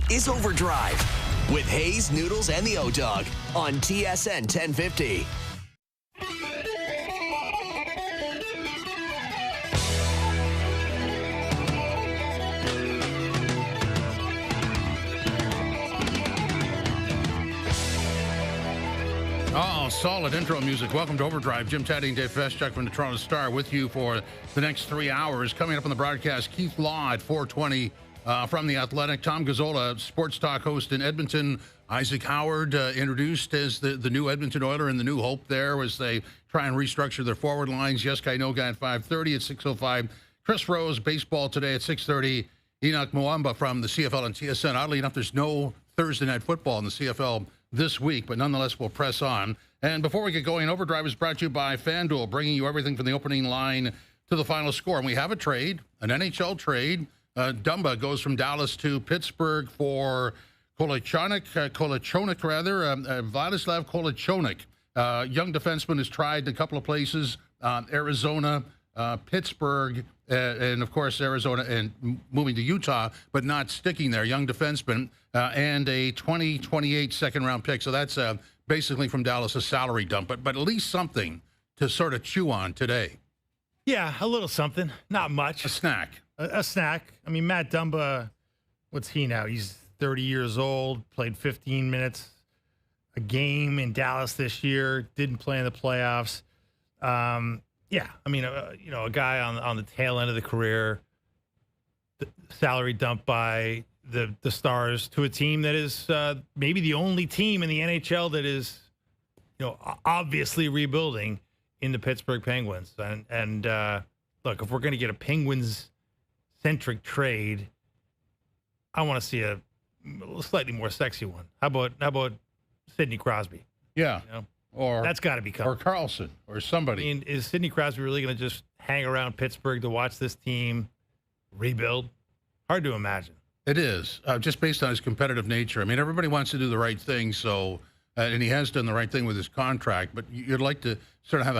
is OverDrive with Hayes, Noodles, and the O-Dog on TSN 1050. Oh, solid intro music. Welcome to OverDrive. Jim Taddy and Dave Feschuk from the Toronto Star with you for the next 3 hours. Coming up on the broadcast, Keith Law at 4:20 from The Athletic. Tom Gazola, sports talk host in Edmonton. Isaac Howard introduced as the new Edmonton Oiler and the new hope there as they try and restructure their forward lines. Yeska Inoga at 5:30 at 6:05. Chris Rose, baseball today at 6:30. Henoc Muamba from the CFL and TSN. Oddly enough, there's no Thursday night football in the CFL this week, but nonetheless, we'll press on. And before we get going, OverDrive is brought to you by FanDuel, bringing you everything from the opening line to the final score. And we have a trade, an NHL trade. Dumba goes from Dallas to Pittsburgh for Vladislav Kolachonik. Young defenseman has tried a couple of places, Arizona, Pittsburgh, and of course Arizona, and moving to Utah, but not sticking there. Young defenseman and a 2028 second-round pick. So that's basically from Dallas a salary dump, but at least something to sort of chew on today. Yeah, a little something, not much. A snack. A snack. I mean, Matt Dumba, what's he now? He's 30 years old, played 15 minutes a game in Dallas this year, didn't play in the playoffs. Yeah, I mean, a guy on the tail end of the career, salary dumped by the Stars to a team that is maybe the only team in the NHL that is, obviously rebuilding in the Pittsburgh Penguins. And look, if we're going to get a Penguins-centric trade, I want to see a slightly more sexy one. How about Sidney Crosby? Yeah. Or that's got to be coming. Or Carlson, or somebody. I mean, is Sidney Crosby really going to just hang around Pittsburgh to watch this team rebuild? Hard to imagine. It is, just based on his competitive nature. I mean, everybody wants to do the right thing, so and he has done the right thing with his contract, but you'd like to sort of have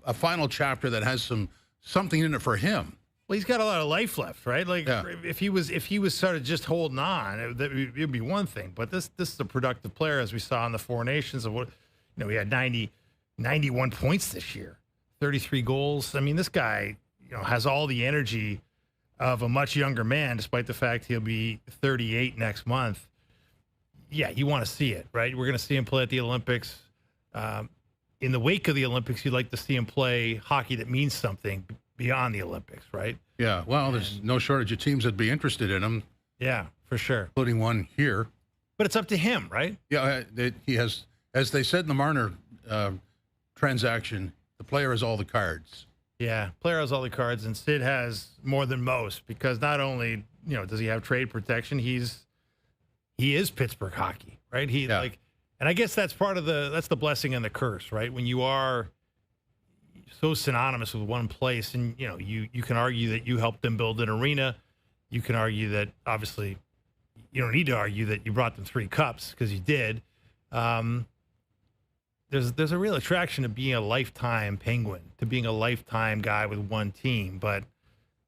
a final chapter that has something in it for him. Well, he's got a lot of life left, right? Like, yeah. if he was sort of just holding on, it'd be one thing. But this is a productive player, as we saw in the Four Nations. Of what, he had 91 points this year, 33 goals. I mean, this guy, has all the energy of a much younger man, despite the fact he'll be 38 next month. Yeah, you want to see it, right? We're going to see him play at the Olympics. In the wake of the Olympics, you'd like to see him play hockey that means something beyond the Olympics, right? Yeah, well, there's no shortage of teams that'd be interested in him. Yeah, for sure. Including one here. But it's up to him, right? Yeah, he has, as they said in the Marner transaction, the player has all the cards. Yeah, player has all the cards, and Sid has more than most, because not only, does he have trade protection, he is Pittsburgh hockey, right? And I guess that's that's the blessing and the curse, right? When you are so synonymous with one place, and you can argue that you helped them build an arena. You can argue that, obviously, you don't need to argue that you brought them 3 cups, because you did. There's a real attraction to being a lifetime Penguin, to being a lifetime guy with one team, but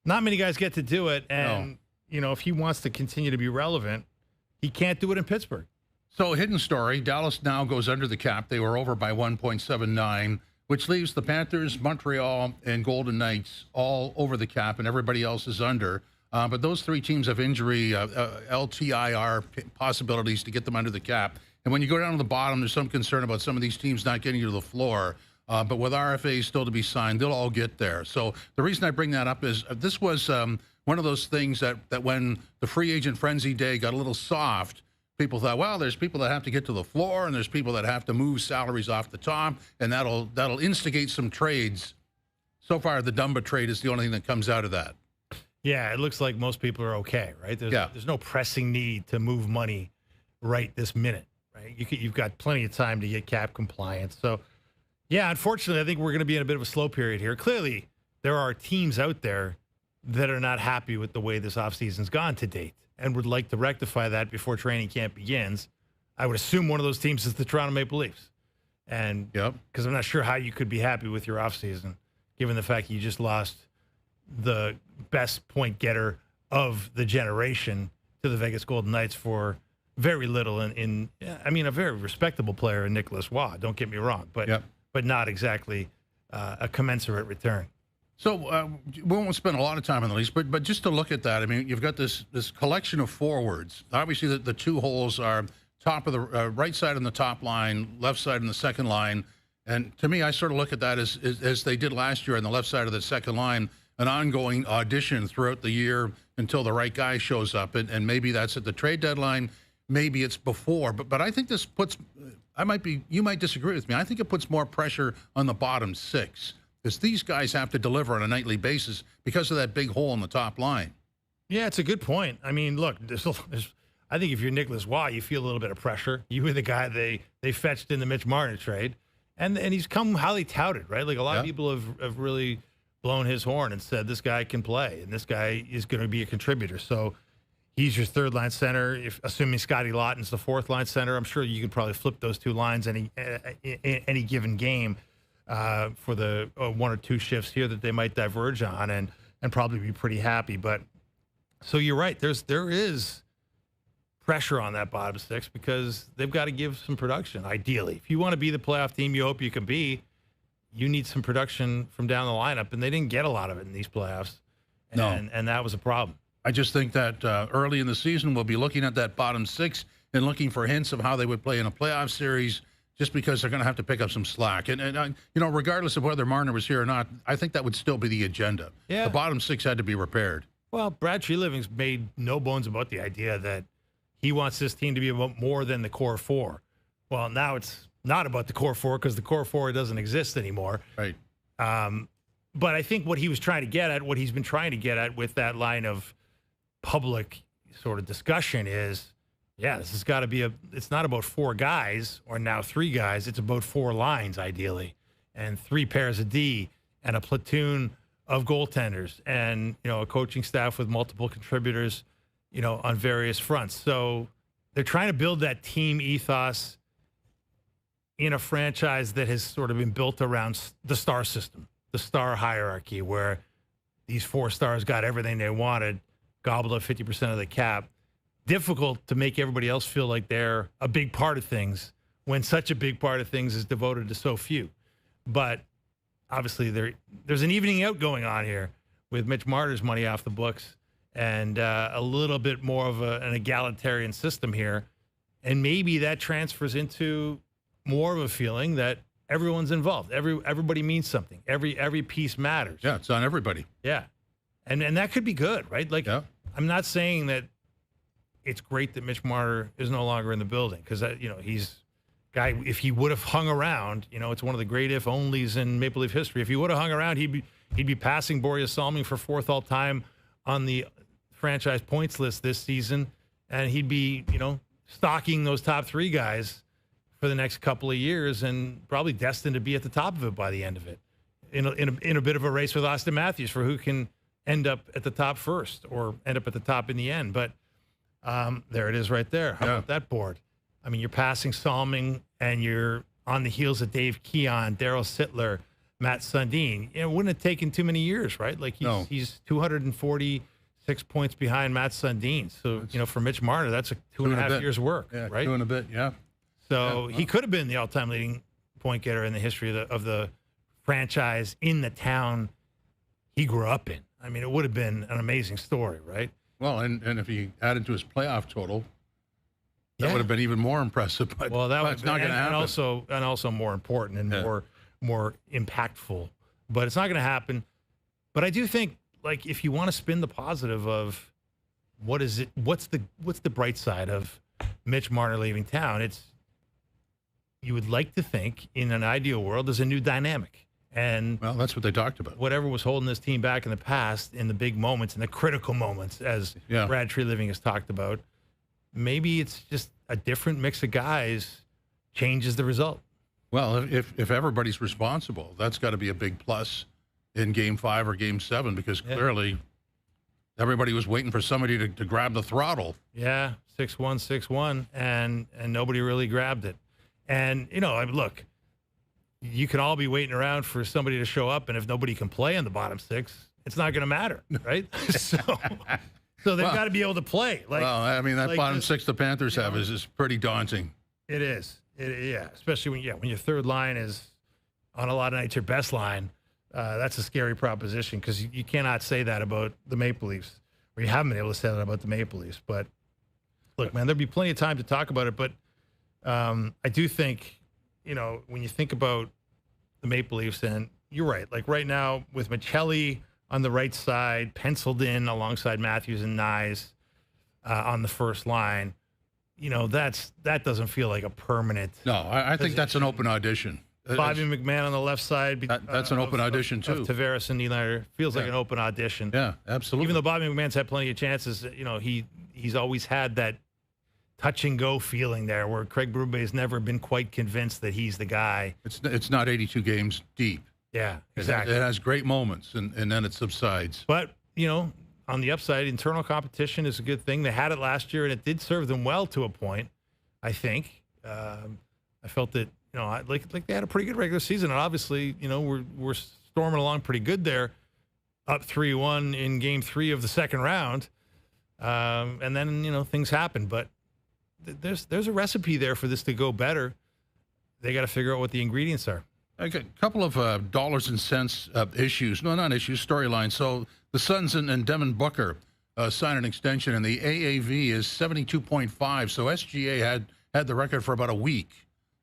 not many guys get to do it. And if he wants to continue to be relevant, he can't do it in Pittsburgh. So, hidden story, Dallas now goes under the cap. They were over by 1.79, which leaves the Panthers, Montreal, and Golden Knights all over the cap, and everybody else is under. But those 3 teams have injury, LTIR possibilities to get them under the cap. And when you go down to the bottom, there's some concern about some of these teams not getting to the floor. But with RFAs still to be signed, they'll all get there. So the reason I bring that up is this was one of those things that when the free agent frenzy day got a little soft, people thought, well, there's people that have to get to the floor, and there's people that have to move salaries off the top, and that'll instigate some trades. So far, the Dumba trade is the only thing that comes out of that. Yeah, it looks like most people are okay, right? There's no pressing need to move money right this minute, right? You've got plenty of time to get cap compliance. So, yeah, unfortunately, I think we're going to be in a bit of a slow period here. Clearly, there are teams out there that are not happy with the way this offseason's gone to date and would like to rectify that before training camp begins. I would assume one of those teams is the Toronto Maple Leafs. And because I'm not sure how you could be happy with your offseason, given the fact you just lost the best point getter of the generation to the Vegas Golden Knights for very little. I mean, a very respectable player in Nicholas Waugh. Don't get me wrong, but not exactly a commensurate return. So we won't spend a lot of time on the Leafs, but just to look at that, I mean, you've got this collection of forwards. Obviously, the two holes are top of the right side on the top line, left side on the second line. And to me, I sort of look at that as they did last year on the left side of the second line, an ongoing audition throughout the year until the right guy shows up. And maybe that's at the trade deadline. Maybe it's before. But I think this puts you might disagree with me. I think it puts more pressure on the bottom six, because these guys have to deliver on a nightly basis because of that big hole in the top line. Yeah, it's a good point. I mean, look, I think if you're Nicholas Waugh, you feel a little bit of pressure. You were the guy they fetched in the Mitch Marner trade, and he's come highly touted, right? Like a lot of people have really blown his horn and said this guy can play, and this guy is going to be a contributor. So he's your third-line center. Assuming Scotty Lawton's the fourth-line center, I'm sure you could probably flip those two lines any given game. For the one or two shifts here that they might diverge on and probably be pretty happy. But so you're right. There is pressure on that bottom six because they've got to give some production, ideally. If you want to be the playoff team you hope you can be, you need some production from down the lineup, and they didn't get a lot of it in these playoffs. And that was a problem. I just think that early in the season we'll be looking at that bottom six and looking for hints of how they would play in a playoff series, just because they're going to have to pick up some slack. And you know, regardless of whether Marner was here or not, I think that would still be the agenda. Yeah. The bottom six had to be repaired. Well, Brad Treliving's made no bones about the idea that he wants this team to be about more than the core four. Well, now it's not about the core four because the core four doesn't exist anymore. Right. But I think what he was trying to get at, what he's been trying to get at with that line of public sort of discussion is, yeah, this has got to be it's not about four guys or now three guys. It's about four lines, ideally, and three pairs of D and a platoon of goaltenders and, you know, a coaching staff with multiple contributors, you know, on various fronts. So they're trying to build that team ethos in a franchise that has sort of been built around the star system, the star hierarchy, where these four stars got everything they wanted, gobbled up 50% of the cap. Difficult to make everybody else feel like they're a big part of things when such a big part of things is devoted to so few. But obviously there's an evening out going on here with Mitch Marner's money off the books and a little bit more of an egalitarian system here. And maybe that transfers into more of a feeling that everyone's involved. Everybody means something. Every piece matters. Yeah, it's on everybody. Yeah. And that could be good, right? Like, yeah. I'm not saying that it's great that Mitch Marner is no longer in the building because, you know, he's guy. If he would have hung around, you know, it's one of the great if-onlys in Maple Leaf history. If he would have hung around, he'd be passing Boreas Salming for fourth all time on the franchise points list this season, and he'd be, you know, stalking those top three guys for the next couple of years and probably destined to be at the top of it by the end of it, in a bit of a race with Austin Matthews for who can end up at the top first or end up at the top in the end. But there it is right there. How about that board? I mean, you're passing Salming and you're on the heels of Dave Keon, Daryl Sittler, Matt Sundin. You know, it wouldn't have taken too many years, right? Like he's 246 points behind Matt Sundin. So, you know, for Mitch Marner, that's a two and a half years work, right? 2 and a bit, yeah. So he could have been the all-time leading point getter in the history of the franchise in the town he grew up in. I mean, it would have been an amazing story, right? Well, and if he added to his playoff total, that would have been even more impressive. But, well, it's not going to happen. And also more important and more impactful. But it's not going to happen. But I do think, like, if you want to spin the positive of what is it, what's the bright side of Mitch Marner leaving town? You would like to think, in an ideal world, there's a new dynamic. And well, that's what they talked about. Whatever was holding this team back in the past, in the big moments, in the critical moments, as Brad Treliving has talked about, maybe it's just a different mix of guys changes the result. Well, if everybody's responsible, that's got to be a big plus in Game 5 or Game 7 because clearly everybody was waiting for somebody to grab the throttle. Yeah, 6-1, 6-1, and nobody really grabbed it. And, you know, look, you can all be waiting around for somebody to show up, and if nobody can play in the bottom six, it's not going to matter, right? So So they've got to be able to play. Well, I mean, that like bottom this, six the Panthers have is pretty daunting. It is. Yeah, especially when your third line is on a lot of nights your best line. That's a scary proposition because you cannot say that about the Maple Leafs. Or you haven't been able to say that about the Maple Leafs. But look, man, there'll be plenty of time to talk about it. But I do think, when you think about the Maple Leafs, and you're right. Like right now with Michelli on the right side, penciled in alongside Matthews and Nyes on the first line, that doesn't feel like a permanent. No, I think that's an open audition. Bobby McMahon on the left side. That's an open audition, too. Tavares and Nylander feels like an open audition. Yeah, absolutely. Even though Bobby McMahon's had plenty of chances, he's always had that touch and go feeling there where Craig Berube has never been quite convinced that he's the guy. It's not 82 games deep. Yeah, exactly. It has great moments, and then it subsides. But, on the upside, internal competition is a good thing. They had it last year, and it did serve them well to a point, I think. I felt that, like they had a pretty good regular season. And obviously, we're storming along pretty good there, up 3-1 in Game 3 of the second round. And then, things happen. But there's a recipe there for this to go better. They got to figure out what the ingredients are. A couple of dollars and cents issues. No, not issues, storylines. So the Suns and Devin Booker signed an extension, and the AAV is 72.5. So SGA had the record for about a week.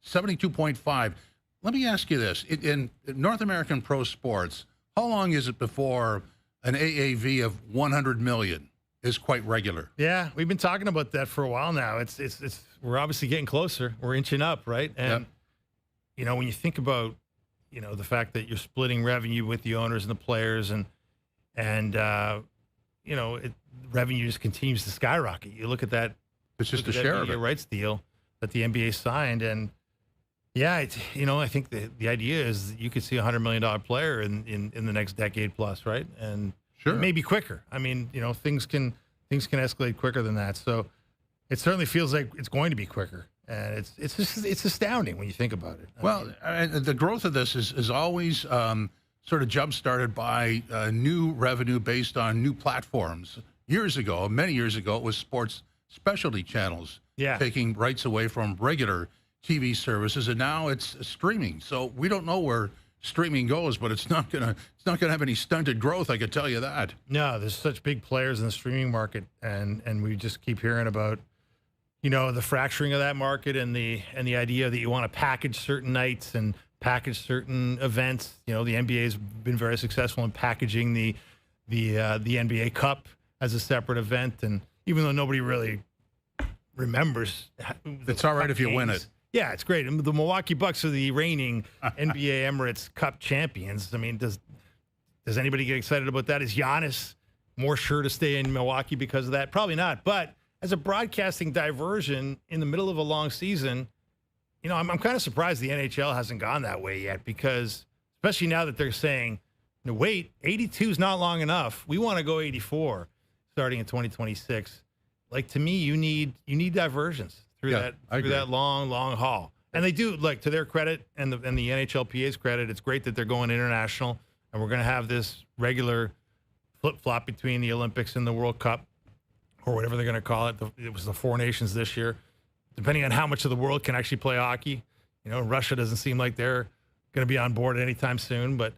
72.5. Let me ask you this. In North American pro sports, how long is it before an AAV of 100 million is quite regular? Yeah, we've been talking about that for a while now. It's we're obviously getting closer. We're inching up, right? And, when you think about, the fact that you're splitting revenue with the owners and the players and revenue just continues to skyrocket. You look at that. It's just a share of it. Rights deal that the NBA signed. And yeah, I think the idea is that you could see $100 million player in the next decade plus, right? And sure, maybe quicker. I mean, things can escalate quicker than that. So it certainly feels like it's going to be quicker. And it's astounding when you think about it. The growth of this is always sort of jump-started by new revenue based on new platforms. Many years ago, it was sports specialty channels taking rights away from regular TV services, and now it's streaming. So we don't know where streaming goes, but it's not gonna have any stunted growth. I can tell you that. No, there's such big players in the streaming market, and we just keep hearing about the fracturing of that market and the idea that you want to package certain nights and package certain events. The NBA's been very successful in packaging the NBA Cup as a separate event, and even though nobody really remembers, it's all right if you win it. Yeah, it's great. And the Milwaukee Bucks are the reigning NBA Emirates Cup champions. I mean, does anybody get excited about that? Is Giannis more sure to stay in Milwaukee because of that? Probably not. But as a broadcasting diversion in the middle of a long season, I'm kind of surprised the NHL hasn't gone that way yet, because especially now that they're saying, no, wait, 82 is not long enough. We want to go 84 starting in 2026. Like, to me, you need diversions through that long haul. And they do, like, to their credit and the NHLPA's credit, it's great that they're going international, and we're going to have this regular flip-flop between the Olympics and the World Cup, or whatever they're going to call it. It was the Four Nations this year. Depending on how much of the world can actually play hockey. Russia doesn't seem like they're going to be on board anytime soon. But,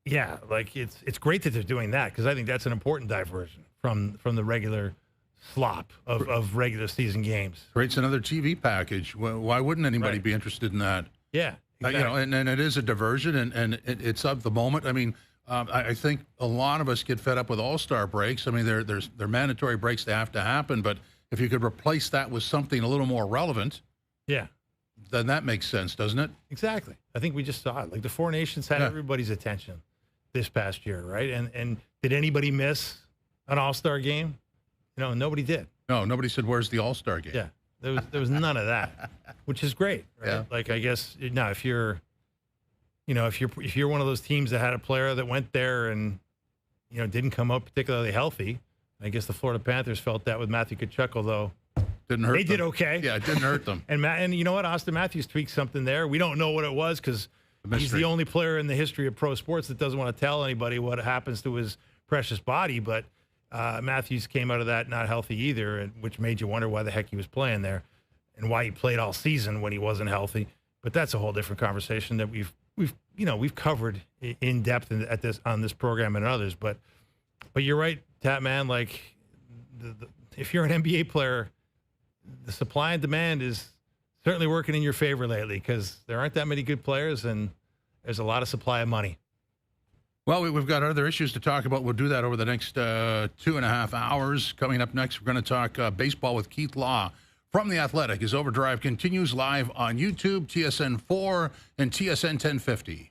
it's great that they're doing that, because I think that's an important diversion from the regular slop of regular season games. Creates another TV package. Why wouldn't anybody be interested in that? Yeah. Exactly. And it is a diversion, and it's of the moment. I mean, I think a lot of us get fed up with all-star breaks. I mean, they're mandatory breaks that have to happen, but if you could replace that with something a little more relevant, then that makes sense, doesn't it? Exactly. I think we just saw it. Like, the Four Nations had everybody's attention this past year, right? And did anybody miss an all-star game? Nobody did. No, nobody said, "Where's the all-star game?" Yeah, there was none of that, which is great, right? Yeah. Like, I guess now if you're one of those teams that had a player that went there and didn't come up particularly healthy, I guess the Florida Panthers felt that with Matthew Tkachuk, although didn't hurt. They did okay. Yeah, it didn't hurt them. and you know what? Austin Matthews tweaked something there. We don't know what it was, because he's the only player in the history of pro sports that doesn't want to tell anybody what happens to his precious body. But Matthews came out of that not healthy either, which made you wonder why the heck he was playing there and why he played all season when he wasn't healthy. But that's a whole different conversation that we've covered in depth on this program and others. But you're right, Tatman. Like if you're an NBA player, the supply and demand is certainly working in your favor lately because there aren't that many good players and there's a lot of supply of money. Well, we've got other issues to talk about. We'll do that over the next 2.5 hours. Coming up next, we're going to talk baseball with Keith Law from The Athletic as OverDrive continues live on YouTube, TSN 4, and TSN 1050.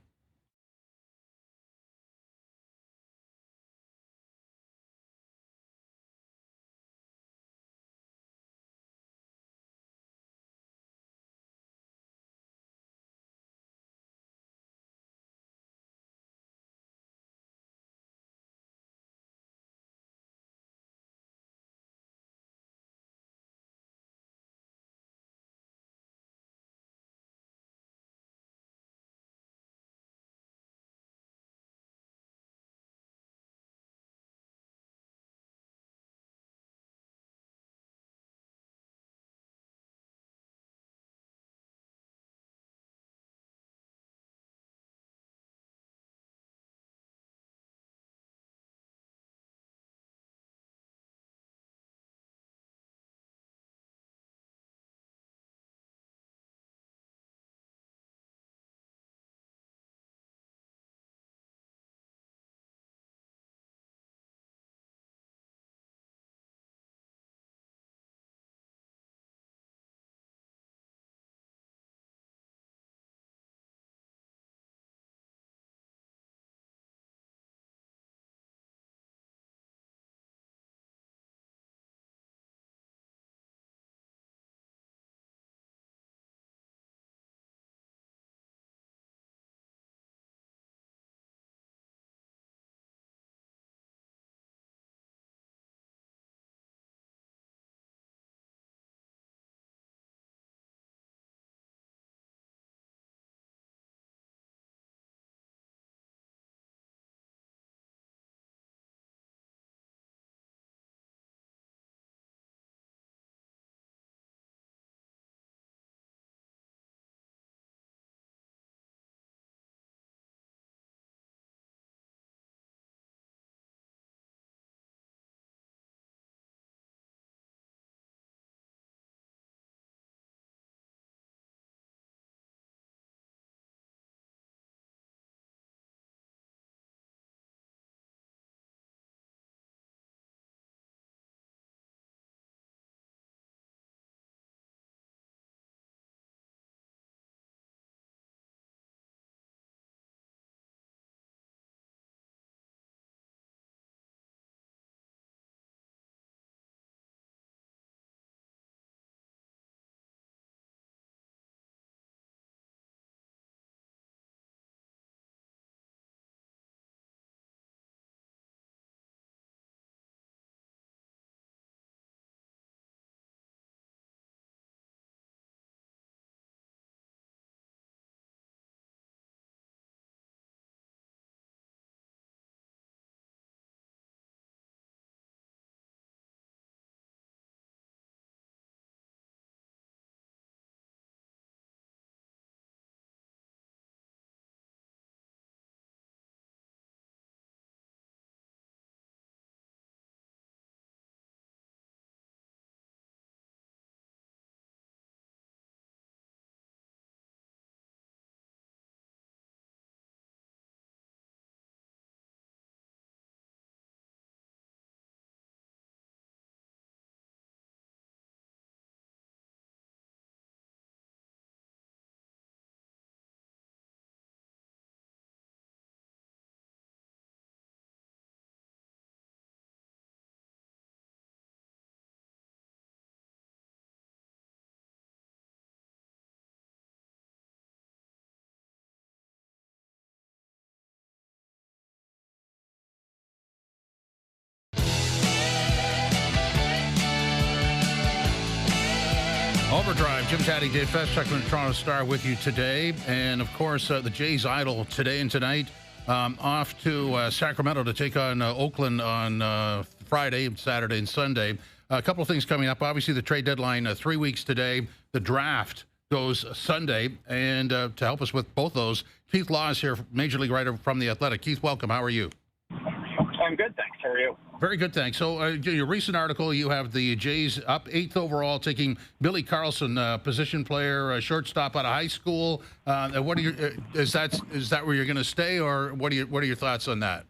OverDrive, Jim Taddy, Dave Feschuk from the Toronto Star with you today. And, of course, the Jays idle today and tonight. Off to Sacramento to take on Oakland on Friday, Saturday, and Sunday. A couple of things coming up. Obviously, the trade deadline 3 weeks today. The draft goes Sunday. And to help us with both those, Keith Law is here, Major League writer from The Athletic. Keith, welcome. How are you? I'm good, thanks. How are you? Very good, thanks. So your recent article, you have the Jays up 8th overall, taking Billy Carlson, position player, shortstop out of high school. What are your is that where you're going to stay, or what are your thoughts on that?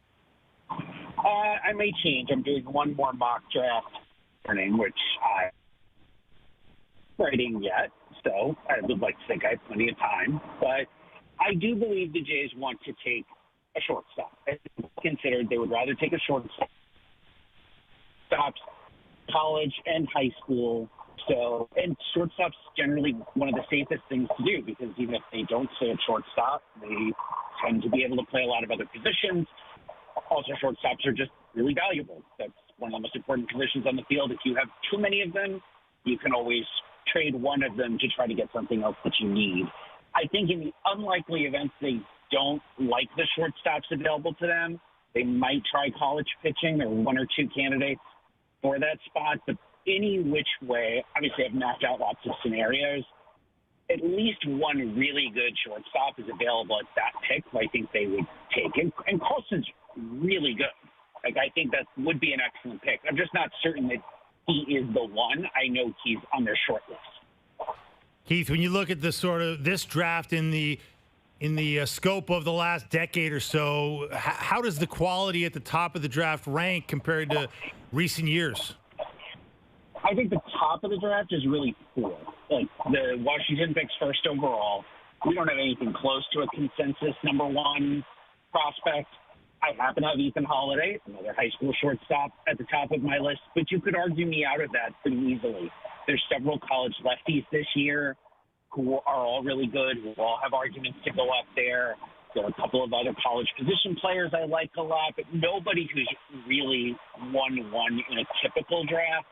I may change. I'm doing one more mock draft morning, which I'm writing yet, so I would like to think I have plenty of time. But I do believe the Jays want to take a shortstop. Considered they would rather take a shortstop, college and high school. So, and shortstop's generally one of the safest things to do, because even if they don't stay at shortstop, they tend to be able to play a lot of other positions. Also, shortstops are just really valuable. That's one of the most important positions on the field. If you have too many of them, you can always trade one of them to try to get something else that you need. I think in the unlikely event they don't like the shortstops available to them, they might try college pitching. There are one or two candidates for that spot. But any which way, obviously I've mapped out lots of scenarios. At least one really good shortstop is available at that pick, I think they would take. And Carlson's really good. Like, I think that would be an excellent pick. I'm just not certain that he is the one. I know he's on their short list. Keith, when you look at the sort of this draft in the scope of the last decade or so, how does the quality at the top of the draft rank compared to recent years? I think the top of the draft is really poor. Like, the Washington picks first overall. We don't have anything close to a consensus number one prospect. I happen to have Ethan Holiday, another high school shortstop, at the top of my list, but you could argue me out of that pretty easily. There's several college lefties this year who are all really good, who all have arguments to go up there. There are a couple of other college position players I like a lot, but nobody who's really won in a typical draft.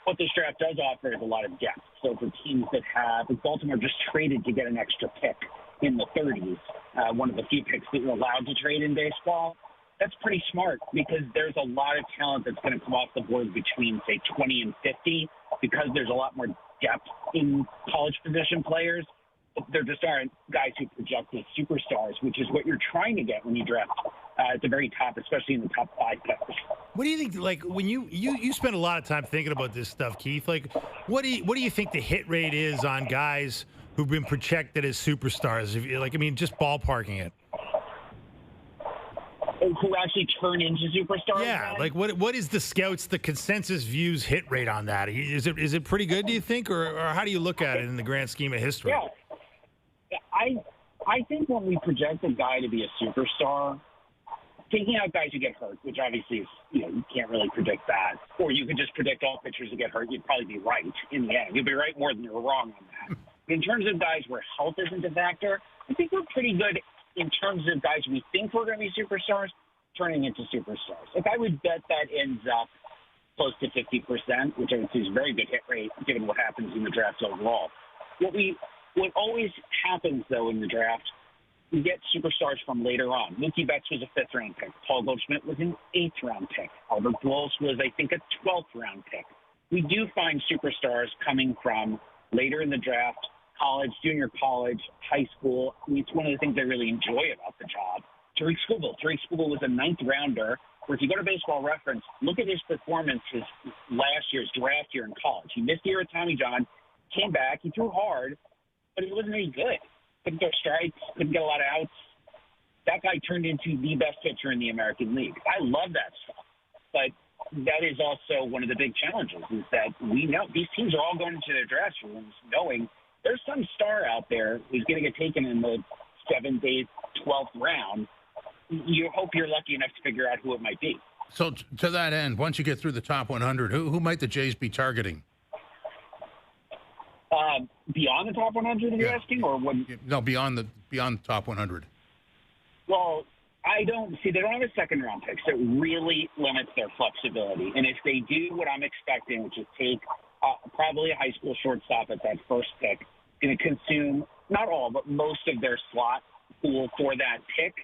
What this draft does offer is a lot of depth. So for teams that have, Baltimore just traded to get an extra pick in the 30s, one of the few picks that you're allowed to trade in baseball. That's pretty smart, because there's a lot of talent that's going to come off the board between, say, 20 and 50, because there's a lot more depth in college position players. There just aren't guys who project as superstars, which is what you're trying to get when you draft at the very top, especially in the top 5 picks. What do you think? Like, when you spend a lot of time thinking about this stuff, Keith. Like, what do you think the hit rate is on guys who've been projected as superstars? If, like, I mean, just ballparking it. Who actually turn into superstars? Yeah, guys? like what is the scouts, the consensus views hit rate on that? Is it pretty good, do you think, or how do you look at it in the grand scheme of history? Yeah, I think when we project a guy to be a superstar, taking out guys who get hurt, which obviously is, you can't really predict that, or you could just predict all pitchers who get hurt, you'd probably be right in the end. You'd be right more than you're wrong on that. In terms of guys where health isn't a factor, I think we're pretty good in terms of guys we think we're going to be superstars turning into superstars. Like, I would bet that ends up close to 50%, which I would say is a very good hit rate given what happens in the draft overall. What always happens, though, in the draft, we get superstars from later on. Mookie Betts was a 5th-round pick. Paul Goldschmidt was an 8th-round pick. Albert Pujols was, I think, a 12th-round pick. We do find superstars coming from later in the draft, college, junior college, high school. I mean, it's one of the things I really enjoy about the job. Tariq Skubal was a 9th-rounder, where if you go to Baseball Reference, look at his performance his last year's draft year in college. He missed a year at Tommy John, came back, he threw hard, but he wasn't any good. Couldn't throw strikes, couldn't get a lot of outs. That guy turned into the best pitcher in the American League. I love that stuff. But that is also one of the big challenges, is that we know these teams are all going into their draft rooms knowing there's some star out there who's going to get taken in the 7th, 8th, 12th round. You hope you're lucky enough to figure out who it might be. So to that end, once you get through the top 100, who might the Jays be targeting? Beyond the top 100, you're asking, or what? No, beyond the top 100. Well, they don't have a 2nd-round pick, so it really limits their flexibility. And if they do what I'm expecting, which is take probably a high school shortstop at that first pick, going to consume not all, but most of their slot pool for that pick,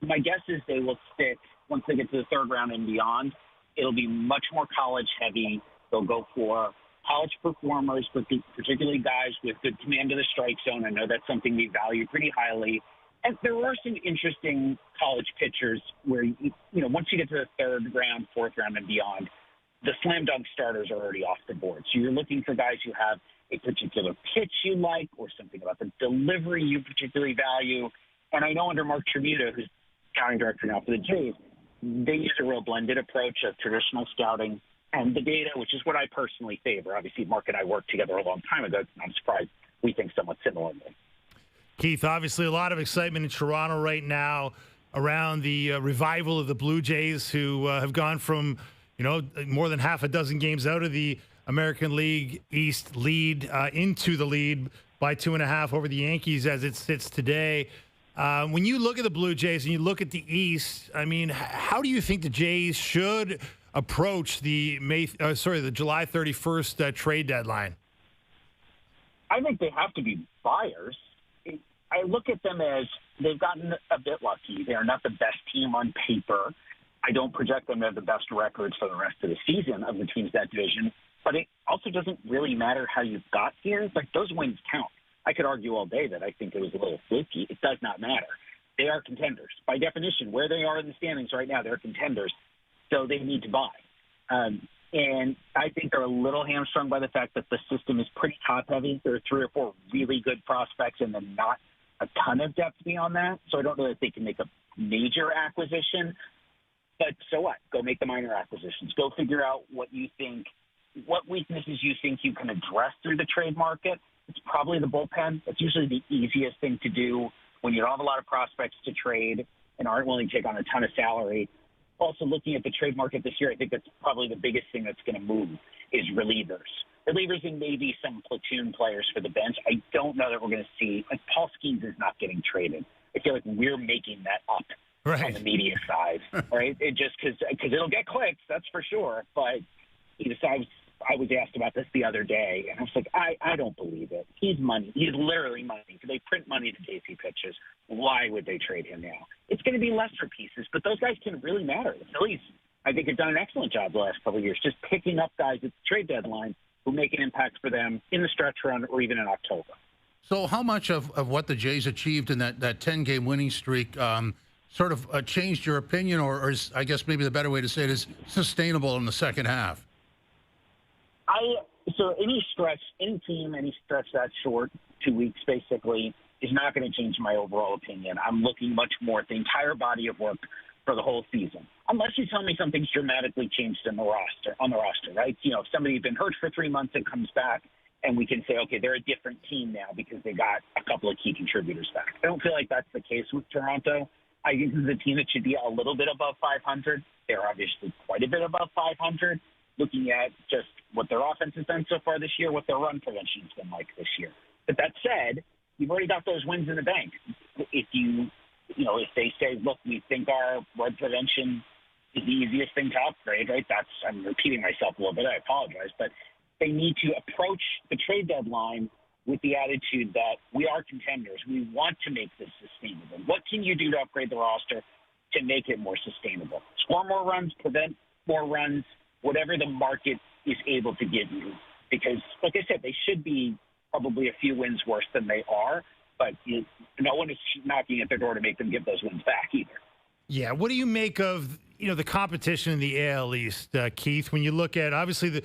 my guess is they will stick, once they get to the 3rd round and beyond, It'll be much more college heavy. They'll go for college performers, particularly guys with good command of the strike zone. I know that's something we value pretty highly. And there are some interesting college pitchers where, once you get to the third round, fourth round, and beyond, the slam dunk starters are already off the board. So you're looking for guys who have a particular pitch you like or something about the delivery you particularly value. And I know under Mark Tremuta, who's scouting director now for the Jays, they use a real blended approach of traditional scouting and the data, which is what I personally favor. Obviously, Mark and I worked together a long time ago, and I'm surprised we think somewhat similarly. Keith, obviously a lot of excitement in Toronto right now around the revival of the Blue Jays, who have gone from, more than half a dozen games out of the American League East lead into the lead by 2.5 over the Yankees as it sits today. When you look at the Blue Jays and you look at the East, I mean, how do you think the Jays should approach the July 31st trade deadline? I think they have to be buyers. I look at them as they've gotten a bit lucky. They are not the best team on paper. I don't project them to have the best records for the rest of the season of the teams that division. But it also doesn't really matter how you got here. Like, those wins count. I could argue all day that I think it was a little fluky. It does not matter. They are contenders. By definition, where they are in the standings right now, they're contenders. So they need to buy. And I think they're a little hamstrung by the fact that the system is pretty top-heavy. There are 3 or 4 really good prospects and then not a ton of depth beyond that. So I don't know that they can make a major acquisition. But so what? Go make the minor acquisitions. Go figure out what weaknesses you think you can address through the trade market. It's probably the bullpen. It's usually the easiest thing to do when you don't have a lot of prospects to trade and aren't willing to take on a ton of salary. Also, looking at the trade market this year, I think that's probably the biggest thing that's going to move is relievers. Relievers and maybe some platoon players for the bench. I don't know that we're going to see, like, Paul Skeens is not getting traded. I feel like we're making that up on the media side, right? It just because it'll get clicks, that's for sure. But I was asked about this the other day, and I was like, I don't believe it. He's money. He's literally money. They print money the days he pitches. Why would they trade him now? It's going to be lesser pieces, but those guys can really matter. The Phillies, I think, have done an excellent job the last couple of years, just picking up guys at the trade deadline who make an impact for them in the stretch run or even in October. So how much of what the Jays achieved in that 10-game winning streak sort of changed your opinion, or is, I guess maybe the better way to say it is, sustainable in the second half? So any team, any stretch that short, 2 weeks basically, is not going to change my overall opinion. I'm looking much more at the entire body of work for the whole season. Unless you tell me something's dramatically changed on the roster, right? If somebody's been hurt for 3 months and comes back, and we can say, okay, they're a different team now because they got a couple of key contributors back. I don't feel like that's the case with Toronto. I think this is a team that should be a little bit above 500. They're obviously quite a bit above 500. Looking at just what their offense has done so far this year, what their run prevention has been like this year. But that said, you've already got those wins in the bank. If if they say, look, we think our run prevention is the easiest thing to upgrade, right? I'm repeating myself a little bit. I apologize. But they need to approach the trade deadline with the attitude that we are contenders. We want to make this sustainable. What can you do to upgrade the roster to make it more sustainable? Score more runs, prevent more runs, whatever the market is able to give you. Because, like I said, they should be probably a few wins worse than they are, but no one is knocking at their door to make them give those wins back either. Yeah, what do you make of, the competition in the AL East, Keith, when you look at, obviously,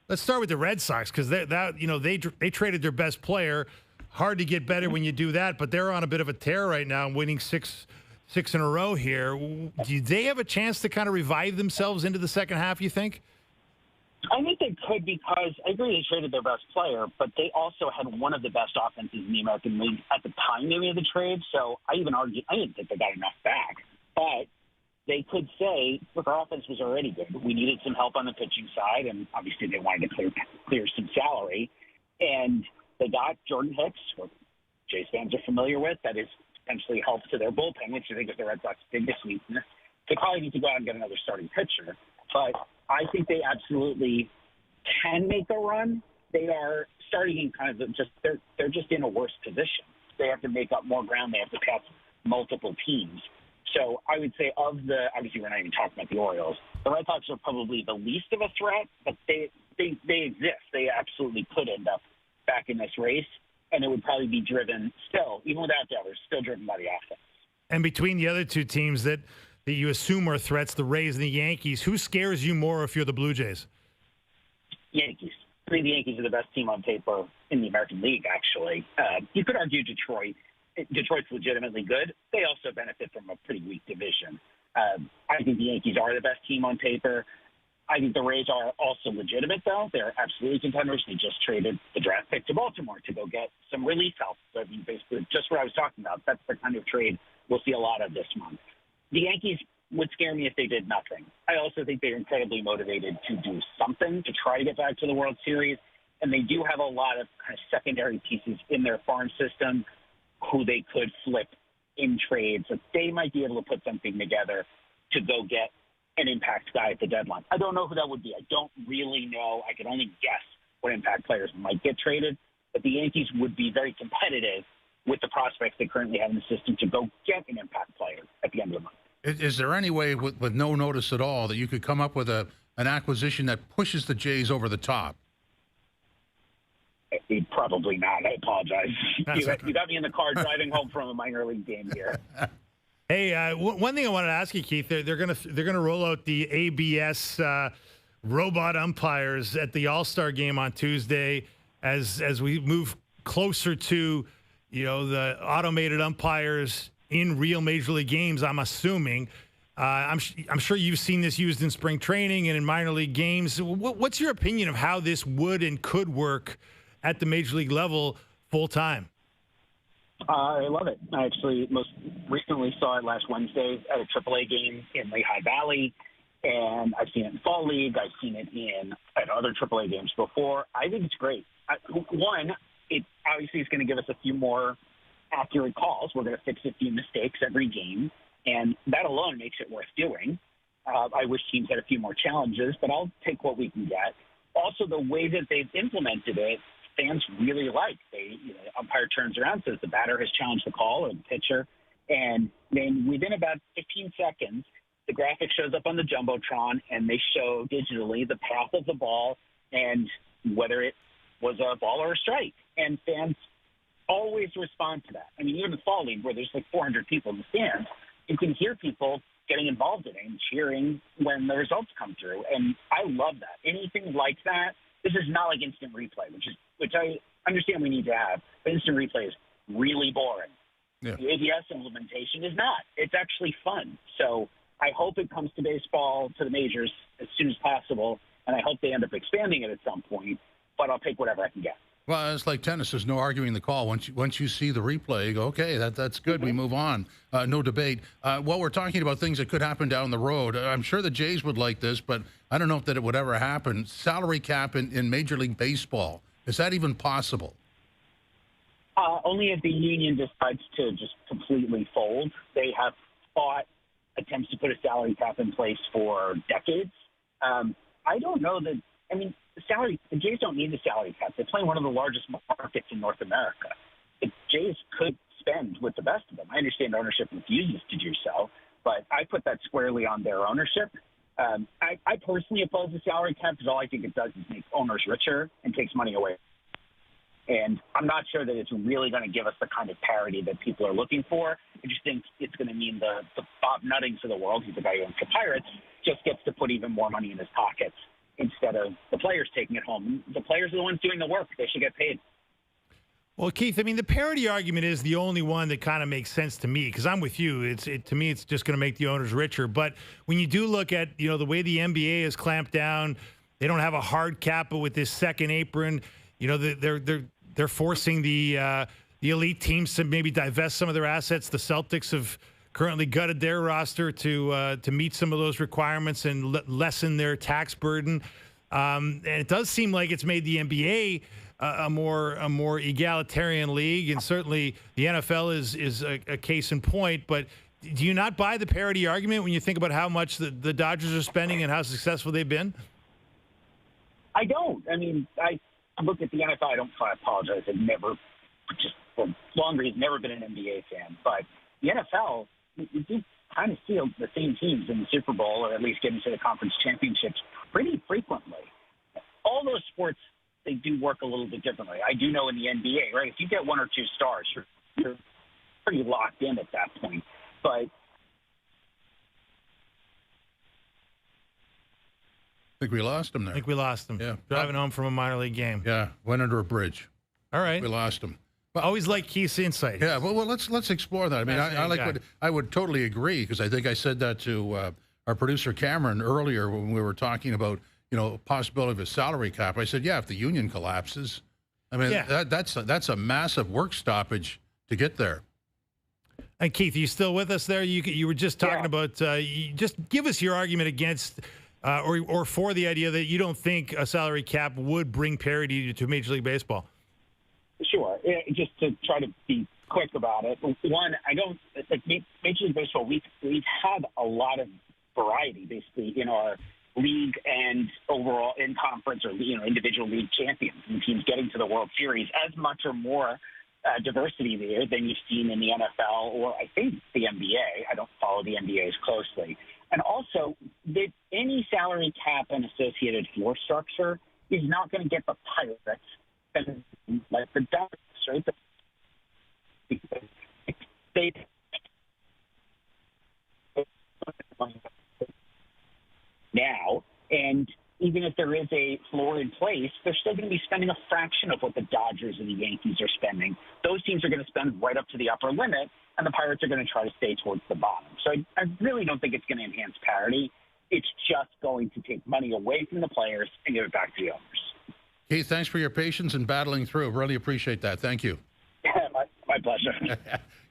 let's start with the Red Sox, because they traded their best player. Hard to get better when you do that, but they're on a bit of a tear right now, winning six in a row here. Do they have a chance to kind of revive themselves into the second half, you think? I think they could, because I agree they traded their best player, but they also had one of the best offenses in the American League at the time they made the trade. So I even argued I didn't think they got enough back. But they could say, look, our offense was already good. We needed some help on the pitching side, and obviously they wanted to clear some salary. And they got Jordan Hicks, who Jays fans are familiar with, that is potentially help to their bullpen, which I think is the Red Sox' biggest weakness. They probably need to go out and get another starting pitcher. But I think they absolutely can make a run. They are starting in kind of they're just in a worse position. They have to make up more ground. They have to pass multiple teams. So I would say obviously we're not even talking about the Orioles. The Red Sox are probably the least of a threat, but they exist. They absolutely could end up back in this race, and it would probably be driven still, even without Devers, still driven by the offense. And between the other two teams that you assume are threats, the Rays and the Yankees, who scares you more if you're the Blue Jays? Yankees. I think the Yankees are the best team on paper in the American League, actually. You could argue Detroit. Detroit's legitimately good. They also benefit from a pretty weak division. I think the Yankees are the best team on paper. I think the Rays are also legitimate, though. They're absolutely contenders. They just traded the draft pick to Baltimore to go get some relief help. So, I mean, basically, just what I was talking about. That's the kind of trade we'll see a lot of this month. The Yankees would scare me if they did nothing. I also think they're incredibly motivated to do something to try to get back to the World Series. And they do have a lot of kind of secondary pieces in their farm system who they could flip in trades. So they might be able to put something together to go get an impact guy at the deadline. I don't know who that would be. I don't really know. I can only guess what impact players might get traded. But the Yankees would be very competitive with the prospects they currently have in the system to go get an impact player at the end of the month. Is there any way with no notice at all that you could come up with an acquisition that pushes the Jays over the top? Probably not. I apologize. You got me in the car driving home from a minor league game here. Hey, one thing I wanted to ask you, Keith, they're gonna roll out the ABS robot umpires at the All-Star game on Tuesday as we move closer to the automated umpires in real Major League games. I'm assuming. I'm sure you've seen this used in spring training and in minor league games. What's your opinion of how this would and could work at the Major League level full time? I love it. I actually most recently saw it last Wednesday at a AAA game in Lehigh Valley, and I've seen it in Fall League. I've seen it at other AAA games before. I think it's great. One, it obviously is going to give us a few more accurate calls. We're going to fix a few mistakes every game, and that alone makes it worth doing. I wish teams had a few more challenges, but I'll take what we can get. Also, the way that they've implemented it, fans really like. The umpire turns around, says the batter has challenged the call or the pitcher, and then within about 15 seconds, the graphic shows up on the Jumbotron, and they show digitally the path of the ball and whether it was a ball or a strike. And fans always respond to that. I mean, even in the Fall League, where there's like 400 people in the stands, you can hear people getting involved in it and cheering when the results come through. And I love that. Anything like that. This is not like instant replay, which I understand we need to have, but instant replay is really boring. Yeah. The ABS implementation is not. It's actually fun. So I hope it comes to baseball, to the majors, as soon as possible, and I hope they end up expanding it at some point, but I'll take whatever I can get. Well, it's like tennis. There's no arguing the call. Once you see the replay, you go, okay, that's good. We move on. No debate. While we're talking about things that could happen down the road, I'm sure the Jays would like this, but I don't know if that it would ever happen. Salary cap in Major League Baseball. Is that even possible? Only if the union decides to just completely fold. They have fought attempts to put a salary cap in place for decades. I don't know that. I mean, the Jays don't need the salary cap. They play in one of the largest markets in North America. The Jays could spend with the best of them. I understand ownership refuses to do so, but I put that squarely on their ownership. I personally oppose the salary cap because all I think it does is make owners richer and takes money away. And I'm not sure that it's really going to give us the kind of parity that people are looking for. I just think it's going to mean the Bob Nuttings of the world, who's the guy who owns the Pirates, just gets to put even more money in his pockets instead of the players taking it home. The players are the ones doing the work. They should get paid. Well, Keith, I mean, the parity argument is the only one that kind of makes sense to me because I'm with you. To me, it's just going to make the owners richer. But when you do look at, the way the NBA has clamped down, they don't have a hard cap, but with this second apron, they're forcing the elite teams to maybe divest some of their assets. The Celtics have currently gutted their roster to meet some of those requirements and lessen their tax burden. And it does seem like it's made the NBA a more egalitarian league, and certainly the NFL is a case in point. But do you not buy the parity argument when you think about how much the Dodgers are spending and how successful they've been? I don't. I mean, I look at the NFL. I apologize. I've never, just for longer, he's never been an NBA fan. But the NFL, you do kind of see the same teams in the Super Bowl, or at least getting to the conference championships pretty frequently. All those sports, they do work a little bit differently. I do know in the NBA, right, if you get one or two stars, you're pretty locked in at that point. But I think we lost him there. I think we lost him. Yeah. Driving home from a minor league game. Yeah, went under a bridge. All right. We lost him. Well, always like Keith's insight. Yeah, well, let's explore that. I mean, I would totally agree, because I think I said that to our producer Cameron earlier when we were talking about, possibility of a salary cap. I said, yeah, if the union collapses, I mean, that's a massive work stoppage to get there. And Keith, are you still with us there? You were just talking about. Just give us your argument against, or for the idea that you don't think a salary cap would bring parity to Major League Baseball. Sure. Just to try to be quick about it. One, I don't like Major League Baseball. We've had a lot of variety, basically, in our league and overall in conference, or individual league champions and teams getting to the World Series. As much or more diversity there than you've seen in the NFL or I think the NBA. I don't follow the NBA as closely. And also, that any salary cap and associated floor structure is not going to get the Pirates and like the Dodgers, right? Because they now, and even if there is a floor in place, they're still going to be spending a fraction of what the Dodgers and the Yankees are spending. Those teams are going to spend right up to the upper limit, and the Pirates are going to try to stay towards the bottom. So I really don't think it's going to enhance parity. It's just going to take money away from the players and give it back to the owners. Keith, thanks for your patience and battling through. Really appreciate that. Thank you. My pleasure.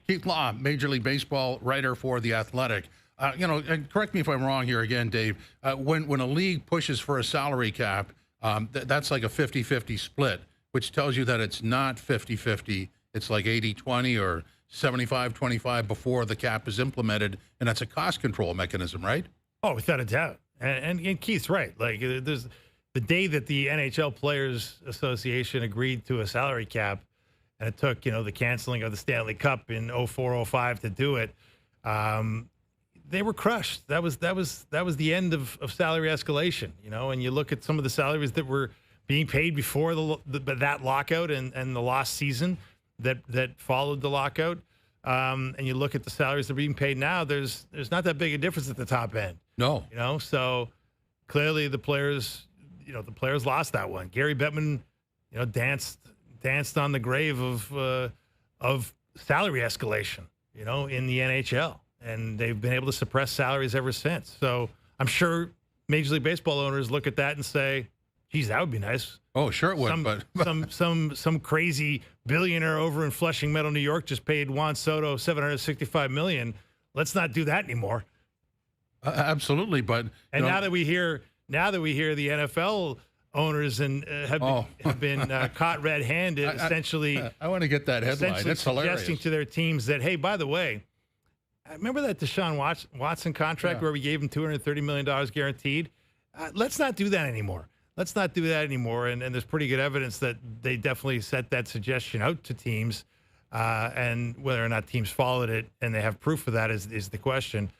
Keith Law, Major League Baseball writer for The Athletic. And correct me if I'm wrong here again, Dave. When a league pushes for a salary cap, that's like a 50-50 split, which tells you that it's not 50-50. It's like 80-20 or 75-25 before the cap is implemented, and that's a cost control mechanism, right? Oh, without a doubt. And Keith's right. Like, there's the day that the NHL Players Association agreed to a salary cap, and it took, the canceling of the Stanley Cup in 04-05 to do it. They were crushed. That was the end of salary escalation, and you look at some of the salaries that were being paid before that lockout and the lost season that followed the lockout. And you look at the salaries that are being paid now, there's not that big a difference at the top end. No. So clearly the players lost that one. Gary Bettman, danced on the grave of salary escalation, in the NHL. And they've been able to suppress salaries ever since. So I'm sure Major League Baseball owners look at that and say, geez, that would be nice. Oh, sure it would. But some crazy billionaire over in Flushing Meadow, New York, just paid Juan Soto $765 million. Let's not do that anymore. Absolutely, but now that we hear the NFL owners and have been caught red-handed, essentially. I want to get that headline. It's hilarious. Suggesting to their teams that, hey, by the way, remember that Deshaun Watson contract where we gave him $230 million guaranteed? Let's not do that anymore. And there's pretty good evidence that they definitely set that suggestion out to teams. And whether or not teams followed it and they have proof of that is the question.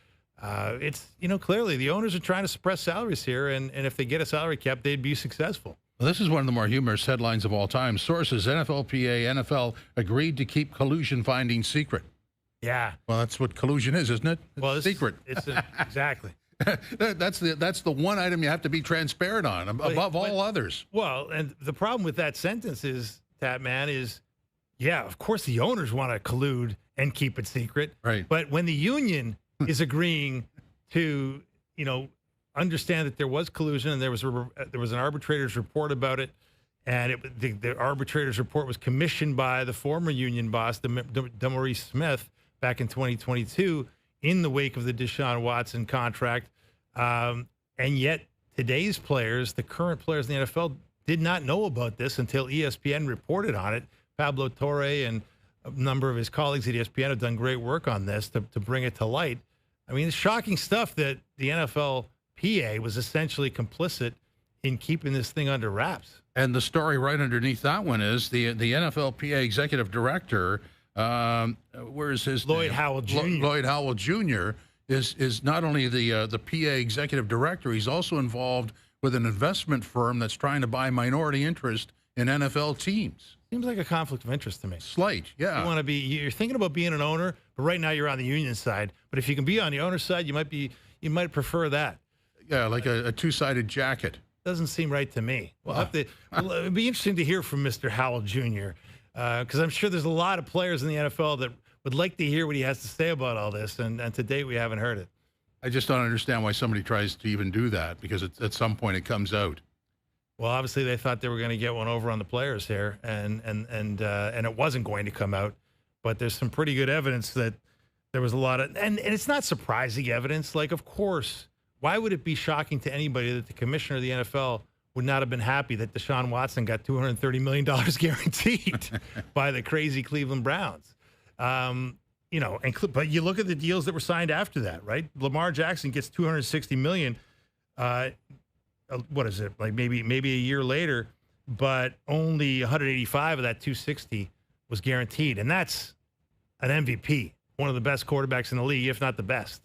It's, clearly the owners are trying to suppress salaries here. And if they get a salary cap, they'd be successful. Well, this is one of the more humorous headlines of all time. Sources, NFLPA, NFL agreed to keep collusion findings secret. Yeah. Well, that's what collusion is, isn't it? It's secret. Exactly. That's the one item you have to be transparent on above all others. Well, and the problem with that sentence is, of course the owners want to collude and keep it secret. Right. But when the union is agreeing to, understand that there was collusion and there was an arbitrator's report about it, and the arbitrator's report was commissioned by the former union boss, DeMaurice Smith, back in 2022 in the wake of the Deshaun Watson contract. And yet today's players, the current players in the NFL, did not know about this until ESPN reported on it. Pablo Torre and a number of his colleagues at ESPN have done great work on this to bring it to light. I mean, it's shocking stuff that the NFLPA was essentially complicit in keeping this thing under wraps. And the story right underneath that one is the NFLPA executive director, where is his Lloyd name? Howell Jr. Lloyd Howell Jr. is not only the PA executive director, he's also involved with an investment firm that's trying to buy minority interest in NFL teams. Seems like a conflict of interest to me. Slight, yeah. You want to be, you're thinking about being an owner, but right now you're on the union side. But if you can be on the owner's side, you might prefer that. Yeah, like a two-sided jacket. Doesn't seem right to me. It'd be interesting to hear from Mr. Howell Jr. Because I'm sure there's a lot of players in the NFL that would like to hear what he has to say about all this, and to date we haven't heard it. I just don't understand why somebody tries to even do that, because at some point it comes out. Well, obviously they thought they were going to get one over on the players here, and it wasn't going to come out. But there's some pretty good evidence that there was a lot of, and it's not surprising evidence. Like, of course, why would it be shocking to anybody that the commissioner of the NFL would not have been happy that Deshaun Watson got $230 million guaranteed by the crazy Cleveland Browns? But you look at the deals that were signed after that, right? Lamar Jackson gets $260 million. What is it, like maybe a year later, but only 185 of that 260 was guaranteed, and that's an MVP, one of the best quarterbacks in the league, if not the best.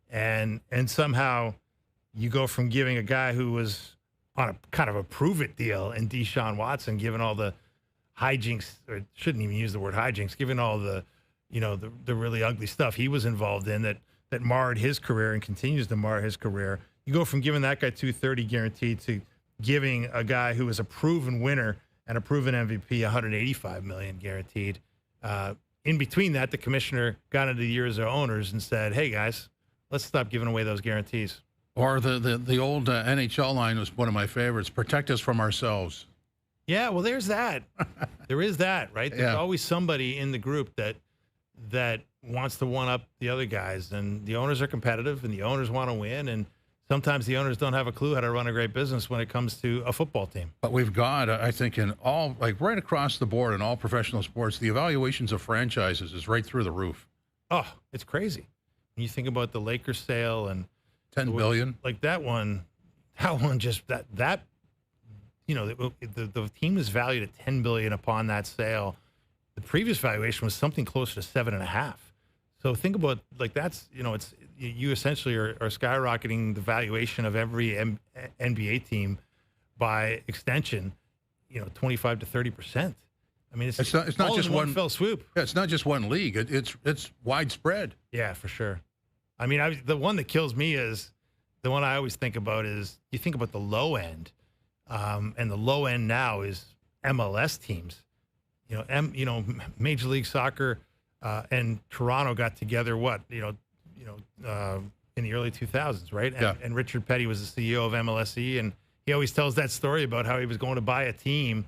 And somehow you go from giving a guy who was on a kind of a prove it deal in Deshaun Watson, given all the hijinks, or shouldn't even use the word hijinks, given all the the really ugly stuff he was involved in that marred his career and continues to mar his career. You go from giving that guy $230 guaranteed to giving a guy who is a proven winner and a proven MVP $185 million guaranteed. In between that, the commissioner got into the years of owners and said, "Hey guys, let's stop giving away those guarantees." Or the old NHL line was one of my favorites: "Protect us from ourselves." Yeah, well, there's that. There is that, right? There's always somebody in the group that wants to one up the other guys, and the owners are competitive, and the owners want to win, and sometimes the owners don't have a clue how to run a great business when it comes to a football team. But we've got, I think, in all, like right across the board in all professional sports, the evaluations of franchises is right through the roof. Oh, it's crazy. When you think about the Lakers sale and $10 billion, like that one just that the team is valued at $10 billion upon that sale. The previous valuation was something closer to 7.5. So think about, like, that's, it's, you essentially are skyrocketing the valuation of every NBA team by extension, 25 to 30%. I mean, it's not just one fell swoop. Yeah, it's not just one league. It's widespread. Yeah, for sure. I mean, the one that kills me is the one I always think about is you think about the low end, and the low end now is MLS teams. Major League Soccer and Toronto got together. In the early 2000s, right? And Richard Petty was the CEO of MLSE, and he always tells that story about how he was going to buy a team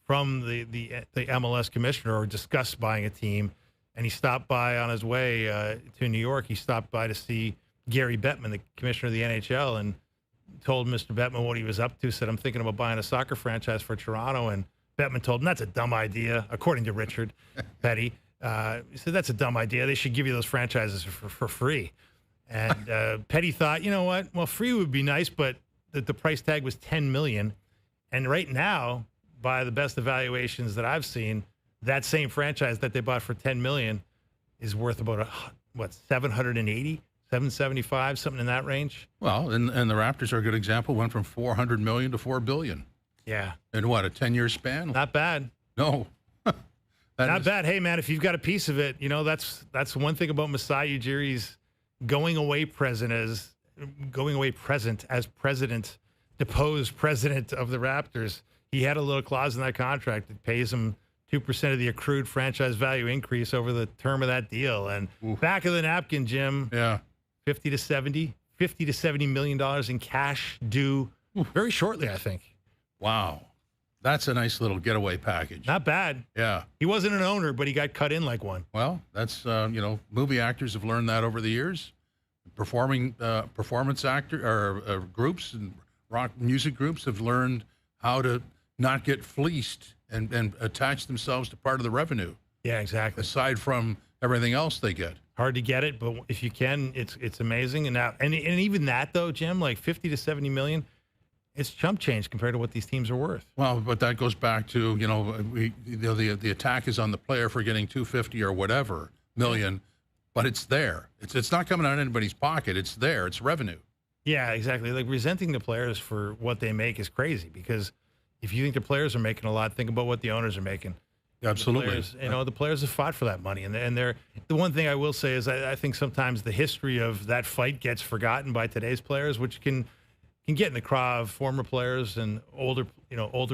from the MLS commissioner, or discuss buying a team, and he stopped by on his way to New York. He stopped by to see Gary Bettman, the commissioner of the NHL, and told Mr. Bettman what he was up to. Said, "I'm thinking about buying a soccer franchise for Toronto," and Bettman told him, "That's a dumb idea," according to Richard Petty. He said, "That's a dumb idea. They should give you those franchises for free." And Petty thought, you know what? Well, free would be nice, but the price tag was $10 million. And right now, by the best evaluations that I've seen, that same franchise that they bought for $10 million is worth about, 780, 775, something in that range. Well, and the Raptors are a good example. Went from $400 million to $4 billion. Yeah. In what, a 10-year span? Not bad. No. Not bad. Hey, man, if you've got a piece of it, that's one thing about Masai Ujiri's going away present as president, deposed president of the Raptors. He had a little clause in that contract that pays him 2% of the accrued franchise value increase over the term of that deal. And back of the napkin, Jim, $50 to $70 million in cash due very shortly, I think. Wow. That's a nice little getaway package. Not bad. Yeah. He wasn't an owner, but he got cut in like one. Well, that's, movie actors have learned that over the years. Performance actor or groups and rock music groups have learned how to not get fleeced and attach themselves to part of the revenue. Yeah, exactly. Aside from everything else they get. Hard to get it, but if you can, it's amazing. And now, and even that though, Jim, like 50 to 70 million, it's chump change compared to what these teams are worth. Well, but that goes back to, the attack is on the player for getting $250 or whatever million, but it's there. It's not coming out of anybody's pocket. It's there. It's revenue. Yeah, exactly. Like resenting the players for what they make is crazy because if you think the players are making a lot, think about what the owners are making. Absolutely. The players have fought for that money, and they're the one thing I will say is I think sometimes the history of that fight gets forgotten by today's players, which can get in the craw of former players and older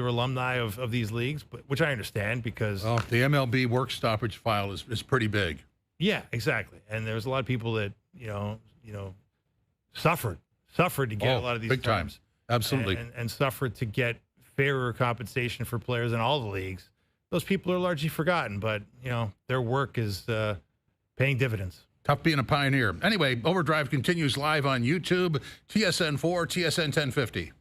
alumni of these leagues, but which I understand because the MLB work stoppage file is pretty big. Yeah, exactly. And there's a lot of people that suffered to get a lot of these big terms. Time. Absolutely, and suffered to get fairer compensation for players in all the leagues. Those people are largely forgotten, but their work is paying dividends. Tough being a pioneer. Anyway, OverDrive continues live on YouTube, TSN4, TSN 1050.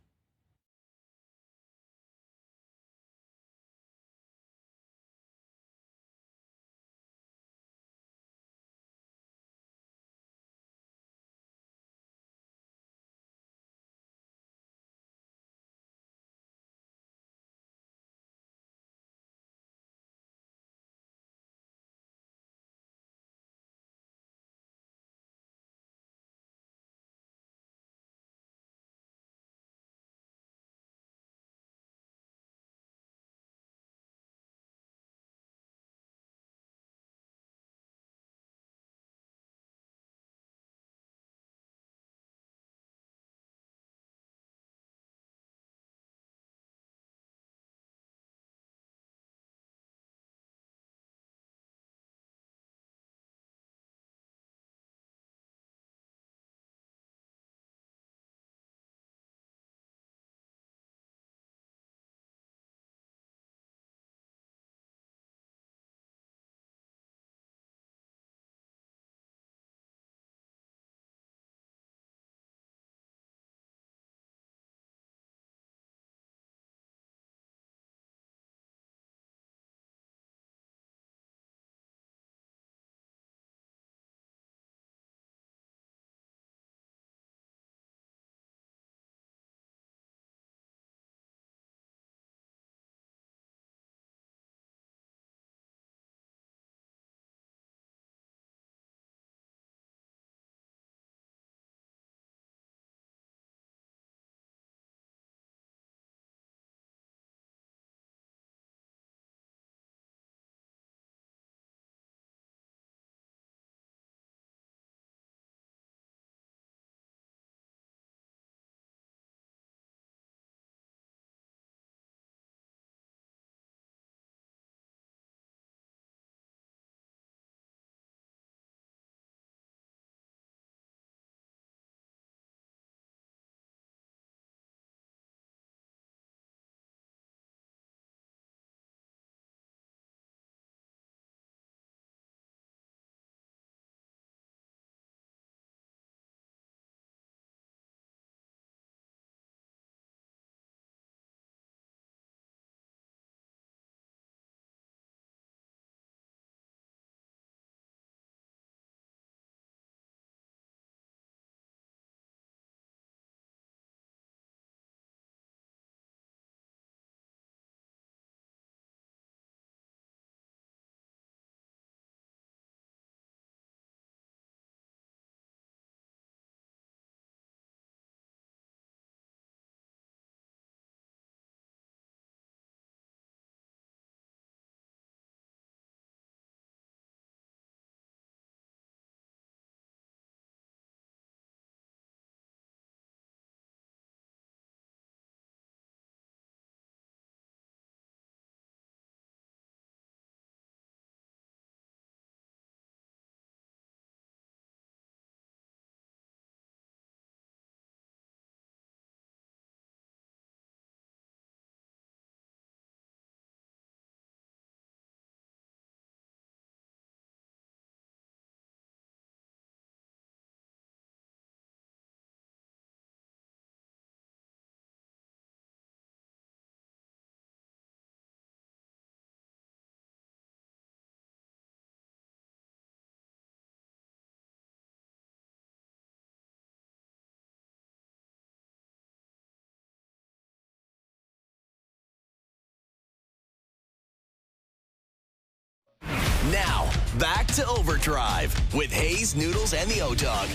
Now, back to Overdrive with Hayes, Noodles, and the O-Dog.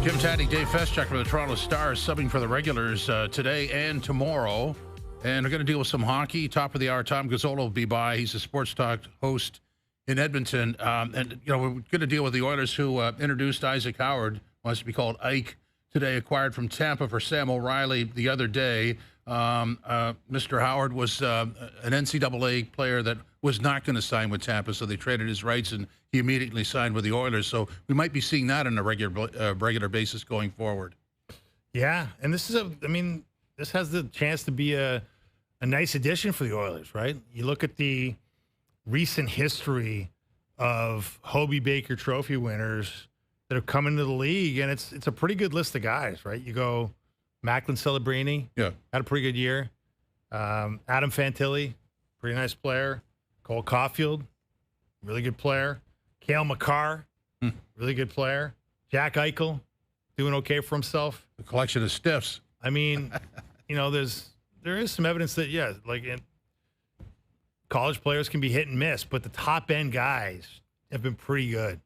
Jim Taddy, Dave Feschuk for the Toronto Stars, subbing for the regulars today and tomorrow. And we're going to deal with some hockey. Top of the hour, Tom Gazola will be by. He's a sports talk host in Edmonton. And, you know, we're going to deal with the Oilers who introduced Isaac Howard, wants to be called Ike, today, acquired from Tampa for Sam O'Reilly the other day. Mr. Howard was an NCAA player that was not going to sign with Tampa, so they traded his rights, and he immediately signed with the Oilers. So we might be seeing that on a regular basis going forward. Yeah, and this is this has the chance to be a nice addition for the Oilers, right? You look at the recent history of Hobey Baker Trophy winners that have come into the league, and it's a pretty good list of guys, right? You go Macklin Celebrini, had a pretty good year. Adam Fantilli, pretty nice player. Cole Caulfield, really good player. Cale Makar, really good player. Jack Eichel, doing okay for himself. A collection of stiffs. I mean, you know, there is some evidence that, college players can be hit and miss, but the top end guys have been pretty good.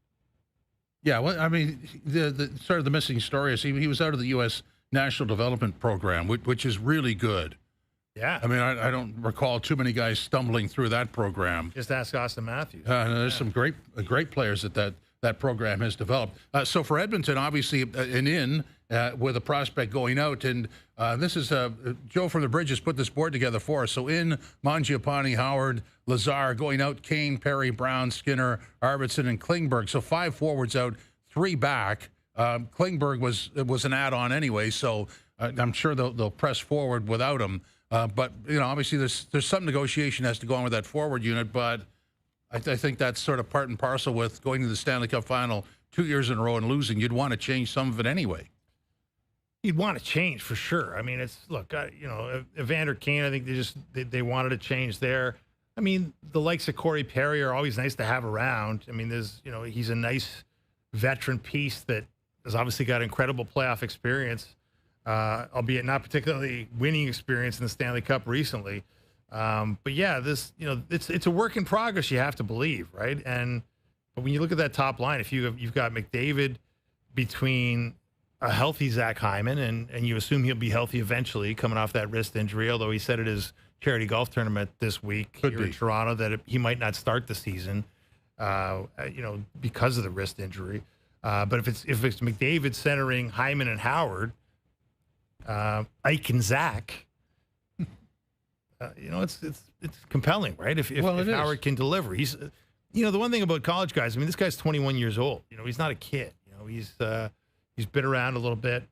Yeah, well, I mean, the sort of the missing story is he was out of the U.S. National Development Program, which is really good. Yeah. I mean, I don't recall too many guys stumbling through that program. Just ask Austin Matthews. There's some great players that program has developed. So for Edmonton, obviously, an in with a prospect going out. And this is Joe from the Bridges put this board together for us. So in Mangiapane, Howard, Lazar, going out, Kane, Perry, Brown, Skinner, Arvidsson, and Klingberg. So 5 forwards out, 3 back. Klingberg was an add-on anyway, so I'm sure they'll press forward without him. But, you know, obviously there's some negotiation has to go on with that forward unit, but I think that's sort of part and parcel with going to the Stanley Cup final 2 years in a row and losing. You'd want to change some of it anyway. You'd want to change for sure. I mean, Evander Kane, I think they wanted to change there. I mean, the likes of Corey Perry are always nice to have around. I mean, he's a nice veteran piece that has obviously got incredible playoff experience, albeit not particularly winning experience in the Stanley Cup recently. But yeah, it's a work in progress. You have to believe, right? But when you look at that top line, if you've got McDavid between a healthy Zach Hyman, and you assume he'll be healthy eventually, coming off that wrist injury, although he said at his charity golf tournament this week in Toronto that he might not start the season, because of the wrist injury. But if it's McDavid centering Hyman and Howard, Ike and Zach, it's compelling, right? If Howard can deliver, he's, the one thing about college guys, I mean, this guy's 21 years old. He's not a kid. He's been around a little bit.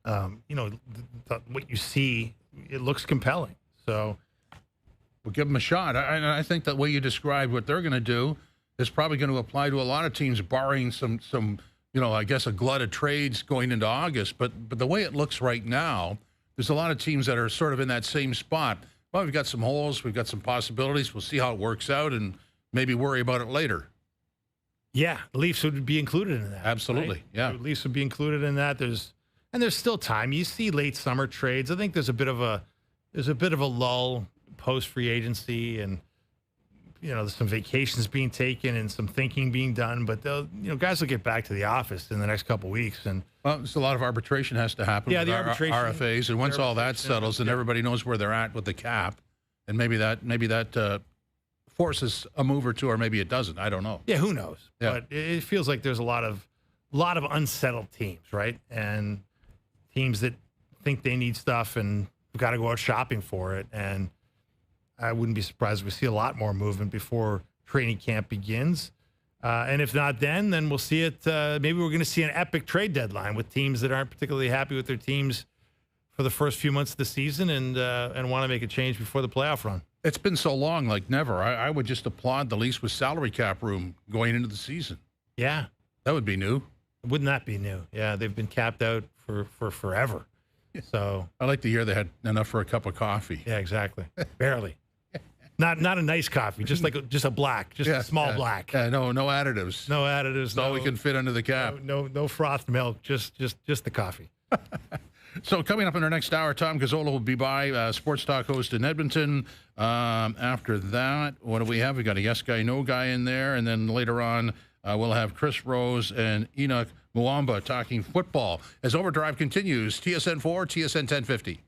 What you see, it looks compelling. So we'll give them a shot. I think that way you described what they're going to do is probably going to apply to a lot of teams, barring some I guess a glut of trades going into August. But the way it looks right now, there's a lot of teams that are sort of in that same spot. Well, we've got some holes, we've got some possibilities. We'll see how it works out and maybe worry about it later. Yeah, the Leafs would be included in that. Absolutely, right? Yeah. The Leafs would be included in that. There's still time. You see late summer trades. I think there's a bit of a lull post free agency, and there's some vacations being taken and some thinking being done. But guys will get back to the office in the next couple of weeks. And there's a lot of arbitration has to happen. Yeah, with the arbitration, RFAs, and once all that settles, then everybody knows where they're at with the cap, and maybe that forces a move or two, or maybe it doesn't. I don't know. Yeah, who knows? Yeah. But it feels like there's a lot of unsettled teams, right? And teams that think they need stuff and we've got to go out shopping for it. And I wouldn't be surprised if we see a lot more movement before training camp begins. And if not then we'll see it. Maybe we're going to see an epic trade deadline with teams that aren't particularly happy with their teams for the first few months of the season and want to make a change before the playoff run. It's been so long, like never. I would just applaud the Leafs with salary cap room going into the season. Yeah. That would be new. Wouldn't that be new? Yeah, they've been capped out for forever. So I like the year they had enough for a cup of coffee. Yeah, exactly. Barely. Not a nice coffee, just a black, a small black. Yeah, no additives. No additives. That's all we can fit under the cap. No frothed milk, just the coffee. So coming up in our next hour, Tom Gazola will be by, Sports Talk host in Edmonton. After that, what do we have? We got a yes guy, no guy in there. And then later on, we'll have Chris Rose and Henoc Muamba talking football as Overdrive continues. TSN 4, TSN 1050.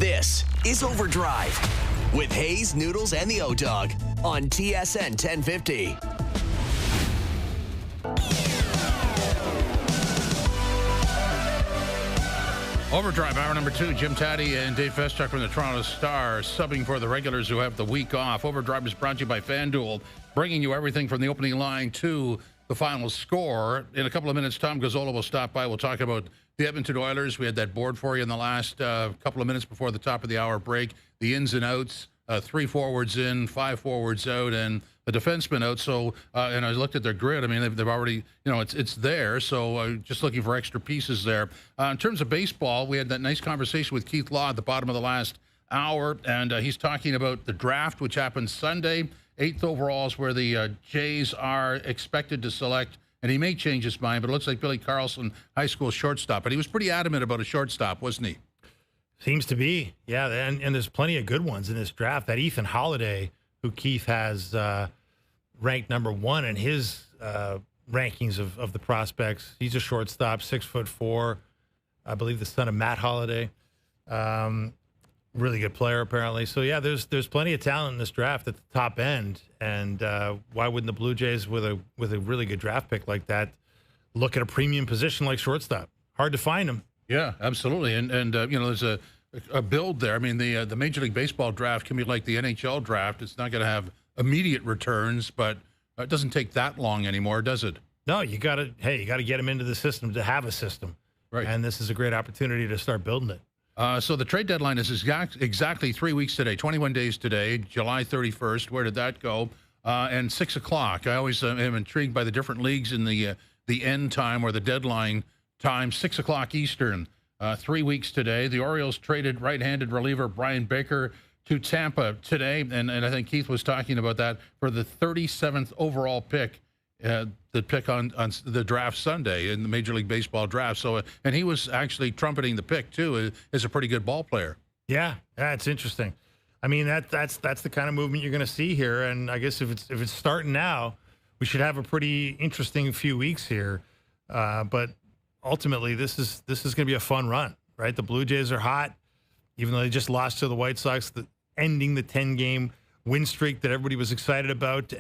This is OverDrive with Hayes, Noodles, and the O-Dog on TSN 1050. OverDrive, hour number 2. Jim Taddy and Dave Feschuk from the Toronto Star, subbing for the regulars who have the week off. OverDrive is brought to you by FanDuel, bringing you everything from the opening line to the final score. In a couple of minutes, Tom Gazola will stop by. We'll talk about the Edmonton Oilers. We had that board for you in the last couple of minutes before the top of the hour break. The ins and outs, 3 forwards in, 5 forwards out, and the defenseman out. So, and I looked at their grid. I mean, they've already, it's there. So just looking for extra pieces there. In terms of baseball, we had that nice conversation with Keith Law at the bottom of the last hour, and he's talking about the draft, which happens Sunday. 8th overall is where the Jays are expected to select, and he may change his mind, but it looks like Billy Carlson, high school shortstop. But he was pretty adamant about a shortstop, wasn't he? Seems to be, yeah. And there's plenty of good ones in this draft. That Ethan Holiday, who Keith has ranked number 1 in his rankings of the prospects. He's a shortstop, 6'4", I believe the son of Matt Holiday. Really good player, apparently. So, yeah, there's plenty of talent in this draft at the top end. And why wouldn't the Blue Jays, with a really good draft pick like that, look at a premium position like shortstop? Hard to find them. Yeah, absolutely. And there's a build there. I mean, the Major League Baseball draft can be like the NHL draft. It's not going to have immediate returns, but it doesn't take that long anymore, does it? No, you got to get them into the system to have a system. Right. And this is a great opportunity to start building it. So the trade deadline is exactly 3 weeks today, 21 days today, July 31st. Where did that go? And 6 o'clock. I always am intrigued by the different leagues in the end time or the deadline time, 6 o'clock Eastern. 3 weeks today. The Orioles traded right-handed reliever Brian Baker to Tampa today, and I think Keith was talking about that for the 37th overall pick, the pick on the draft Sunday in the Major League Baseball draft. So, and he was actually trumpeting the pick too, as a pretty good ball player. Yeah, it's interesting. I mean, that's the kind of movement you're going to see here, and I guess if it's starting now, we should have a pretty interesting few weeks here. But ultimately, this is going to be a fun run, right? The Blue Jays are hot, even though they just lost to the White Sox, ending the 10-game win streak that everybody was excited about.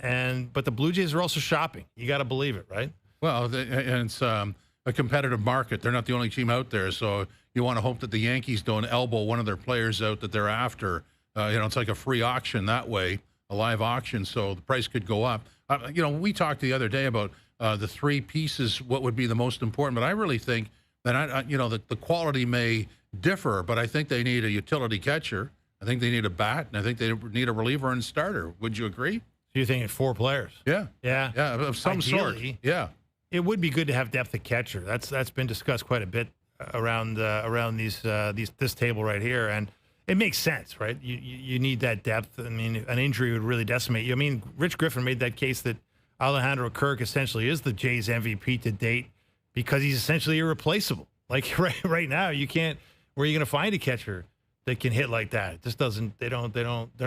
But the Blue Jays are also shopping. You got to believe it, right? Well, and it's a competitive market. They're not the only team out there, so you want to hope that the Yankees don't elbow one of their players out that they're after. It's like a free auction that way, a live auction, so the price could go up. We talked the other day about the 3 pieces, what would be the most important, but I really think that, that the quality may differ, but I think they need a utility catcher. I think they need a bat, and I think they need a reliever and starter. Would you agree? So you're thinking 4 players? Yeah. Yeah. Yeah, of some Ideally, sort. Yeah. It would be good to have depth at catcher. That's been discussed quite a bit around this table right here, and it makes sense, right? You need that depth. I mean, an injury would really decimate you. I mean, Rich Griffin made that case that Alejandro Kirk essentially is the Jays MVP to date because he's essentially irreplaceable. Like right now, you can't. Where are you going to find a catcher that can hit like that? It just doesn't. They're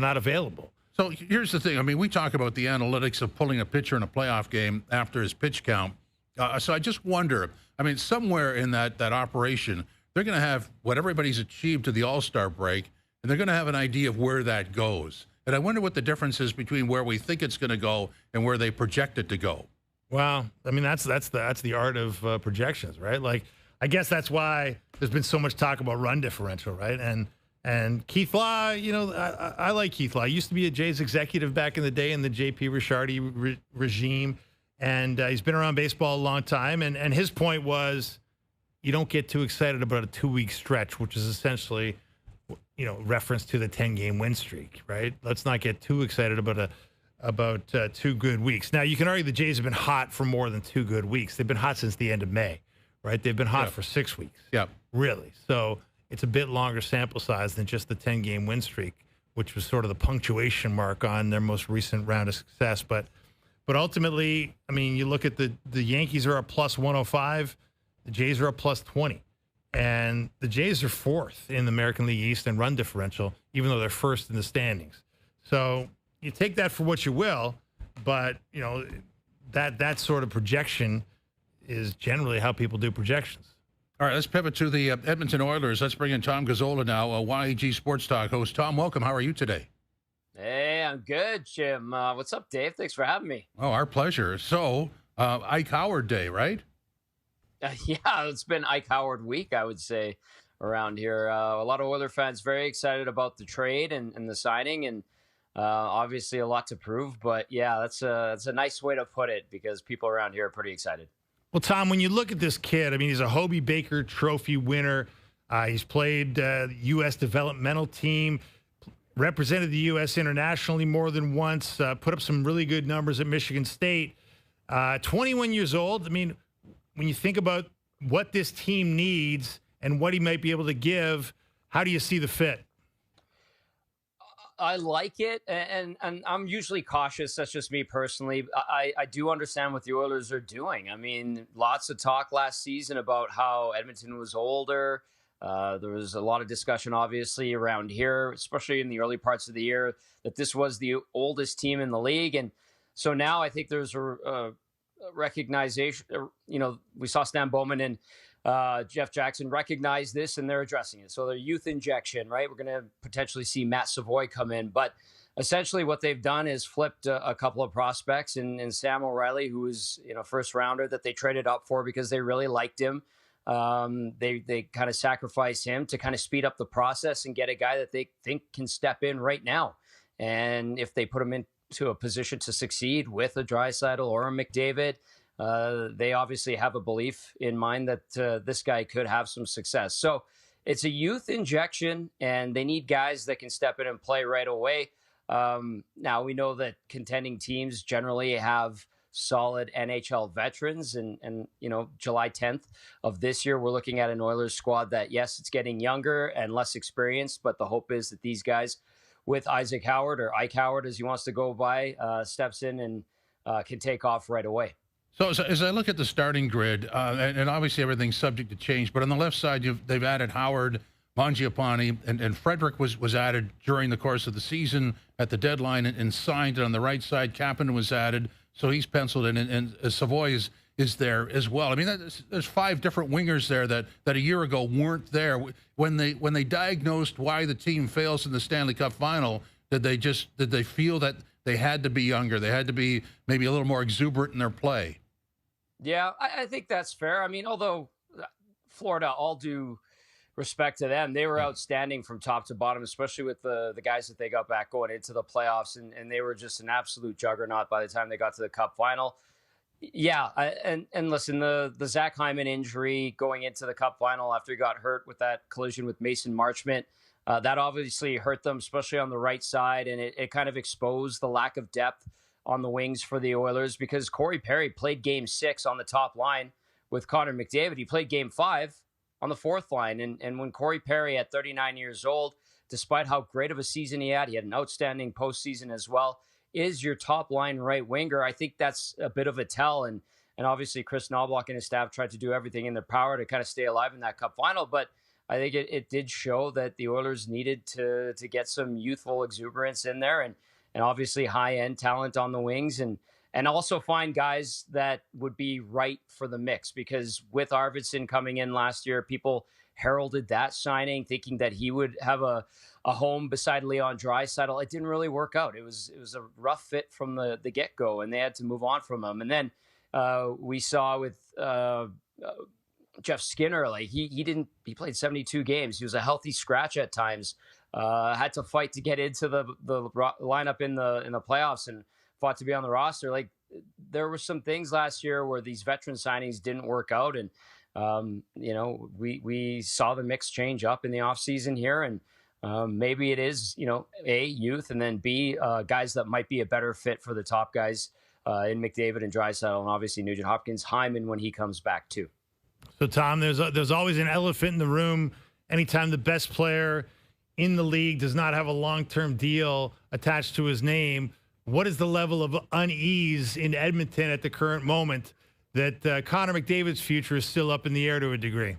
not available. So here's the thing. I mean, we talk about the analytics of pulling a pitcher in a playoff game after his pitch count. So I just wonder. I mean, somewhere in that operation, they're going to have what everybody's achieved to the All-Star break, and they're going to have an idea of where that goes. And I wonder what the difference is between where we think it's going to go and where they project it to go. Well, I mean, that's the art of projections, right? Like, I guess that's why there's been so much talk about run differential, right? And Keith Law, I like Keith Law. He used to be a Jays executive back in the day in the J.P. Ricciardi regime, and he's been around baseball a long time. And his point was, you don't get too excited about a 2-week stretch, which is essentially, reference to the 10-game win streak, right? Let's not get too excited about 2 good weeks. Now, you can argue the Jays have been hot for more than 2 good weeks. They've been hot since the end of May, right? They've been hot for 6 weeks. Yeah. Really. So it's a bit longer sample size than just the 10-game win streak, which was sort of the punctuation mark on their most recent round of success. But ultimately, I mean, you look at the Yankees are a plus 105. The Jays are a plus 20. And the Jays are 4th in the American League East in run differential, even though they're 1st in the standings. So you take that for what you will, but, that sort of projection is generally how people do projections. All right, let's pivot to the Edmonton Oilers. Let's bring in Tom Gazola now, YEG Sports Talk host. Tom, welcome. How are you today? Hey, I'm good, Jim. What's up, Dave? Thanks for having me. Oh, our pleasure. So, Ike Howard Day, right? Yeah, it's been Ike Howard week, I would say, around here. A lot of Oiler fans very excited about the trade and the signing, and obviously a lot to prove. But yeah, that's a nice way to put it because people around here are pretty excited. Well, Tom, when you look at this kid, I mean, he's a Hobey Baker Trophy winner. He's played the U.S. developmental team, represented the U.S. internationally more than once, put up some really good numbers at Michigan State. 21 years old. I mean, when you think about what this team needs and what he might be able to give, how do you see the fit? I like it, and I'm usually cautious. That's just me personally. I do understand what the Oilers are doing. I mean, lots of talk last season about how Edmonton was older. There was a lot of discussion, obviously, around here, especially in the early parts of the year, that this was the oldest team in the league. And so now I think there's a recognition. You know, we saw Stan Bowman and Jeff Jackson recognize this, and they're addressing it. So their youth injection, right? We're going to potentially see Matt Savoy come in. But essentially what they've done is flipped a couple of prospects, and Sam O'Reilly, who was, first rounder that they traded up for because they really liked him. They kind of sacrifice him to kind of speed up the process and get a guy that they think can step in right now. And if they put him into a position to succeed with a Draisaitl or a McDavid, they obviously have a belief in mind that this guy could have some success. So it's a youth injection, and they need guys that can step in and play right away. Now, we know that contending teams generally have solid NHL veterans, and July 10th of this year, we're looking at an Oilers squad that, yes, it's getting younger and less experienced, but the hope is that these guys with Isaac Howard, or Ike Howard as he wants to go by, steps in and can take off right away. So as I look at the starting grid, and obviously everything's subject to change, but on the left side, they've added Howard, Mangiapane, and Frederick was added during the course of the season at the deadline and signed. And on the right side, Kapanen was added, so he's penciled in, and Savoy is there as well. I mean, there's 5 different wingers there that a year ago weren't there. When they diagnosed why the team fails in the Stanley Cup final, did they feel that they had to be younger, they had to be maybe a little more exuberant in their play? Yeah, I think that's fair. I mean, although Florida, all due respect to them, they were outstanding from top to bottom, especially with the guys that they got back going into the playoffs, and they were just an absolute juggernaut by the time they got to the Cup final. Yeah, and listen, the Zach Hyman injury going into the Cup final after he got hurt with that collision with Mason Marchment, that obviously hurt them, especially on the right side, and it kind of exposed the lack of depth on the wings for the Oilers, because Corey Perry played Game 6 on the top line with Connor McDavid. He played Game 5 on the fourth line. And when Corey Perry, at 39 years old, despite how great of a season he had an outstanding postseason as well, is your top line right winger, I think that's a bit of a tell. And obviously Chris Knobloch and his staff tried to do everything in their power to kind of stay alive in that Cup final. But I think it did show that the Oilers needed to get some youthful exuberance in there, and obviously high-end talent on the wings, and also find guys that would be right for the mix. Because with Arvidsson coming in last year, people heralded that signing, thinking that he would have a home beside Leon Draisaitl. It didn't really work out. It was a rough fit from the get-go, and they had to move on from him. And then we saw with Jeff Skinner, like he played 72 games. He was a healthy scratch at times. Had to fight to get into the lineup in the playoffs, and fought to be on the roster. Like, there were some things last year where these veteran signings didn't work out, and we saw the mix change up in the offseason here, and maybe it is A, youth, and then B, guys that might be a better fit for the top guys in McDavid and Draisaitl, and obviously Nugent Hopkins, Hyman when he comes back too. So Tom, there's always an elephant in the room anytime the best player in the league does not have a long-term deal attached to his name. What is the level of unease in Edmonton at the current moment that Connor McDavid's future is still up in the air to a degree?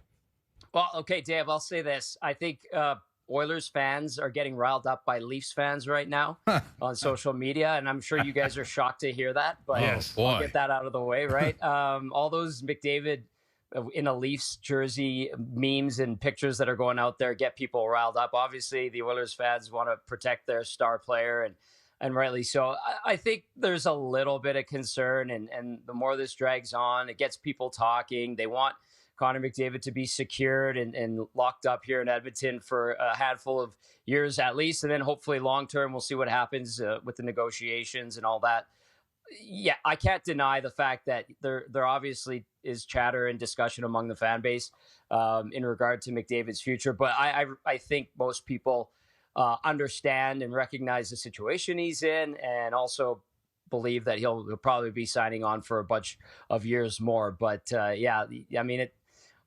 Well, okay, Dave, I'll say this. I think Oilers fans are getting riled up by Leafs fans right now on social media, and I'm sure you guys are shocked to hear that, but yes, I'll get that out of the way, right? All those McDavid in a Leafs jersey, memes and pictures that are going out there get people riled up. Obviously, the Oilers fans want to protect their star player, and rightly so. I think there's a little bit of concern, and the more this drags on, it gets people talking. They want Connor McDavid to be secured and locked up here in Edmonton for a handful of years at least, and then hopefully long term, we'll see what happens with the negotiations and all that. Yeah, I can't deny the fact that there obviously is chatter and discussion among the fan base in regard to McDavid's future, but I think most people understand and recognize the situation he's in, and also believe that he'll probably be signing on for a bunch of years more. But yeah, I mean,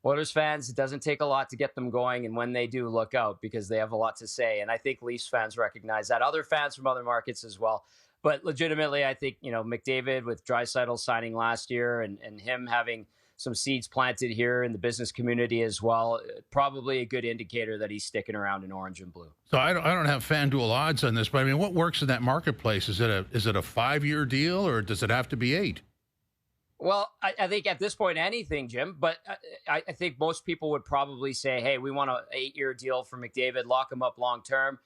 Oilers fans, it doesn't take a lot to get them going, and when they do, look out, because they have a lot to say. And I think Leafs fans recognize that. Other fans from other markets as well. But legitimately, I think, McDavid with Draisaitl signing last year and him having some seeds planted here in the business community as well, probably a good indicator that he's sticking around in orange and blue. So I don't have FanDuel odds on this, but I mean, what works in that marketplace? Is it a 5-year deal, or does it have to be 8? Well, I think at this point, anything, Jim, but I think most people would probably say, hey, we want an 8-year deal for McDavid, lock him up long term.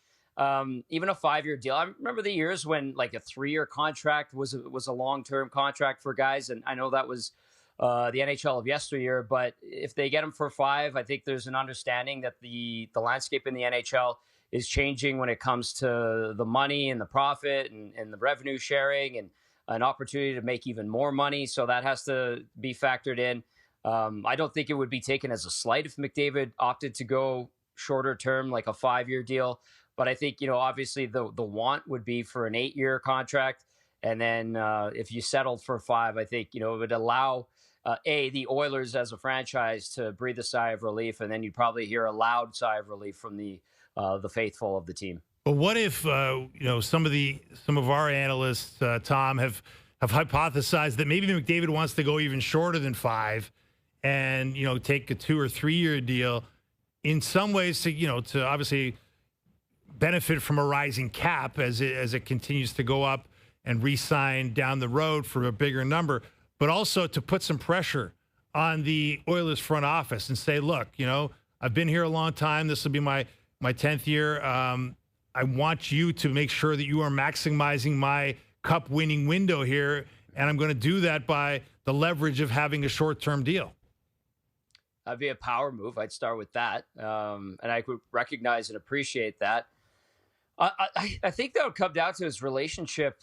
Even a 5-year deal. I remember the years when like a 3-year contract was a long-term contract for guys. And I know that was the NHL of yesteryear, but if they get him for 5, I think there's an understanding that the landscape in the NHL is changing when it comes to the money and the profit and the revenue sharing and an opportunity to make even more money. So that has to be factored in. I don't think it would be taken as a slight if McDavid opted to go shorter term, like a 5-year deal. But I think, obviously the want would be for an 8-year contract. And then if you settled for 5, I think, it would allow, the Oilers as a franchise to breathe a sigh of relief. And then you'd probably hear a loud sigh of relief from the faithful of the team. But what if, some of our analysts, Tom, have hypothesized that maybe McDavid wants to go even shorter than 5 and, take a 2 or 3 year deal in some ways to obviously benefit from a rising cap as it continues to go up and re-sign down the road for a bigger number, but also to put some pressure on the Oilers front office and say, look, I've been here a long time. This will be my 10th year. I want you to make sure that you are maximizing my cup winning window here. And I'm going to do that by the leverage of having a short-term deal. That'd be a power move. I'd start with that. And I could recognize and appreciate that. I think that would come down to his relationship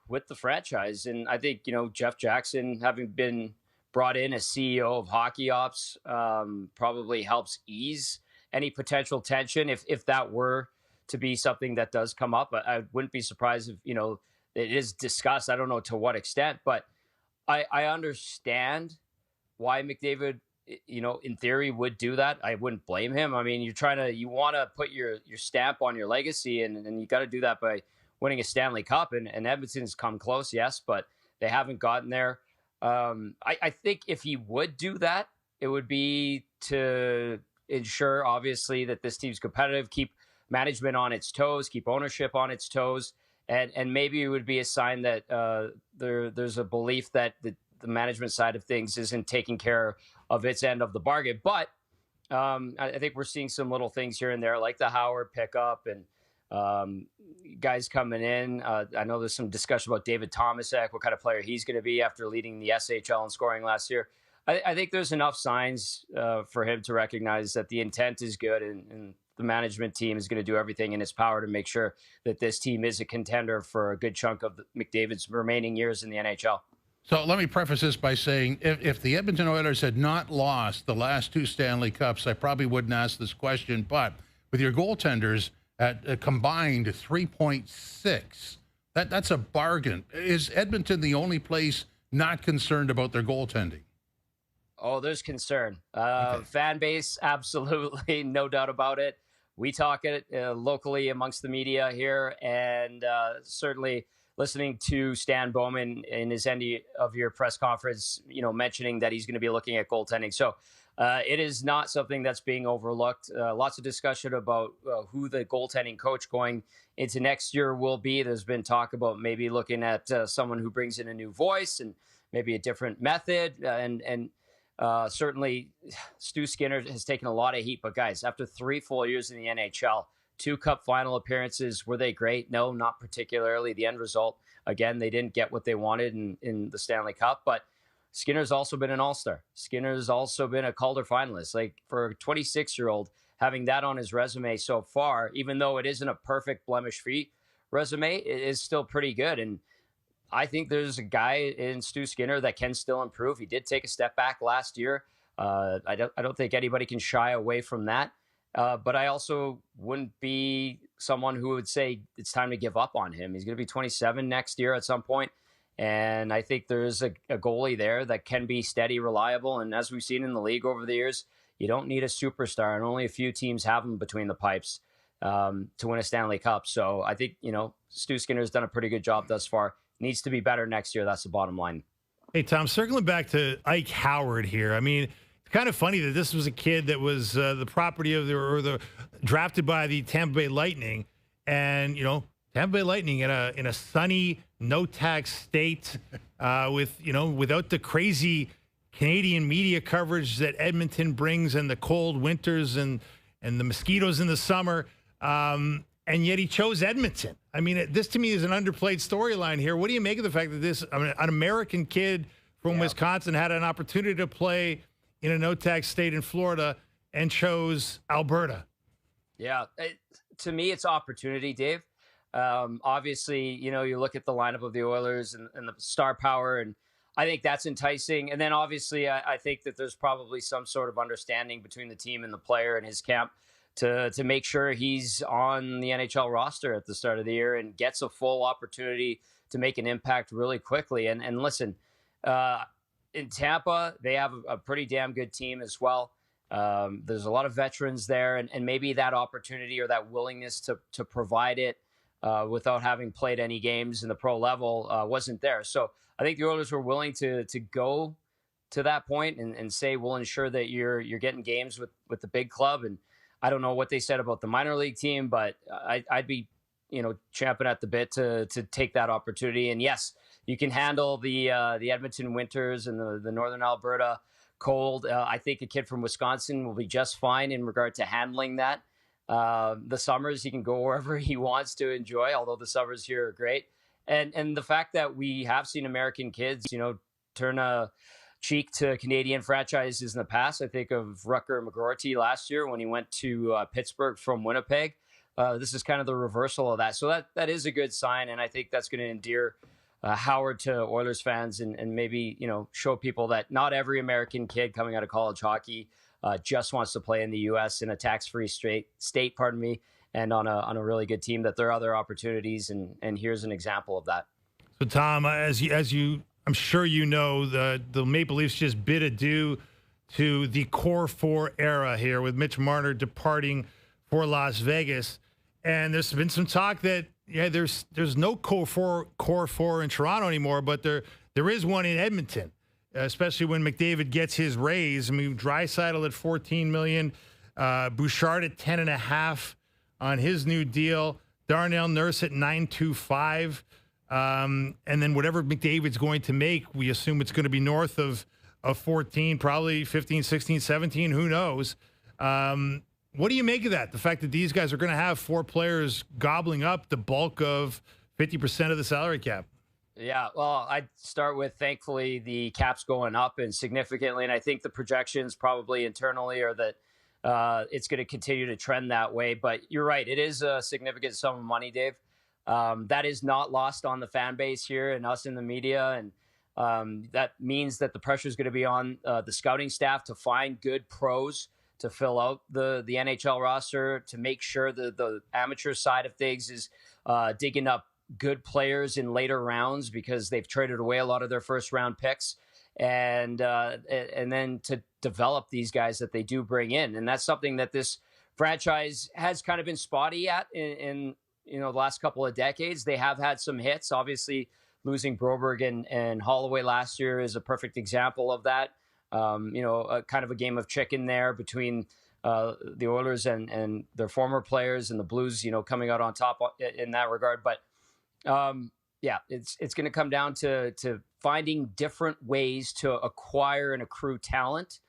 with the franchise. And I think, Jeff Jackson, having been brought in as CEO of Hockey Ops, probably helps ease any potential tension if that were to be something that does come up. I wouldn't be surprised if, it is discussed. I don't know to what extent, but I understand why McDavid, in theory would do that. I wouldn't blame him. I mean, you want to put your stamp on your legacy, and you got to do that by winning a Stanley Cup, and Edmonton's come close, yes, but they haven't gotten there. I think if he would do that, it would be to ensure, obviously, that this team's competitive, keep management on its toes, keep ownership on its toes, and maybe it would be a sign that there's a belief that the management side of things isn't taking care of its end of the bargain. But I think we're seeing some little things here and there, like the Howard pickup and guys coming in. I know there's some discussion about David Tomasek, what kind of player he's going to be after leading the SHL in scoring last year. I think there's enough signs for him to recognize that the intent is good, and the management team is going to do everything in its power to make sure that this team is a contender for a good chunk of McDavid's remaining years in the NHL. So let me preface this by saying if the Edmonton Oilers had not lost the last 2 Stanley Cups, I probably wouldn't ask this question. But with your goaltenders at a combined 3.6, that's a bargain. Is Edmonton the only place not concerned about their goaltending? Oh, there's concern. Okay. Fan base, absolutely, no doubt about it. We talk it locally amongst the media here, and certainly listening to Stan Bowman in his end of year press conference, mentioning that he's going to be looking at goaltending. So it is not something that's being overlooked. Lots of discussion about who the goaltending coach going into next year will be. There's been talk about maybe looking at someone who brings in a new voice and maybe a different method. And Certainly, Stu Skinner has taken a lot of heat. But guys, after 3 full years in the NHL, 2 Cup final appearances, were they great? No, not particularly. The end result, again, they didn't get what they wanted in the Stanley Cup. But Skinner's also been an All-Star. Skinner's also been a Calder finalist. Like, for a 26-year-old, having that on his resume so far, even though it isn't a perfect blemish-free resume, it is still pretty good. And I think there's a guy in Stu Skinner that can still improve. He did take a step back last year. I don't think anybody can shy away from that. But I also wouldn't be someone who would say it's time to give up on him. He's going to be 27 next year at some point. And I think there's a goalie there that can be steady, reliable. And as we've seen in the league over the years, you don't need a superstar, and only a few teams have them between the pipes to win a Stanley Cup. So I think, Stu Skinner's done a pretty good job thus far. Needs to be better next year. That's the bottom line. Hey, Tom, circling back to Ike Howard here. I mean, it's kind of funny that this was a kid that was the property of the drafted by the Tampa Bay Lightning, and Tampa Bay Lightning in a sunny, no tax state without the crazy Canadian media coverage that Edmonton brings, and the cold winters and the mosquitoes in the summer. And yet he chose Edmonton. I mean, this to me is an underplayed storyline here. What do you make of the fact that an American kid from Wisconsin had an opportunity to play in a no-tax state in Florida and chose Alberta? Yeah, to me, it's opportunity, Dave. Obviously, you look at the lineup of the Oilers and the star power, and I think that's enticing. And then obviously, I think that there's probably some sort of understanding between the team and the player and his camp to make sure he's on the NHL roster at the start of the year and gets a full opportunity to make an impact really quickly. And listen, in Tampa, they have a pretty damn good team as well. There's a lot of veterans there, and maybe that opportunity or that willingness to provide it without having played any games in the pro level wasn't there. So I think the Oilers were willing to go to that point and say, we'll ensure that you're getting games with the big club. And I don't know what they said about the minor league team, but I'd be, champing at the bit to take that opportunity. And yes, you can handle the Edmonton winters and the Northern Alberta cold. I think a kid from Wisconsin will be just fine in regard to handling that. The summers, he can go wherever he wants to enjoy, although the summers here are great. And the fact that we have seen American kids, turn a cheek to Canadian franchises in the past. I think of Rutger McGroarty last year when he went to Pittsburgh from Winnipeg. This is kind of the reversal of that. So that is a good sign, and I think that's going to endear Howard to Oilers fans and maybe, show people that not every American kid coming out of college hockey just wants to play in the U.S. in a tax-free state, and on a really good team, that there are other opportunities, and here's an example of that. So, Tom, as you I'm sure the Maple Leafs just bid adieu to the Core 4 era here with Mitch Marner departing for Las Vegas. And there's been some talk that, there's no Core 4 in Toronto anymore, but there is one in Edmonton, especially when McDavid gets his raise. I mean, Draisaitl at $14 million, Bouchard at $10.5 on his new deal, Darnell Nurse at $9.25. And then whatever McDavid's going to make, we assume it's going to be north of 14, probably 15, 16, 17, who knows? What do you make of that? The fact that these guys are going to have 4 players gobbling up the bulk of 50% of the salary cap? Yeah, well, I'd start with, thankfully, the cap's going up and significantly, and I think the projections probably internally are that it's going to continue to trend that way. But you're right, it is a significant sum of money, Dave. That is not lost on the fan base here and us in the media. And that means that the pressure is going to be on the scouting staff to find good pros to fill out the NHL roster, to make sure that the amateur side of things is digging up good players in later rounds because they've traded away a lot of their first round picks, and then to develop these guys that they do bring in. And that's something that this franchise has kind of been spotty at in the last couple of decades. They have had some hits. Obviously, losing Broberg and Holloway last year is a perfect example of that. Kind of a game of chicken there between the Oilers and their former players, and the Blues, coming out on top in that regard. But it's going to come down to finding different ways to acquire and accrue talent.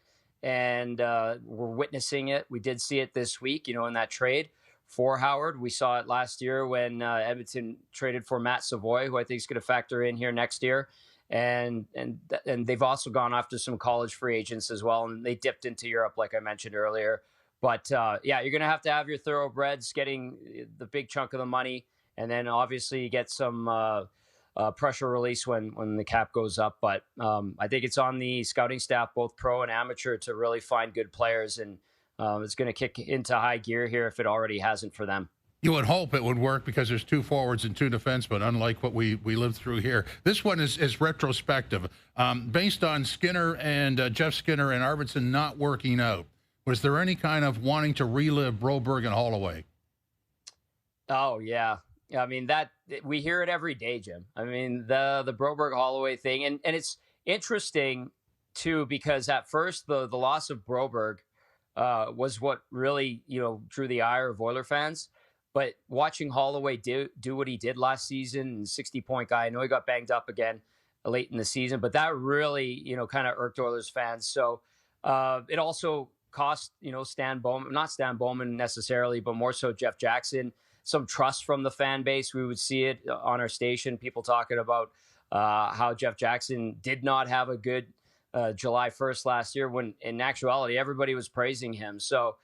And we're witnessing it. We did see it this week, in that trade for Howard. We saw it last year when Edmonton traded for Matt Savoy, who I think is going to factor in here next year. And they've also gone after some college free agents as well. And they dipped into Europe, like I mentioned earlier. But yeah, you're going to have your thoroughbreds getting the big chunk of the money. And then obviously you get some pressure release when the cap goes up. But I think it's on the scouting staff, both pro and amateur, to really find good players. And it's going to kick into high gear here if it already hasn't for them. You would hope it would work because there's 2 forwards and 2 defensemen, unlike what we lived through here. This one is retrospective. Based on Skinner and Jeff Skinner and Arvidsson not working out, was there any kind of wanting to relive Broberg and Holloway? Oh, yeah. I mean, we hear it every day, Jim. I mean, the Broberg Holloway thing. And it's interesting, too, because at first the loss of Broberg was what really, drew the ire of Oiler fans. But watching Holloway do what he did last season, 60-point guy, I know he got banged up again late in the season, but that really, kind of irked Oilers fans. So it also cost, Stan Bowman, not Stan Bowman necessarily, but more so Jeff Jackson, some trust from the fan base. We would see it on our station, people talking about how Jeff Jackson did not have a good July 1st last year, when in actuality, everybody was praising him. So,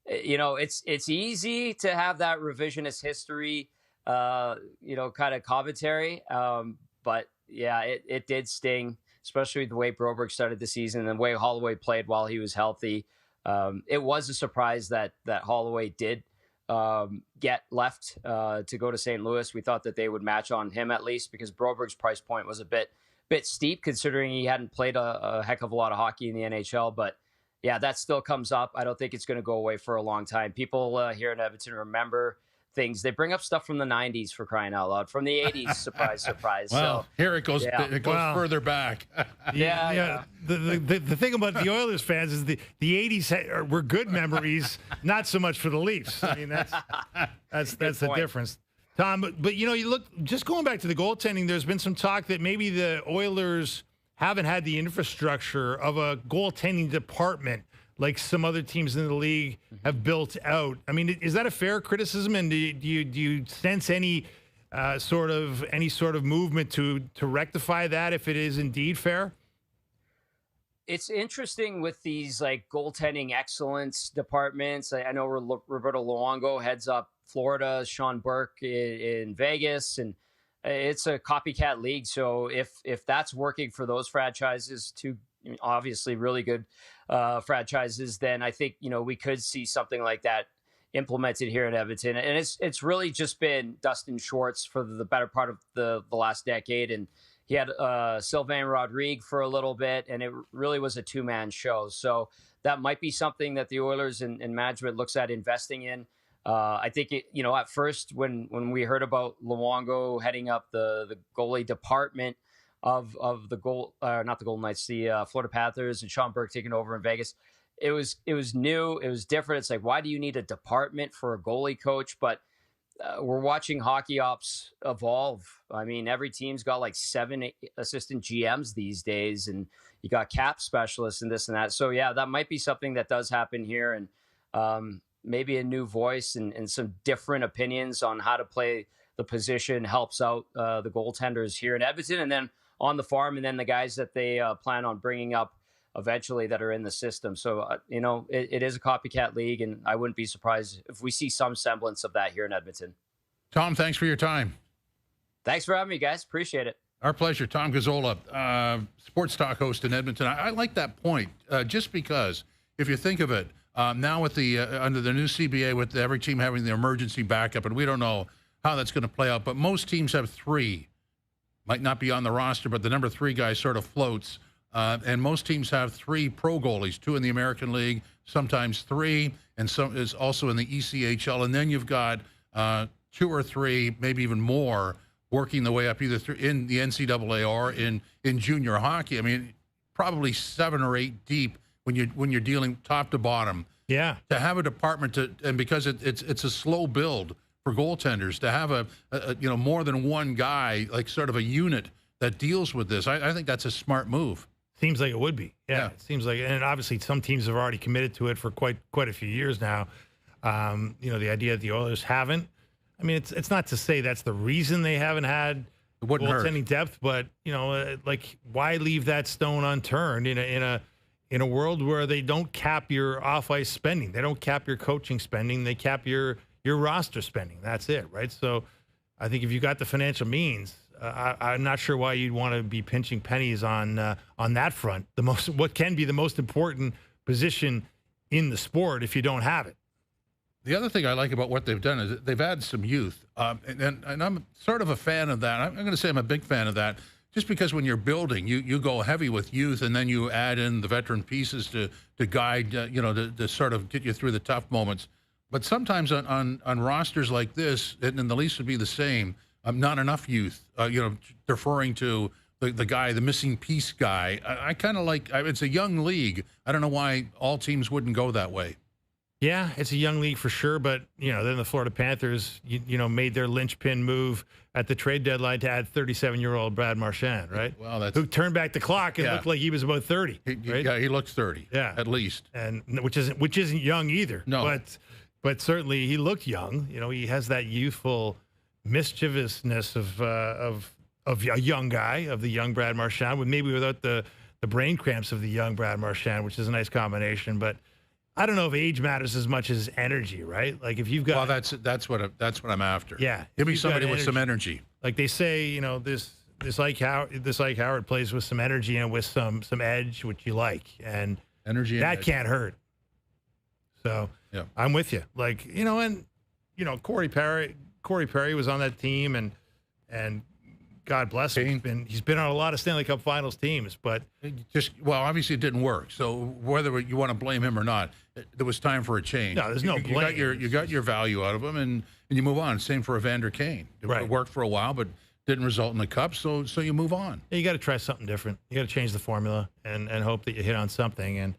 it's easy to have that revisionist history, kind of commentary. But yeah, it did sting, especially the way Broberg started the season and the way Holloway played while he was healthy. It was a surprise that Holloway did get left to go to St. Louis. We thought that they would match on him at least, because Broberg's price point was a bit steep considering he hadn't played a heck of a lot of hockey in the NHL. But yeah, that still comes up. I don't think it's going to go away for a long time. People here in Edmonton remember things. They bring up stuff from the 90s, for crying out loud, from the 80s. Surprise, surprise. Well, so here it goes. Yeah. It goes further back. Yeah. The thing about the Oilers fans is the 80s were good memories, not so much for the Leafs. I mean, that's the difference. Tom, but you look, just going back to the goaltending, there's been some talk that maybe the Oilers haven't had the infrastructure of a goaltending department like some other teams in the league have built out. I mean, is that a fair criticism? And do you sense any sort of movement to rectify that, if it is indeed fair? It's interesting with these like goaltending excellence departments. I know Roberto Luongo heads up Florida, Sean Burke in Vegas, and it's a copycat league. So if that's working for those franchises, two obviously really good franchises, then I think we could see something like that implemented here in Edmonton. And it's really just been Dustin Schwartz for the better part of the last decade, and he had Sylvain Rodrigue for a little bit, and it really was a 2-man show. So that might be something that the Oilers and management looks at investing in. I think at first when we heard about Luongo heading up the goalie department of the not the Golden Knights, the Florida Panthers, and Sean Burke taking over in Vegas, it was new, it was different. It's like, why do you need a department for a goalie coach? But we're watching hockey ops evolve. I mean, every team's got like 7 assistant GMs these days, and you got cap specialists and this and that. So yeah, that might be something that does happen here, and maybe a new voice and some different opinions on how to play the position helps out the goaltenders here in Edmonton, and then on the farm, and then the guys that they plan on bringing up eventually that are in the system. So, it is a copycat league, and I wouldn't be surprised if we see some semblance of that here in Edmonton. Tom, thanks for your time. Thanks for having me, guys. Appreciate it. Our pleasure. Tom Gazola, sports talk host in Edmonton. I like that point, just because if you think of it, now with the under the new CBA, with every team having the emergency backup, and we don't know how that's going to play out, but most teams have 3. Might not be on the roster, but the number 3 guy sort of floats. And most teams have 3 pro goalies, 2 in the American League, sometimes 3, and some is also in the ECHL. And then you've got 2 or 3, maybe even more, working the way up either in the NCAA or in junior hockey. I mean, probably 7 or 8 deep when you're dealing top to bottom. Yeah. To have a department and because it's a slow build for goaltenders, to have a more than one guy, like sort of a unit that deals with this. I think that's a smart move. Seems like it would be. Yeah, Yeah. it seems like, and obviously some teams have already committed to it for quite a few years now. The idea that the Oilers haven't. I mean, it's not to say that's the reason they haven't had It wouldn't hurt. goaltending depth, but like why leave that stone unturned in a world where they don't cap your off ice spending, they don't cap your coaching spending, they cap your roster spending. That's it, right? So, I think if you got the financial means, I'm not sure why you'd want to be pinching pennies on that front. What can be the most important position in the sport if you don't have it. The other thing I like about what they've done is they've added some youth, and I'm sort of a fan of that. I'm going to say I'm a big fan of that, just because when you're building, you go heavy with youth, and then you add in the veteran pieces to guide, to sort of get you through the tough moments. But sometimes on rosters like this, and the least would be the same. Not enough youth, deferring to the guy, the missing piece guy. I kind of like, it's a young league. I don't know why all teams wouldn't go that way. Yeah, it's a young league for sure, but then the Florida Panthers, made their linchpin move at the trade deadline to add 37-year-old Brad Marchand, right? Well, who turned back the clock and looked like he was about 30. Right? Yeah, he looks 30. Yeah, at least, and which isn't young either. No, but certainly he looked young. He has that youthful mischievousness of a young guy, of the young Brad Marchand, without the brain cramps of the young Brad Marchand, which is a nice combination. But I don't know if age matters as much as energy, right? Like if you've got, well, that's what I'm after. Yeah, give me somebody with some energy. Like they say, this Ike Howard plays with some energy and with some edge, which you like, and energy and that edge can't hurt. So yeah, I'm with you. Like Corey Perry was on that team, and God bless him. He's been on a lot of Stanley Cup Finals teams, but obviously it didn't work. So whether you want to blame him or not, there was time for a change. No, there's no blame. You got your value out of him, and you move on. Same for Evander Kane. It worked for a while, but didn't result in the cup. So you move on. Yeah, you got to try something different. You got to change the formula and hope that you hit on something.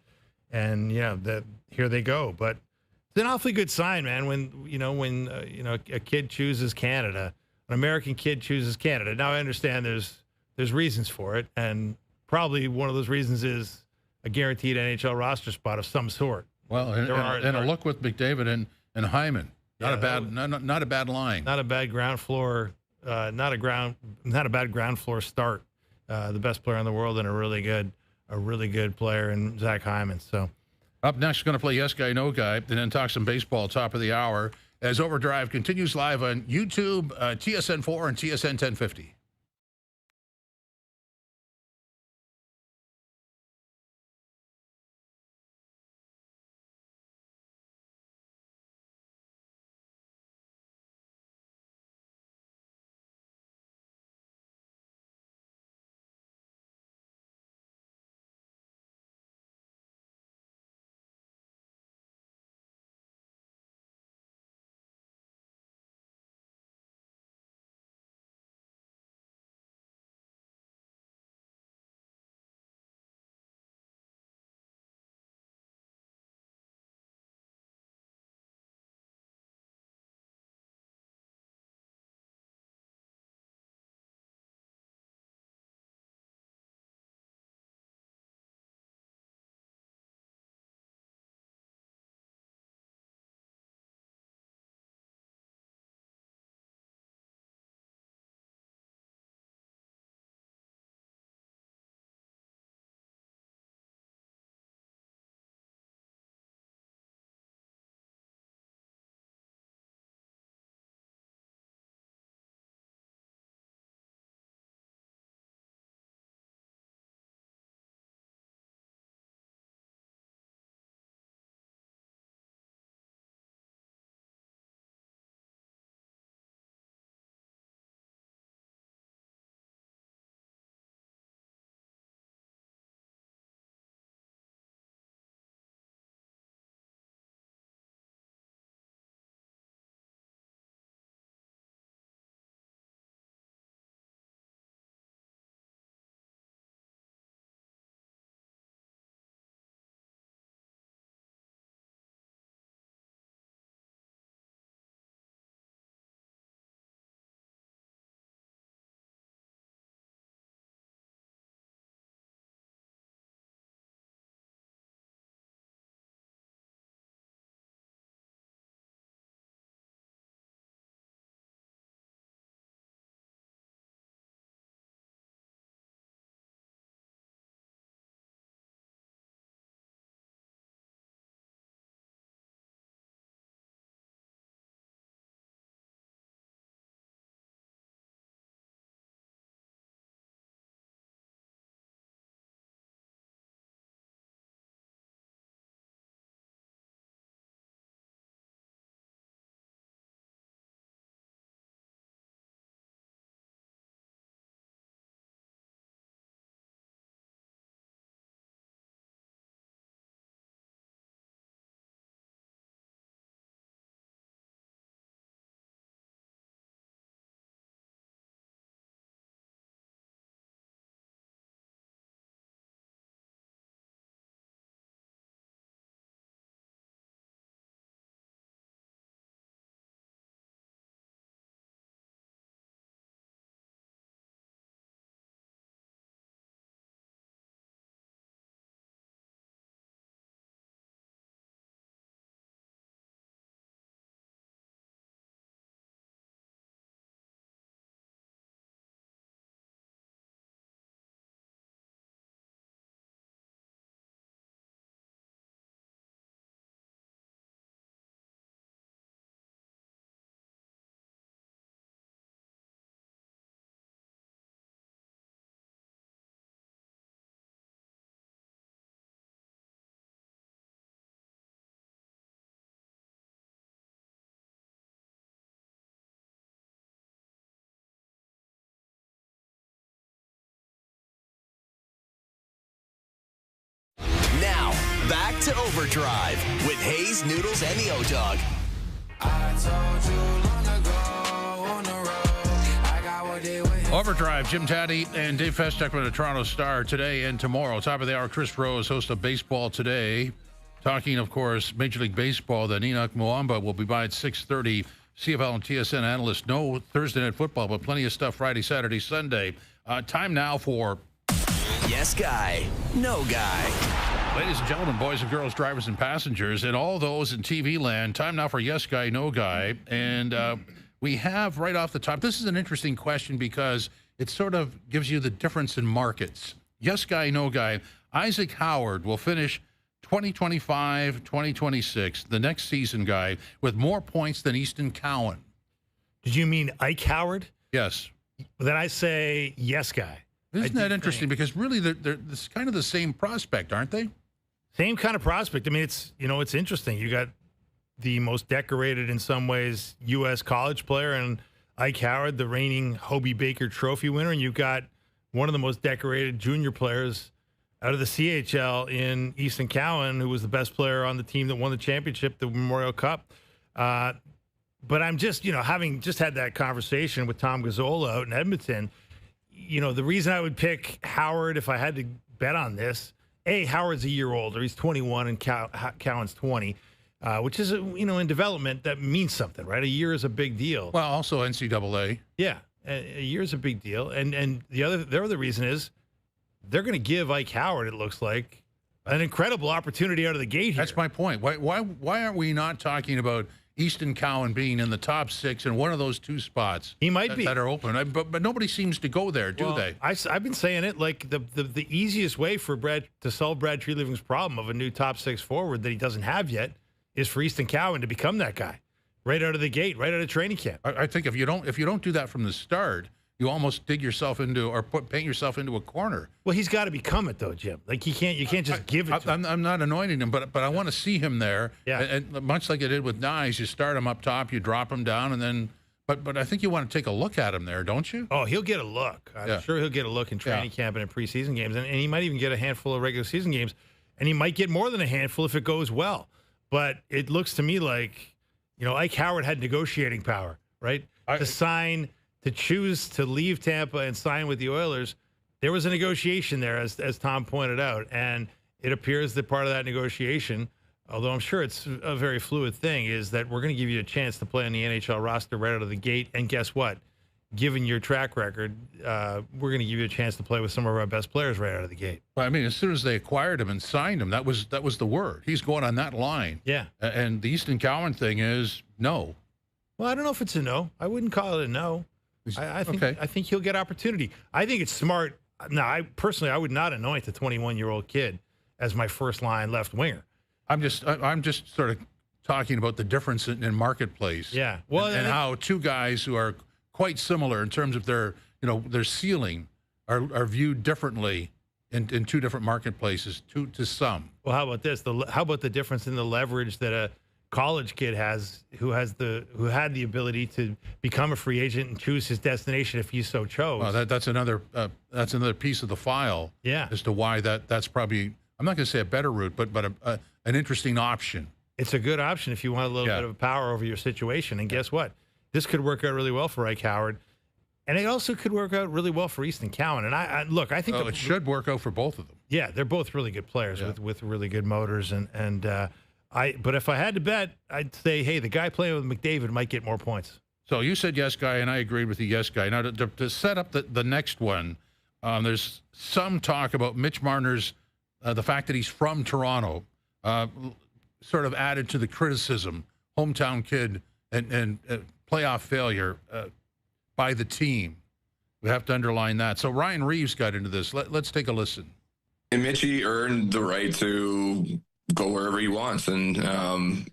And here they go. But it's an awfully good sign, man. When a kid chooses Canada. An American kid chooses Canada. Now I understand there's reasons for it, and probably one of those reasons is a guaranteed NHL roster spot of some sort. Well, and a look with McDavid and Hyman. Not a bad line. Not a bad ground floor. Not a bad ground floor start. The best player in the world and a really good player in Zach Hyman. So up next, going to play Yes Guy No Guy, and then talk some baseball top of the hour. As OverDrive continues live on YouTube, TSN4 and TSN 1050. Back to Overdrive with Hayes, Noodles, and the O-Dog. I told you long ago on the road, I got what they waiting. Overdrive, Jim Taddy and Dave Feschuk with the Toronto Star today and tomorrow. Top of the hour, Chris Rose, host of Baseball Today. Talking, of course, Major League Baseball. Then Henoc Muamba will be by at 6:30. CFL and TSN analyst. No Thursday Night Football, but plenty of stuff Friday, Saturday, Sunday. Time now for Yes Guy, No Guy. Ladies and gentlemen, boys and girls, drivers and passengers, and all those in TV land, time now for Yes Guy, No Guy. And we have right off the top, this is an interesting question because it sort of gives you the difference in markets. Yes Guy, No Guy. Isaac Howard will finish 2025, 2026, the next season guy, with more points than Easton Cowan. Did you mean Ike Howard? Yes. Then I say yes guy. Isn't that interesting? Because really, they're kind of the same prospect, aren't they? Same kind of prospect. I mean, it's interesting. You got the most decorated in some ways U.S. college player and Ike Howard, the reigning Hobie Baker Trophy winner, and you've got one of the most decorated junior players out of the CHL in Easton Cowan, who was the best player on the team that won the championship, the Memorial Cup. But I'm just, having just had that conversation with Tom Gazola out in Edmonton, the reason I would pick Howard if I had to bet on this, Howard's a year older. He's 21 and Cowan's 20, which is, in development, that means something, right? A year is a big deal. Well, also NCAA. Yeah, a year is a big deal. And the other reason is they're going to give Ike Howard, it looks like, an incredible opportunity out of the gate here. That's my point. Why aren't we not talking about Easton Cowan being in the top 6 in one of those two spots? He might be. That are open. But nobody seems to go there, do they? I've been saying it, like the easiest way for Brad to solve Brad Treliving's problem of a new top 6 forward that he doesn't have yet is for Easton Cowan to become that guy right out of the gate, right out of training camp. I think if you don't do that from the start, you almost dig yourself into or paint yourself into a corner. Well, he's got to become it though, Jim. Like you can't just give it to him. I'm not anointing him, but I want to see him there. Yeah. And much like I did with Nyes, you start him up top, you drop him down, and then. But I think you want to take a look at him there, don't you? Oh, he'll get a look. I'm sure he'll get a look in training camp and in preseason games, and he might even get a handful of regular season games, and he might get more than a handful if it goes well. But it looks to me like, Ike Howard had negotiating power, right? To choose to leave Tampa and sign with the Oilers, there was a negotiation there, as Tom pointed out. And it appears that part of that negotiation, although I'm sure it's a very fluid thing, is that we're going to give you a chance to play on the NHL roster right out of the gate. And guess what? Given your track record, we're going to give you a chance to play with some of our best players right out of the gate. Well, I mean, as soon as they acquired him and signed him, that was the word. He's going on that line. Yeah. And the Easton Cowan thing is no. Well, I don't know if it's a no. I wouldn't call it a no. I think he'll get opportunity. I think it's smart. Now, I would not anoint a 21-year-old kid as my first line left winger. I'm just sort of talking about the difference in marketplace. Yeah. Well, and how two guys who are quite similar in terms of their ceiling are viewed differently in two different marketplaces to some. Well, how about this? How about the difference in the leverage that a college kid has who had the ability to become a free agent and choose his destination if he so chose? Well, that's another piece of the file. Yeah. As to why that's probably, I'm not going to say a better route, but an interesting option. It's a good option if you want a little bit of power over your situation. And guess what? This could work out really well for Ike Howard, and it also could work out really well for Easton Cowan. And I think it should work out for both of them. Yeah, they're both really good players with really good motors but if I had to bet, I'd say, hey, the guy playing with McDavid might get more points. So you said yes, guy, and I agreed with the yes, guy. Now, to set up the next one, there's some talk about Mitch Marner's, the fact that he's from Toronto, sort of added to the criticism, hometown kid and playoff failure by the team. We have to underline that. So Ryan Reeves got into this. Let's take a listen. And Mitchie earned the right to go wherever he wants, and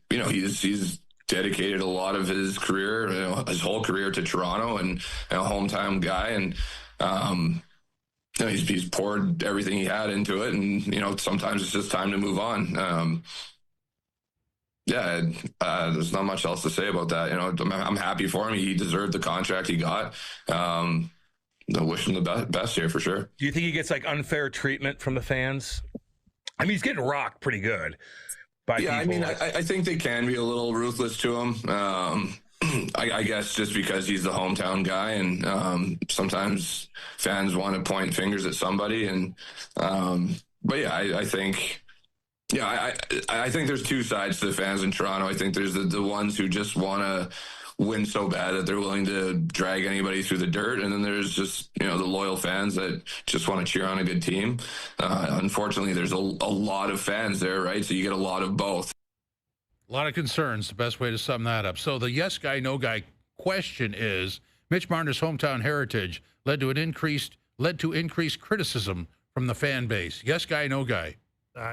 he's dedicated a lot of his career, his whole career to Toronto, and a hometown guy, and he's poured everything he had into it, and sometimes it's just time to move on. There's not much else to say about that. I'm happy for him. He deserved the contract he got. I wish him the best here for sure. Do you think he gets like unfair treatment from the fans? I mean, he's getting rocked pretty good by people. I mean, I think they can be a little ruthless to him. I guess just because he's the hometown guy, and sometimes fans want to point fingers at somebody. And but yeah, I think. Yeah, I think there's two sides to the fans in Toronto. I think there's the ones who just want to win so bad that they're willing to drag anybody through the dirt, and then there's just the loyal fans that just want to cheer on a good team. Unfortunately, there's a lot of fans there, right? So you get a lot of both. A lot of concerns, the best way to sum that up. So the yes guy, no guy question is, Mitch Marner's hometown heritage led to increased criticism from the fan base. Yes guy, no guy.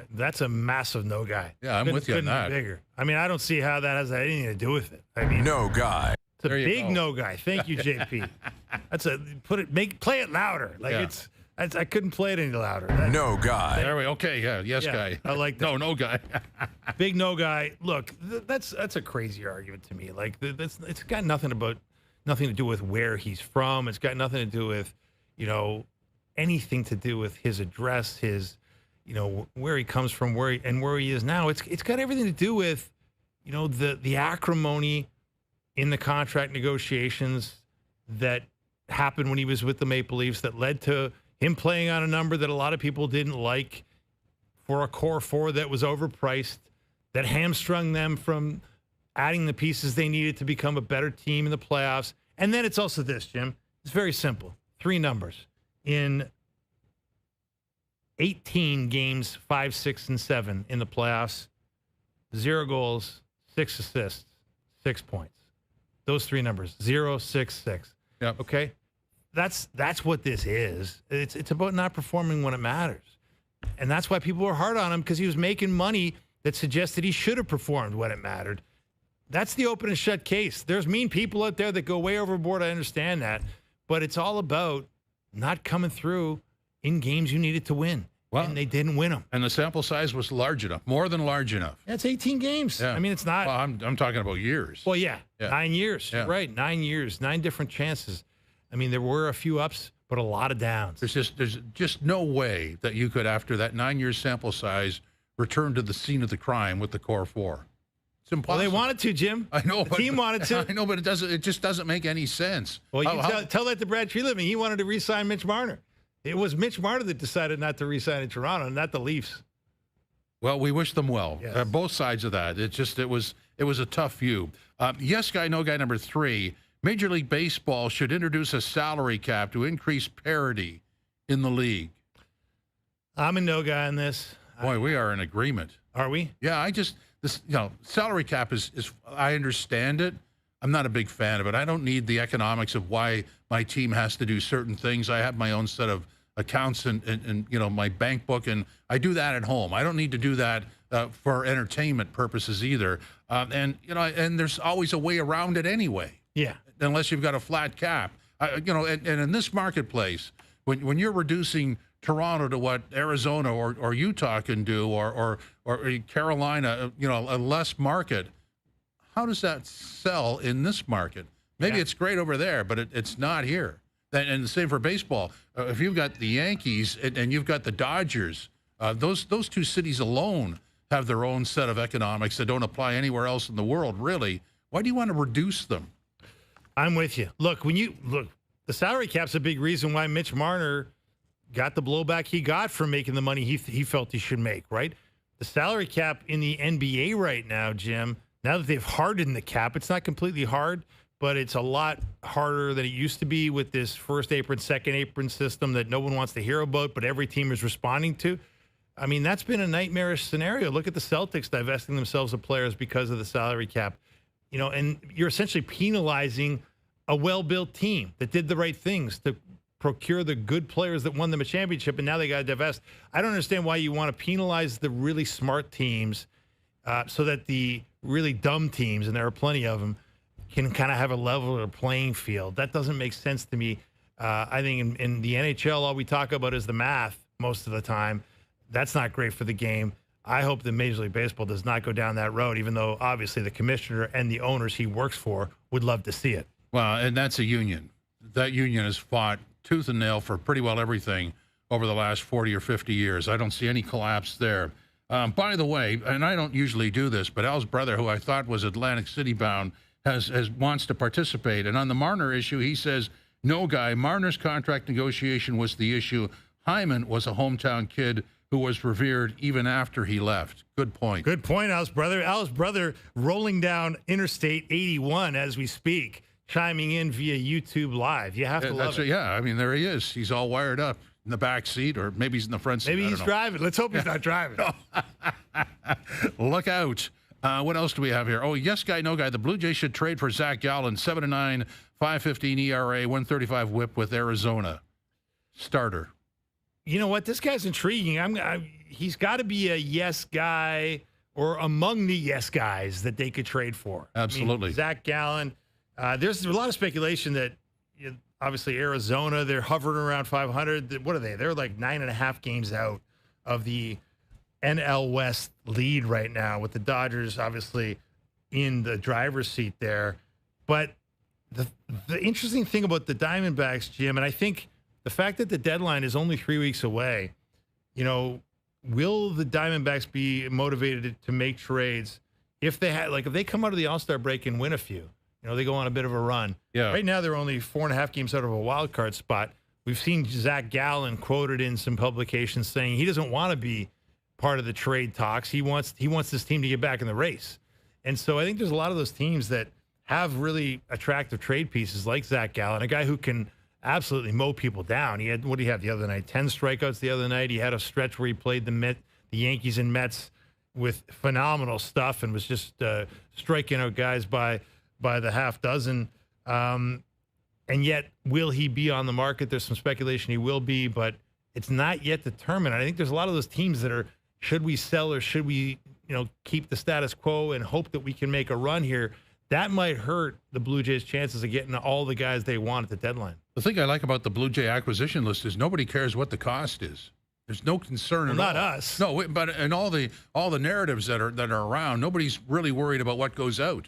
That's a massive no guy. Yeah, I'm with you on that. Bigger. I mean, I don't see how that has anything to do with it. I mean, no guy. It's a big no guy. Thank you, JP. Play it louder. I couldn't play it any louder. No guy. There we okay. Yeah, yes guy. I like that. No guy. Big no guy. Look, that's a crazy argument to me. Like it's got nothing to do with where he's from. It's got nothing to do with anything to do with his address, his where he comes from, where he is now. It's got everything to do with, the acrimony in the contract negotiations that happened when he was with the Maple Leafs that led to him playing on a number that a lot of people didn't like for a core four that was overpriced, that hamstrung them from adding the pieces they needed to become a better team in the playoffs. And then it's also this, Jim. It's very simple. 3 numbers. In 18 games, 5, 6, and 7 in the playoffs, 0 goals, 6 assists, 6 points. Those 3 numbers, 0, 6, 6. Yep. Okay? That's what this is. It's about not performing when it matters. And that's why people were hard on him, because he was making money that suggested he should have performed when it mattered. That's the open and shut case. There's mean people out there that go way overboard. I understand that. But it's all about not coming through in games you needed to win. Well, and they didn't win them. And the sample size was large enough, more than large enough. That's 18 games. Yeah. I mean, it's not. Well, I'm talking about years. Well, yeah. 9 years. Yeah. Right. 9 years, 9 different chances. I mean, there were a few ups, but a lot of downs. There's just no way that you could, after that 9-year sample size, return to the scene of the crime with the core four. It's impossible. Well, they wanted to, Jim. I know. The team wanted to. I know, but it just doesn't make any sense. Well, you tell that to Brad Treliving. He wanted to re-sign Mitch Marner. It was Mitch Marner that decided not to re-sign in Toronto, not the Leafs. Well, we wish them well. Yes. Both sides of that. It was a tough view. Yes guy, no guy number 3. Major League Baseball should introduce a salary cap to increase parity in the league. I'm a no guy on this. Boy, we are in agreement. Are we? Yeah, salary cap is I understand it. I'm not a big fan of it. I don't need the economics of why my team has to do certain things. I have my own set of accounts and my bank book, and I do that at home. I don't need to do that for entertainment purposes either. And there's always a way around it anyway. Yeah. Unless you've got a flat cap. And in this marketplace, when you're reducing Toronto to what Arizona or Utah can do, or Carolina, a less market, how does that sell in this market? Maybe it's great over there, but it's not here. And the same for baseball. If you've got the Yankees and you've got the Dodgers, those 2 cities alone have their own set of economics that don't apply anywhere else in the world, really. Why do you want to reduce them? I'm with you. Look, the salary cap's a big reason why Mitch Marner got the blowback he got from making the money he felt he should make, right? The salary cap in the NBA right now, Jim, now that they've hardened the cap, it's not completely hard, but it's a lot harder than it used to be with this first apron, second apron system that no one wants to hear about, but every team is responding to. I mean, that's been a nightmarish scenario. Look at the Celtics divesting themselves of players because of the salary cap. And you're essentially penalizing a well-built team that did the right things to procure the good players that won them a championship, and now they got to divest. I don't understand why you want to penalize the really smart teams so that the really dumb teams, and there are plenty of them, can kind of have a level playing field. That doesn't make sense to me. I think in the NHL, all we talk about is the math most of the time. That's not great for the game. I hope that Major League Baseball does not go down that road, even though obviously the commissioner and the owners he works for would love to see it. Well, and that's a union. That union has fought tooth and nail for pretty well everything over the last 40 or 50 years. I don't see any collapse there. By the way, and I don't usually do this, but Al's brother, who I thought was Atlantic City bound, wants to participate. And on the Marner issue, he says, no, Guy, Marner's contract negotiation was the issue. Hyman was a hometown kid who was revered even after he left. Good point. Good point, Al's brother. Al's brother rolling down Interstate 81 as we speak, chiming in via YouTube Live. You have to love it. Yeah, I mean, there he is. He's all wired up in the back seat, or maybe he's in the front seat. Maybe he's driving. Let's hope he's not driving. Look out. What else do we have here? Oh, yes, Guy, no, Guy. The Blue Jays should trade for Zach Gallen, 7-9, 5.15 ERA, 135 WHIP with Arizona. Starter. You know what? This guy's intriguing. He's got to be a yes guy or among the yes guys that they could trade for. Absolutely. I mean, Zach Gallen. There's a lot of speculation that obviously Arizona, they're hovering around 500. What are they? They're like 9.5 games out of the NL West lead right now, with the Dodgers obviously in the driver's seat there. But the interesting thing about the Diamondbacks, Jim, and I think the fact that the deadline is only 3 weeks away, will the Diamondbacks be motivated to make trades if they come out of the All-Star break and win a few? They go on a bit of a run. Yeah. Right now, they're only 4.5 games out of a wild card spot. We've seen Zach Gallen quoted in some publications saying he doesn't want to be part of the trade talks. He wants this team to get back in the race. And so I think there's a lot of those teams that have really attractive trade pieces like Zach Gallen, a guy who can absolutely mow people down. He had, what did he have the other night? 10 strikeouts the other night. He had a stretch where he played the Yankees and Mets with phenomenal stuff and was just striking out guys by the half dozen. And yet, will he be on the market? There's some speculation he will be, but it's not yet determined. I think there's a lot of those teams that are, should we sell or should we, keep the status quo and hope that we can make a run here? That might hurt the Blue Jays' chances of getting all the guys they want at the deadline. The thing I like about the Blue Jay acquisition list is nobody cares what the cost is. There's no concern at all. Not us. No, but and all the narratives that are around, nobody's really worried about what goes out.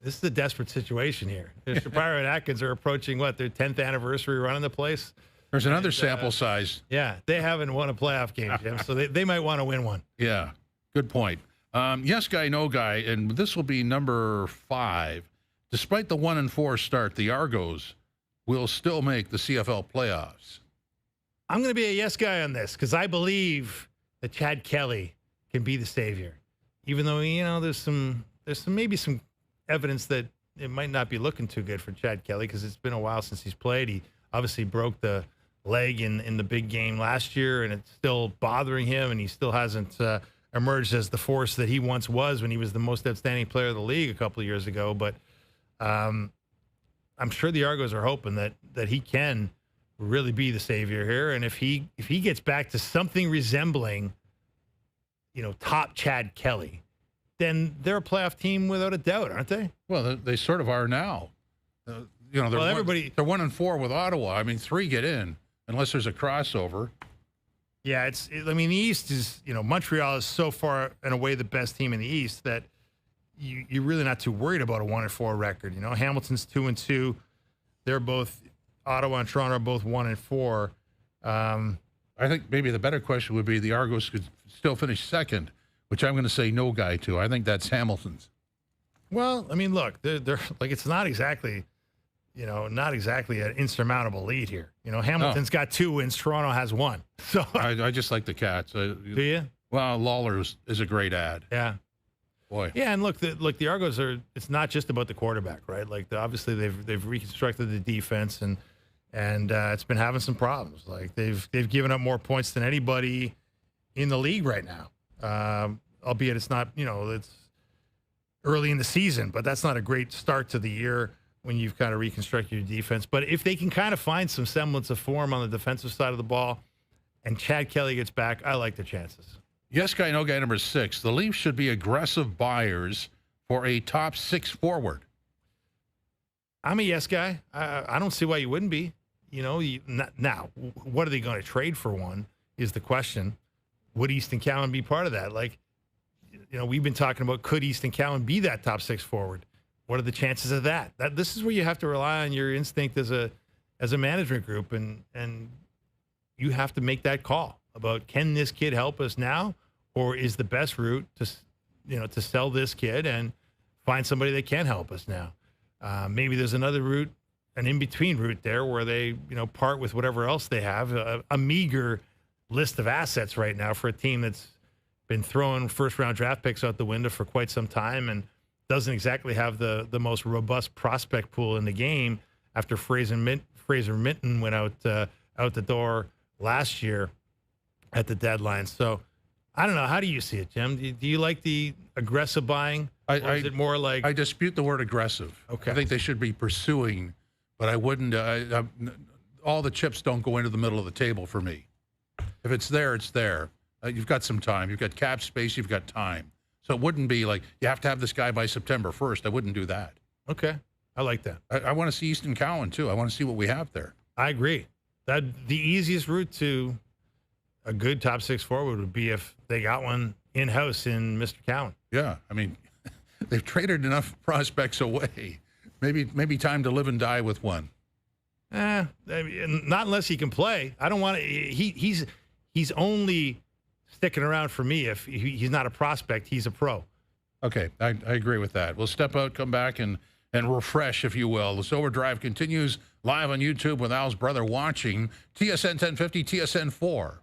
This is a desperate situation here. Shapiro and Atkins are approaching their 10th anniversary running the place. There's another sample size. Yeah, they haven't won a playoff game, Jim, so they might want to win one. Yeah, good point. Yes, Guy, no, Guy, and this will be number 5. Despite the 1-4 start, the Argos will still make the CFL playoffs. I'm going to be a yes guy on this because I believe that Chad Kelly can be the savior, even though there's maybe some evidence that it might not be looking too good for Chad Kelly because it's been a while since he's played. He obviously broke the leg in the big game last year, and it's still bothering him, and he still hasn't emerged as the force that he once was when he was the most outstanding player of the league a couple of years ago. But I'm sure the Argos are hoping that he can really be the savior here, and if he gets back to something resembling, top Chad Kelly, then they're a playoff team without a doubt, aren't they? Well, they sort of are now. They're 1-4 with Ottawa. I mean, 3 get in unless there's a crossover. Yeah, the East is, Montreal is so far and away the best team in the East that you're really not too worried about a 1-4 record. Hamilton's 2-2. They're both, Ottawa and Toronto are both 1-4. I think maybe the better question would be the Argos could still finish second, which I'm going to say no, Guy, to. I think that's Hamilton's. Well, I mean, look, they're like, it's not exactly an insurmountable lead here. Hamilton's got 2 wins, Toronto has 1. So I just like the Cats. Do you? Well, Lawler is a great ad. Yeah. Boy. Yeah, and look, the Argos are. It's not just about the quarterback, right? Like obviously they've reconstructed the defense and it's been having some problems. Like they've given up more points than anybody in the league right now. Albeit it's not, it's early in the season, but that's not a great start to the year when you've kind of reconstructed your defense. But if they can kind of find some semblance of form on the defensive side of the ball and Chad Kelly gets back, I like their chances. Yes, Guy, no, Guy, number 6. The Leafs should be aggressive buyers for a top 6 forward. I'm a yes guy. I don't see why you wouldn't be. Now, what are they going to trade for one is the question. Would Easton Cowan be part of that? Like, we've been talking about, could Easton Cowan be that top 6 forward? What are the chances of that? This is where you have to rely on your instinct as a management group, and you have to make that call about, can this kid help us now, or is the best route to sell this kid and find somebody that can help us now. Maybe there's another route, an in-between route there where they, part with whatever else they have, a meager list of assets right now for a team that's been throwing first-round draft picks out the window for quite some time and doesn't exactly have the most robust prospect pool in the game after Fraser Minton went out the door last year at the deadline. So I don't know. How do you see it, Jim? Do you like the aggressive buying? Or is it more like... I dispute the word aggressive. Okay. I think they should be pursuing, but I wouldn't... all the chips don't go into the middle of the table for me. If it's there, it's there. You've got some time. You've got cap space. You've got time. So it wouldn't be like, you have to have this guy by September 1st. I wouldn't do that. Okay. I like that. I want to see Easton Cowan, too. I want to see what we have there. I agree. That the easiest route to a good top 6 forward would be if they got one in-house in Mr. Cowan. Yeah. I mean, they've traded enough prospects away. Maybe time to live and die with one. Not unless he can play. I don't want to. He's only sticking around for me if he's not a prospect. He's a pro. Okay, I agree with that. We'll step out, come back, and refresh, if you will. This OverDrive continues live on YouTube with Al's brother watching. TSN 1050, TSN 4.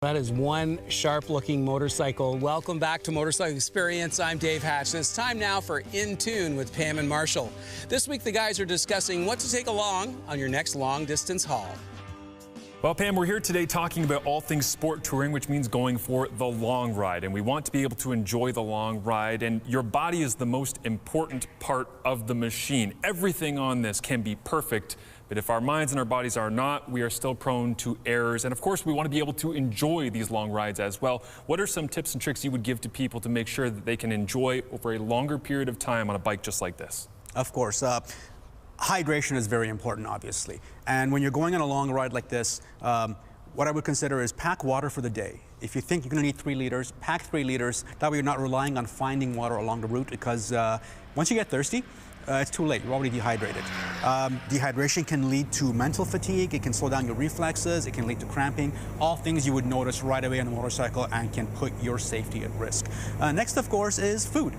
That is one sharp-looking motorcycle. Welcome back to Motorcycle Experience. I'm Dave Hatch, and it's time now for In Tune with Pam and Marshall. This week, the guys are discussing what to take along on your next long-distance haul. Well, Pam, we're here today talking about all things sport touring, which means going for the long ride. And we want to be able to enjoy the long ride. And your body is the most important part of the machine. Everything on this can be perfect. But if our minds and our bodies are not, we are still prone to errors. And of course, we want to be able to enjoy these long rides as well. What are some tips and tricks you would give to people to make sure that they can enjoy over a longer period of time on a bike just like this? Of course. Hydration is very important, obviously. And when you're going on a long ride like this, what I would consider is pack water for the day. If you think you're going to need 3 liters, pack 3 liters. That way you're not relying on finding water along the route, because once you get thirsty, it's too late. You're already dehydrated. Dehydration can lead to mental fatigue. It can slow down your reflexes. It can lead to cramping. All things you would notice right away on a motorcycle and can put your safety at risk. Next, of course, is food.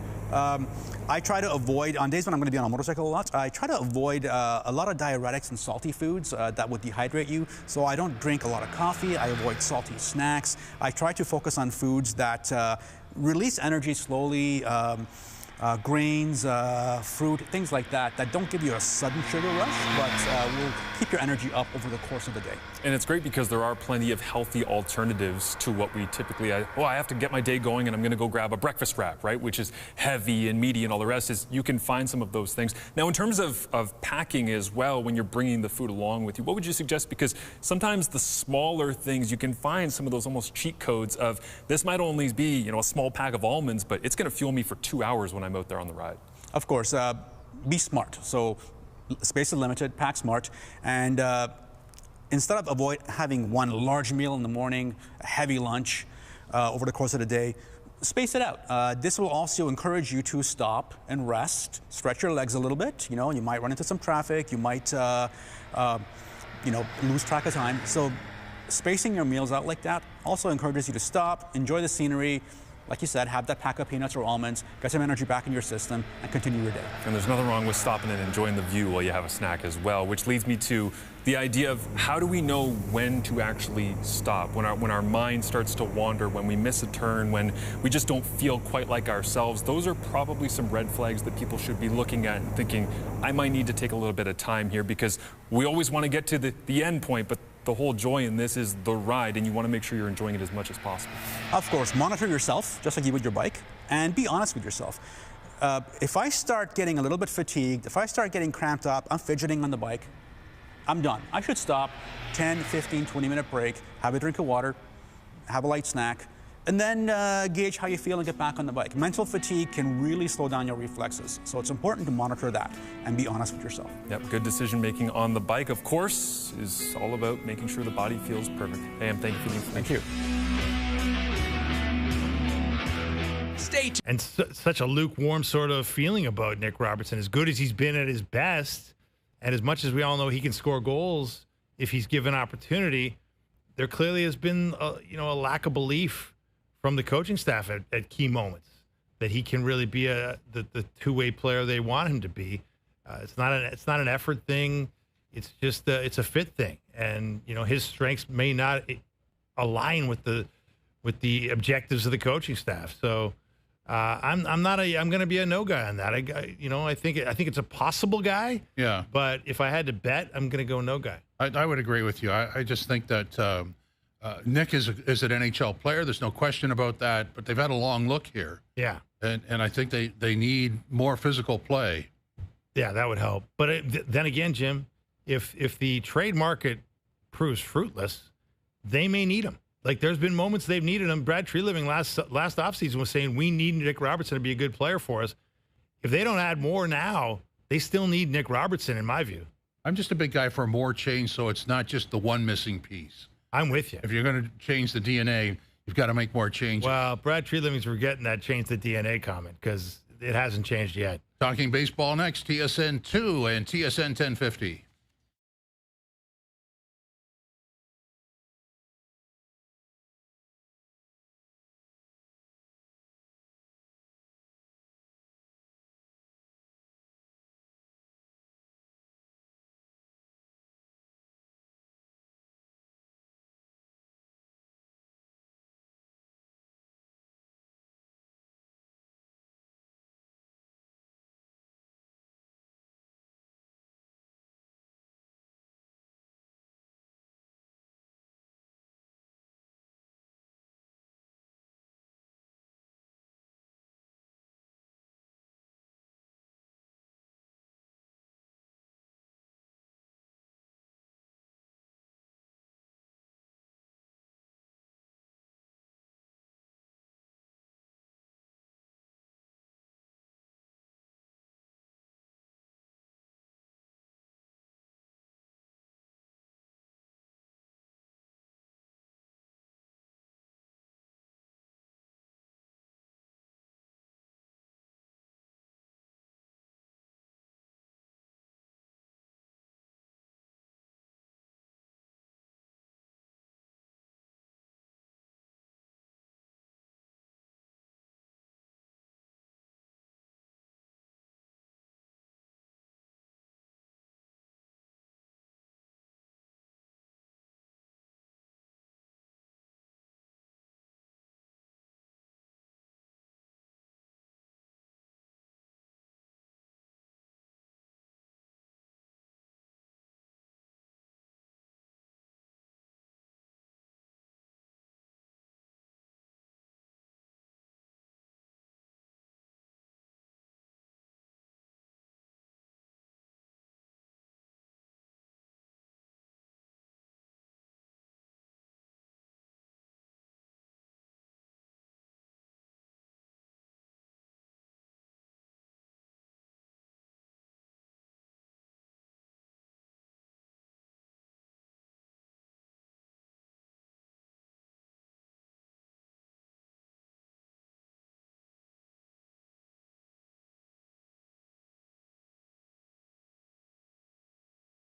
I try to avoid, on days when I'm going to be on a motorcycle a lot, I try to avoid a lot of diuretics and salty foods that would dehydrate you. So I don't drink a lot of coffee. I avoid salty snacks. I try to focus on foods that release energy slowly. grains, fruit, things like that, that don't give you a sudden sugar rush, but will keep your energy up over the course of the day. And it's great because there are plenty of healthy alternatives to what we typically, I have to get my day going and I'm going to go grab a breakfast wrap, right? Which is heavy and meaty and all the rest. Is you can find some of those things. Now, in terms of packing as well, when you're bringing the food along with you, what would you suggest? Because sometimes the smaller things, you can find some of those almost cheat codes of this might only be, you know, a small pack of almonds, but it's going to fuel me for 2 hours when I'm out there on the ride. Of course, be smart. So space is limited, pack smart, and instead of having one large meal in the morning, a heavy lunch over the course of the day, space it out. This will also encourage you to stop and rest, stretch your legs a little bit. You know, you might run into some traffic, you might, you know, lose track of time. So spacing your meals out like that also encourages you to stop, enjoy the scenery. Like you said, have that pack of peanuts or almonds, get some energy back in your system, and continue your day. And there's nothing wrong with stopping and enjoying the view while you have a snack as well, which leads me to the idea of how do we know when to actually stop, when our mind starts to wander, when we miss a turn, when we just don't feel quite like ourselves. Those are probably some red flags that people should be looking at and thinking, I might need to take a little bit of time here, because we always want to get to the end point, but the whole joy in this is the ride, and you want to make sure you're enjoying it as much as possible. Of course, monitor yourself, just like you would your bike, and be honest with yourself. If I start getting a little bit fatigued, if I start getting cramped up, I'm fidgeting on the bike, I'm done. I should stop, 10, 15, 20-minute break, have a drink of water, have a light snack, and then gauge how you feel and get back on the bike. Mental fatigue can really slow down your reflexes, so it's important to monitor that and be honest with yourself. Yep, good decision making on the bike, of course, is all about making sure the body feels perfect. Pam, thank you for the information. Thank you. Stay tuned. And such a lukewarm sort of feeling about Nick Robertson. As good as he's been at his best, and as much as we all know he can score goals if he's given opportunity, there clearly has been a lack of belief from the coaching staff at key moments that he can really be the two-way player they want him to be. It's not an effort thing. It's just it's a fit thing, and his strengths may not align with the objectives of the coaching staff. So I'm going to be a no guy on that. I think it's a possible guy. Yeah. But if I had to bet, I'm going to go no guy. I would agree with you. I just think that Nick is an NHL player. There's no question about that. But they've had a long look here. Yeah. And I think they need more physical play. Yeah, that would help. But then again, Jim, if the trade market proves fruitless, they may need him. Like, there's been moments they've needed him. Brad Treliving last offseason was saying, we need Nick Robertson to be a good player for us. If they don't add more now, they still need Nick Robertson, in my view. I'm just a big guy for more change, so it's not just the one missing piece. I'm with you. If you're going to change the DNA, you've got to make more changes. Well, Brad Treliving's forgetting that change the DNA comment, because it hasn't changed yet. Talking baseball next, TSN 2 and TSN 1050.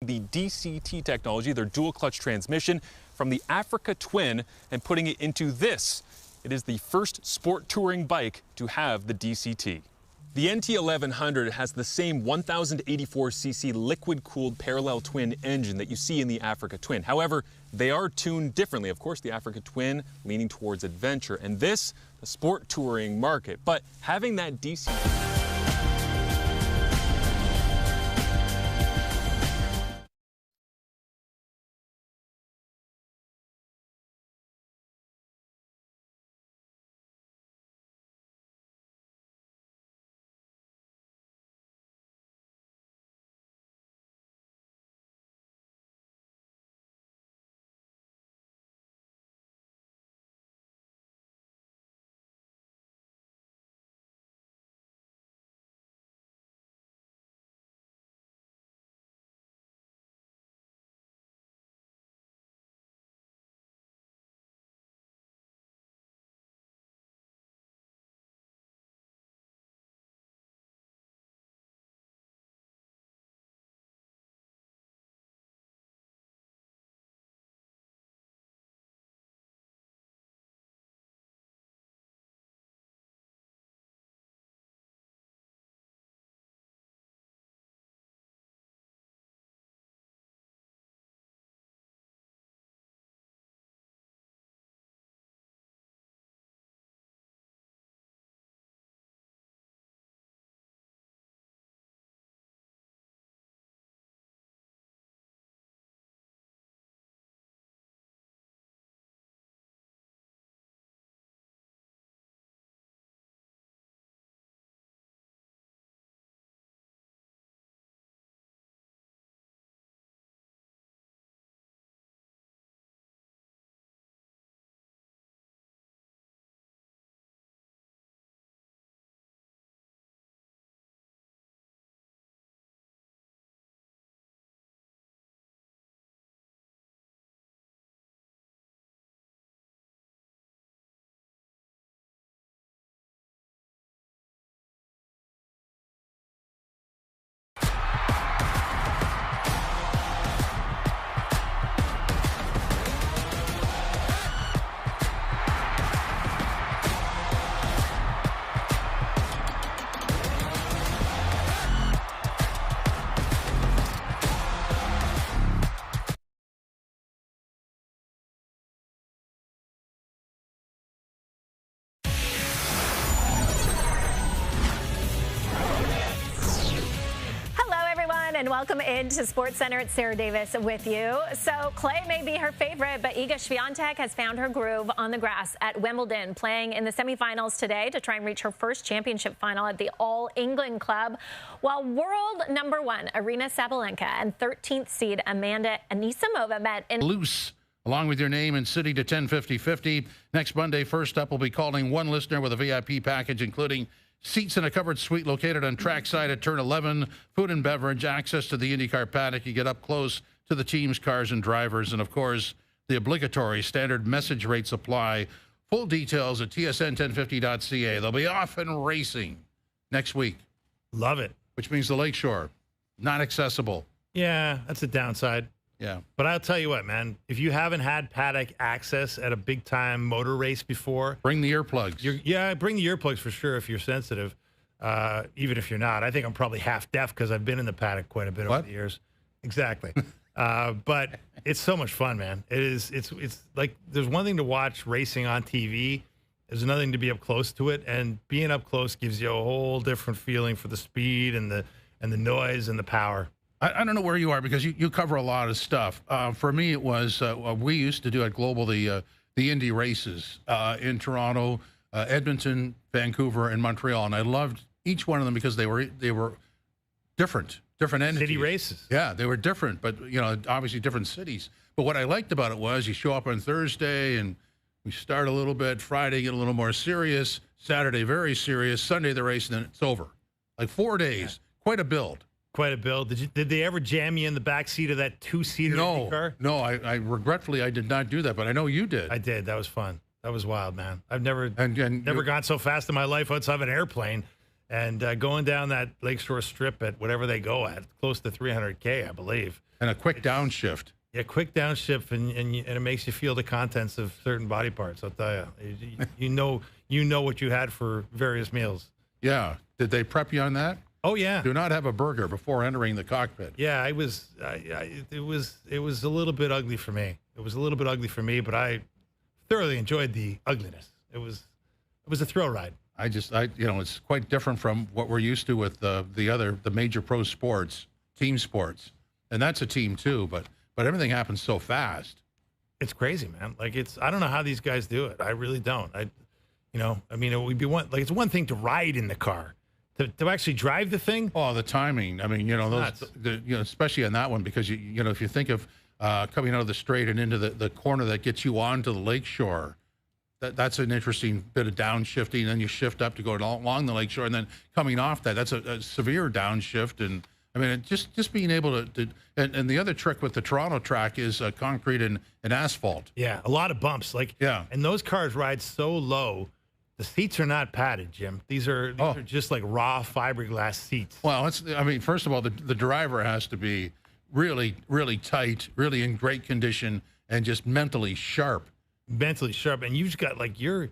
the DCT technology, their dual clutch transmission, from the Africa Twin and putting it into this. It is the first sport touring bike to have the DCT. The NT 1100 has the same 1084cc liquid-cooled parallel twin engine that you see in the Africa Twin. However, they are tuned differently. Of course, the Africa Twin leaning towards adventure, and this, the sport touring market. But having that DC... And welcome into Sports Center. It's Sarah Davis with you. So clay may be her favorite, but Iga Swiatek has found her groove on the grass at Wimbledon, playing in the semifinals today to try and reach her first championship final at the All England Club, while world number 1 Aryna Sabalenka and 13th seed Amanda Anisimova met in loose. Along with your name and city to 105050. Next Monday, first up, we'll be calling one listener with a VIP package, including seats in a covered suite located on trackside at turn 11, food and beverage, access to the IndyCar paddock. You get up close to the teams, cars, and drivers, and, of course, the obligatory standard message rates apply. Full details at tsn1050.ca. They'll be off and racing next week. Love it. Which means the Lakeshore, not accessible. Yeah, that's a downside. Yeah. But I'll tell you what, man, if you haven't had paddock access at a big-time motor race before, bring the earplugs. Bring the earplugs for sure if you're sensitive, even if you're not. I think I'm probably half deaf because I've been in the paddock quite a bit over the years. Exactly. But it's so much fun, man. It's like there's one thing to watch racing on TV. There's another thing to be up close to it, and being up close gives you a whole different feeling for the speed and the noise and the power. I don't know where you are because you cover a lot of stuff. For me, it was we used to do at Global the Indy races in Toronto, Edmonton, Vancouver, and Montreal, and I loved each one of them because they were different entities. City races. Yeah, they were different, but obviously different cities. But what I liked about it was you show up on Thursday and we start a little bit. Friday get a little more serious. Saturday very serious. Sunday the race, and then it's over. Like 4 days. Quite a build. Quite a build. Did they ever jam you in the back seat of that two-seater car? No. I regretfully I did not do that, but I know you did. I did. That was fun. That was wild, man. I've never gone so fast in my life outside of an airplane. And going down that Lakeshore Strip at whatever they go at, close to 300K, I believe. And a quick downshift. Yeah, quick downshift, and it makes you feel the contents of certain body parts. I'll tell you. You know what you had for various meals. Yeah. Did they prep you on that? Oh yeah. Do not have a burger before entering the cockpit. Yeah, it was a little bit ugly for me. It was a little bit ugly for me, but I thoroughly enjoyed the ugliness. It was a thrill ride. It's quite different from what we're used to with the major pro sports, team sports, and that's a team too. But everything happens so fast. It's crazy, man. Like I don't know how these guys do it. I really don't. It would be it's one thing to ride in the car, to actually drive the thing. Oh, the timing. I mean, especially on that one, because if you think of coming out of the straight and into the corner that gets you onto the lakeshore. That's an interesting bit of downshifting. Then you shift up to go along the lakeshore, and then coming off that's a severe downshift. And I mean, just being able to and the other trick with the Toronto track is concrete and asphalt. Yeah, a lot of bumps. And those cars ride so low. The seats are not padded, Jim. These are just like raw fiberglass seats. Well, first of all, the driver has to be really, really tight, really in great condition, and just mentally sharp. And you've just got you're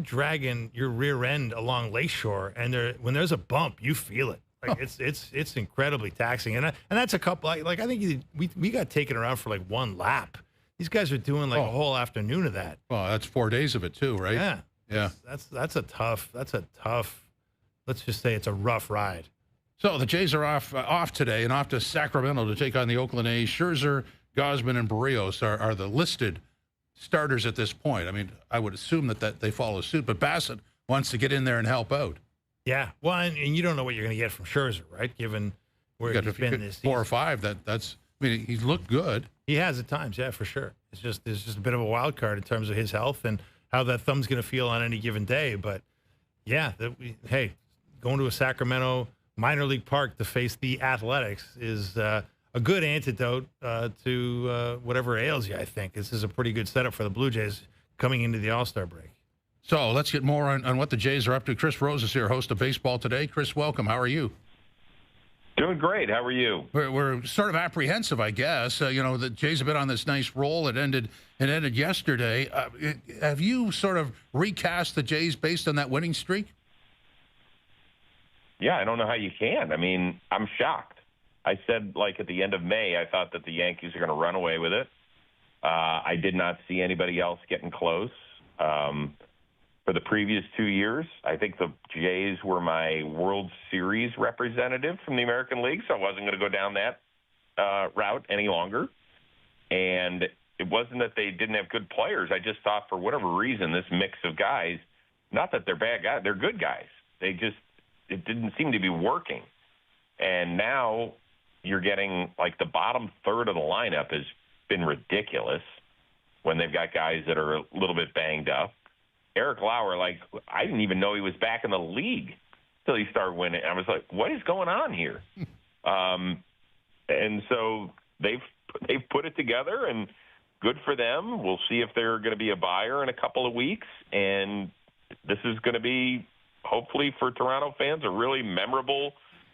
dragging your rear end along Lakeshore, and when there's a bump, you feel it. It's incredibly taxing, and that's a couple. I think we got taken around for one lap. These guys are doing a whole afternoon of that. Well, that's 4 days of it too, right? Yeah. That's a tough. Let's just say it's a rough ride. So the Jays are off today and off to Sacramento to take on the Oakland A's. Scherzer, Gausman, and Barrios are the listed starters at this point. I mean, I would assume that they follow suit, but Bassett wants to get in there and help out. Yeah, well, and you don't know what you're going to get from Scherzer, right? Given where he's been this season. 4 or 5. He's looked good. He has at times, yeah, for sure. There's just a bit of a wild card in terms of his health and how that thumb's going to feel on any given day. But yeah, going to a Sacramento minor league park to face the Athletics is a good antidote to whatever ails you, I think. This is a pretty good setup for the Blue Jays coming into the All-Star break. So let's get more on what the Jays are up to. Chris Rose is here, host of Baseball Today. Chris, welcome. How are you? Doing great. How are you? We're sort of apprehensive, I guess. The Jays have been on this nice roll. It ended yesterday. Have you sort of recast the Jays based on that winning streak? Yeah, I don't know how you can. I mean, I'm shocked. I said, at the end of May, I thought that the Yankees are going to run away with it. I did not see anybody else getting close. For the previous 2 years, I think the Jays were my World Series representative from the American League, so I wasn't going to go down that route any longer. And it wasn't that they didn't have good players. I just thought for whatever reason, this mix of guys, not that they're bad guys, they're good guys. It didn't seem to be working. And now you're getting, the bottom third of the lineup has been ridiculous when they've got guys that are a little bit banged up. Eric Lauer, I didn't even know he was back in the league until he started winning. I was like, what is going on here? And so they've put it together, and good for them. We'll see if they're going to be a buyer in a couple of weeks. And this is going to be, hopefully for Toronto fans, a really memorable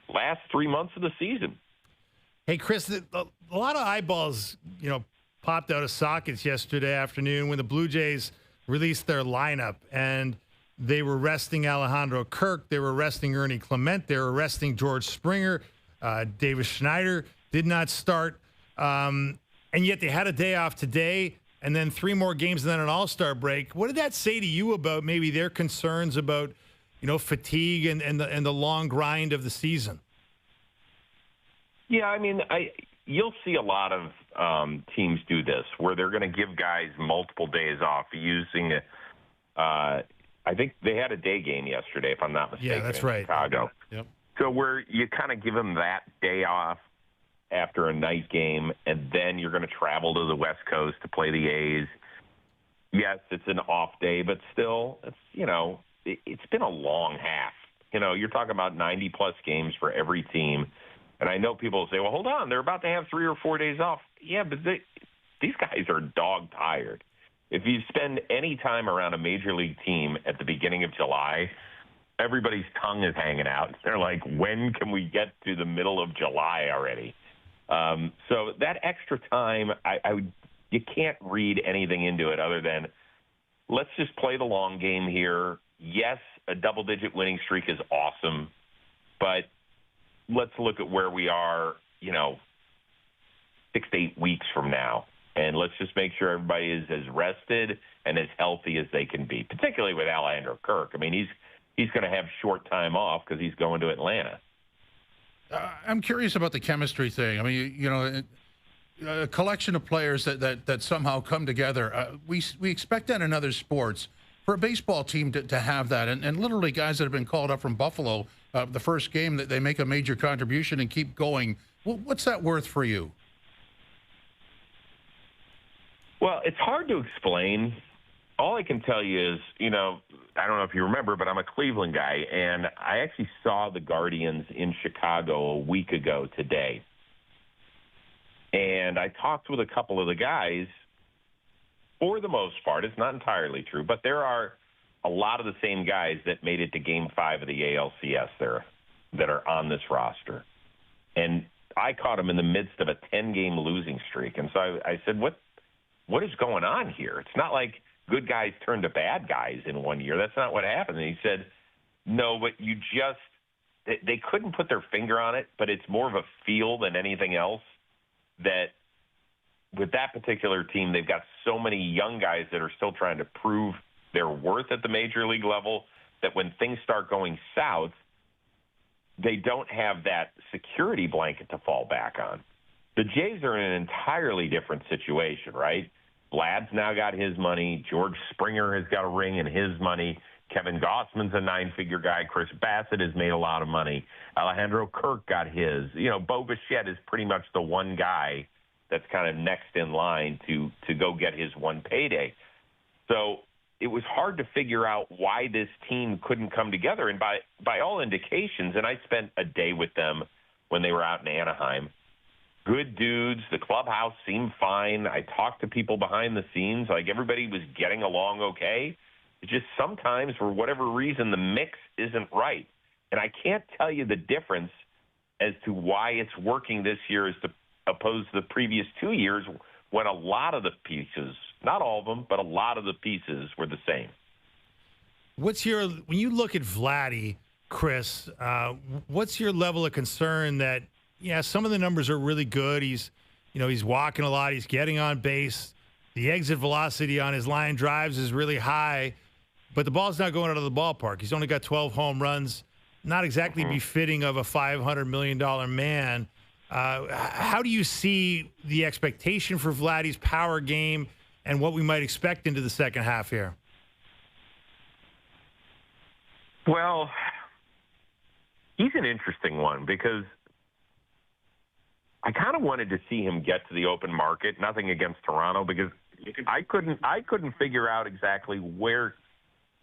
last 3 months of the season. Hey, Chris, a lot of eyeballs, popped out of sockets yesterday afternoon when the Blue Jays released their lineup, and they were resting Alejandro Kirk. They were resting Ernie Clement. They were resting George Springer. Davis Schneider did not start. And yet they had a day off today, and then 3 more games and then an All-Star break. What did that say to you about maybe their concerns about, fatigue and the long grind of the season? Yeah, I mean, you'll see a lot of teams do this where they're going to give guys multiple days off using I think they had a day game yesterday, if I'm not mistaken. Yeah, that's right. Chicago. Yep. So where you kind of give them that day off after a night game, and then you're going to travel to the West Coast to play the A's. Yes, it's an off day, but still, it's been a long half. You're talking about 90-plus games for every team. And I know people will say, well, hold on, they're about to have 3 or 4 days off. Yeah, but these guys are dog-tired. If you spend any time around a major league team at the beginning of July, everybody's tongue is hanging out. They're like, when can we get to the middle of July already? So that extra time, you can't read anything into it other than let's just play the long game here. Yes, a double-digit winning streak is awesome, but let's look at where we are, 6 to 8 weeks from now. And let's just make sure everybody is as rested and as healthy as they can be, particularly with Alejandro Kirk. I mean, he's going to have short time off because he's going to Atlanta. I'm curious about the chemistry thing. I mean, a collection of players that somehow come together. We expect that in other sports. For a baseball team to have that, and literally guys that have been called up from Buffalo, the first game that they make a major contribution and keep going. What's that worth for you? Well, it's hard to explain. All I can tell you is, I don't know if you remember, but I'm a Cleveland guy, and I actually saw the Guardians in Chicago a week ago today. And I talked with a couple of the guys. For the most part, it's not entirely true, but there are a lot of the same guys that made it to Game 5 of the ALCS there that are on this roster. And I caught them in the midst of a 10-game losing streak. And so I said, what is going on here? It's not like good guys turn to bad guys in 1 year. That's not what happened. And he said, no, but they couldn't put their finger on it, but it's more of a feel than anything else that with that particular team, they've got so many young guys that are still trying to prove their worth at the major league level that when things start going south, they don't have that security blanket to fall back on. The Jays are in an entirely different situation, right? Vlad's now got his money. George Springer has got a ring and his money. Kevin Gossman's a 9-figure guy. Chris Bassett has made a lot of money. Alejandro Kirk got his. Bo Bichette is pretty much the one guy that's kind of next in line to go get his one payday. So it was hard to figure out why this team couldn't come together. And by all indications, and I spent a day with them when they were out in Anaheim, good dudes. The clubhouse seemed fine. I talked to people behind the scenes. Like, everybody was getting along okay. It's just sometimes, for whatever reason, the mix isn't right. And I can't tell you the difference as to why it's working this year as opposed to the previous 2 years when a lot of the pieces, not all of them, but a lot of the pieces were the same. When you look at Vladdy, Chris, what's your level of concern that, some of the numbers are really good. He's walking a lot. He's getting on base. The exit velocity on his line drives is really high, but the ball's not going out of the ballpark. He's only got 12 home runs, not exactly befitting of a $500 million man. How do you see the expectation for Vladdy's power game and what we might expect into the second half here? Well, he's an interesting one because I kind of wanted to see him get to the open market. Nothing against Toronto, because I couldn't figure out exactly where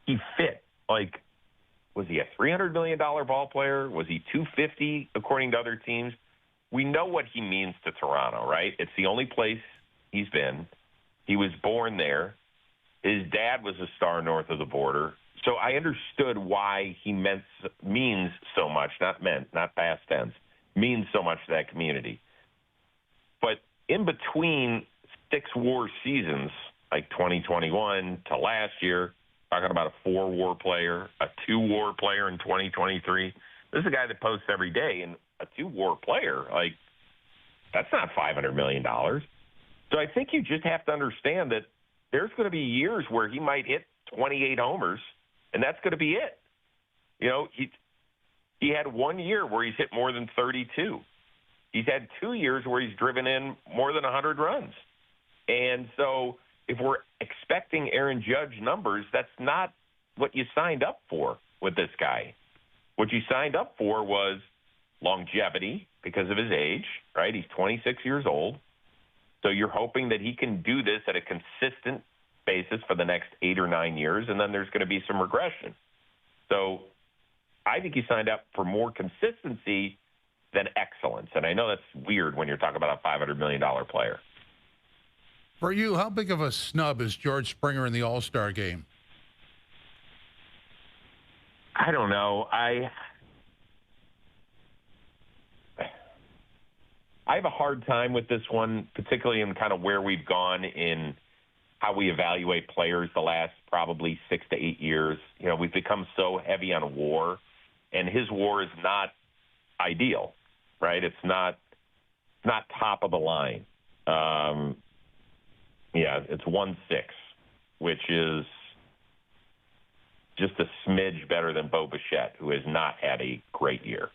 he fit. Like, was he a $300 million ball player? Was he $250 according to other teams? We know what he means to Toronto, right? It's the only place he's been. He was born there. His dad was a star north of the border. So I understood why he means so much, not past tense, means so much to that community. But in between 6 WAR seasons, like 2021 to last year, talking about a 4 WAR player, a 2 WAR player in 2023, this is a guy that posts every day, and a 2 WAR player, like, that's not $500 million. So I think you just have to understand that there's going to be years where he might hit 28 homers, and that's going to be it. He had 1 year where he's hit more than 32. He's had 2 years where he's driven in more than 100 runs. And so if we're expecting Aaron Judge numbers, that's not what you signed up for with this guy. What you signed up for was longevity because of his age, right? He's 26 years old. So you're hoping that he can do this at a consistent basis for the next 8 or 9 years, and then there's going to be some regression. So I think he signed up for more consistency than excellence. And I know that's weird when you're talking about a $500 million player. For you, how big of a snub is George Springer in the All-Star game? I don't know. I have a hard time with this one, particularly in kind of where we've gone in how we evaluate players the last probably 6 to 8 years. You know, we've become so heavy on WAR, and his WAR is not ideal, right? It's not top of the line. It's 1.6, which is just a smidge better than Bo Bichette, who has not had a great year.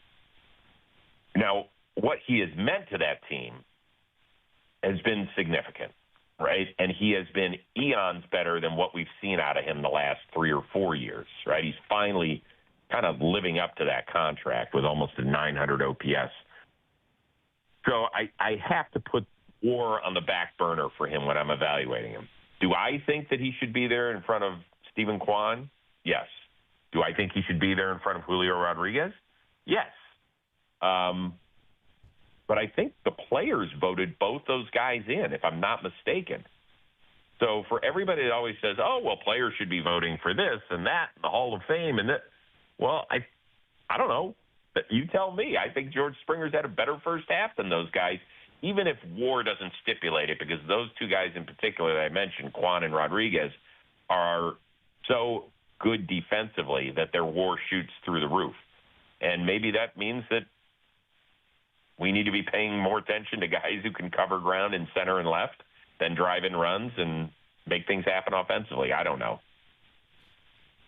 Now, what he has meant to that team has been significant, right? And he has been eons better than what we've seen out of him the last 3 or 4 years, right? He's finally kind of living up to that contract with almost a 900 OPS. So I have to put WAR on the back burner for him when I'm evaluating him. Do I think that he should be there in front of Stephen Kwan? Yes. Do I think he should be there in front of Julio Rodriguez? Yes. But I think the players voted both those guys in, if I'm not mistaken. So for everybody that always says, oh, well, players should be voting for this and that, the Hall of Fame and that, well, I don't know. But you tell me. I think George Springer's had a better first half than those guys, even if WAR doesn't stipulate it, because those two guys in particular that I mentioned, Kwan and Rodriguez, are so good defensively that their WAR shoots through the roof. And maybe that means that we need to be paying more attention to guys who can cover ground in center and left than drive in runs and make things happen offensively. I don't know.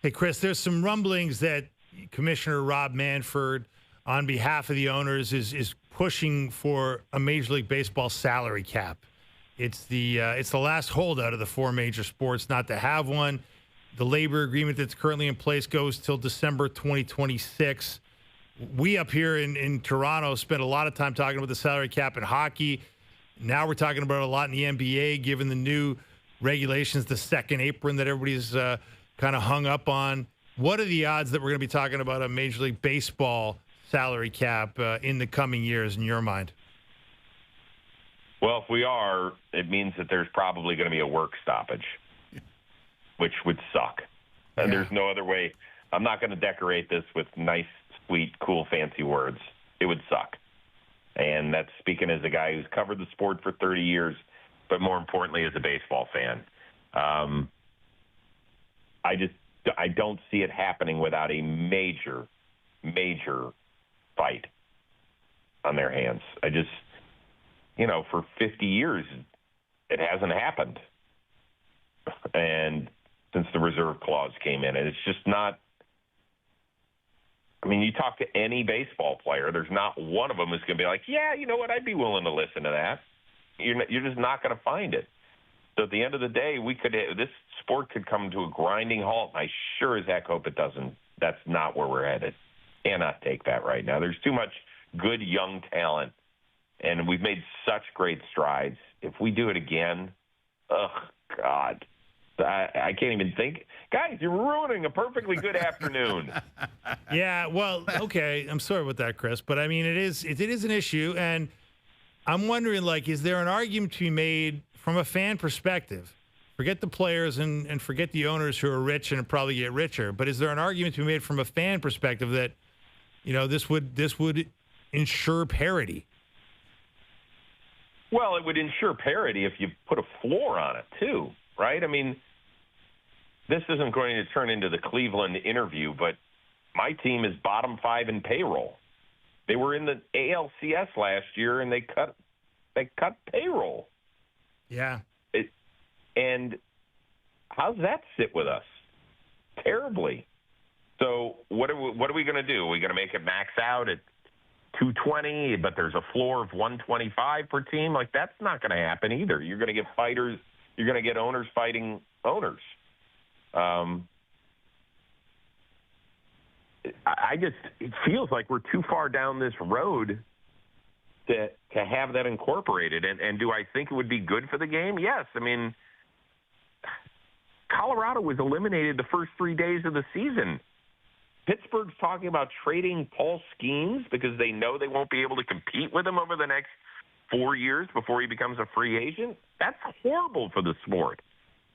Hey, Chris, there's some rumblings that Commissioner Rob Manfred, on behalf of the owners, is pushing for a Major League Baseball salary cap. It's the last holdout of the 4 major sports not to have one. The labor agreement that's currently in place goes till December 2026. We up here in Toronto spent a lot of time talking about the salary cap in hockey. Now we're talking about it a lot in the NBA, given the new regulations, the second apron that everybody's kind of hung up on. What are the odds that we're going to be talking about a Major League Baseball salary cap in the coming years in your mind? Well, if we are, it means that there's probably going to be a work stoppage, which would suck. And there's no other way. I'm not going to decorate this with nice, sweet, cool, fancy words. It would suck. And that's speaking as a guy who's covered the sport for 30 years, but more importantly, as a baseball fan. I don't see it happening without a major, major fight on their hands. For 50 years, it hasn't happened. And since the reserve clause came in, and it's just not. I mean, you talk to any baseball player, there's not one of them who's going to be like, yeah, you know what, I'd be willing to listen to that. You're just not going to find it. So at the end of the day, this sport could come to a grinding halt. I sure as heck hope it doesn't. That's not where we're headed. Cannot take that right now. There's too much good young talent, and we've made such great strides. If we do it again, God, I can't even think. Guys, you're ruining a perfectly good afternoon. Yeah, well, okay. I'm sorry about that, Chris. But, I mean, it is an issue. And I'm wondering, is there an argument to be made from a fan perspective? Forget the players and forget the owners who are rich and probably get richer. But is there an argument to be made from a fan perspective that, this would ensure parity? Well, it would ensure parity if you put a floor on it, too, right? I mean, this isn't going to turn into the Cleveland interview, but my team is bottom 5 in payroll. They were in the ALCS last year, and they cut payroll. Yeah. And how does that sit with us? Terribly. So what are we going to do? Are we going to make it max out at 220, but there's a floor of 125 per team? That's not going to happen either. You're going to get fighters. You're going to get owners fighting owners. It feels like we're too far down this road to have that incorporated. And do I think it would be good for the game? Yes. I mean, Colorado was eliminated the first 3 days of the season. Pittsburgh's talking about trading Paul Skeens because they know they won't be able to compete with him over the next 4 years before he becomes a free agent. That's horrible for the sport.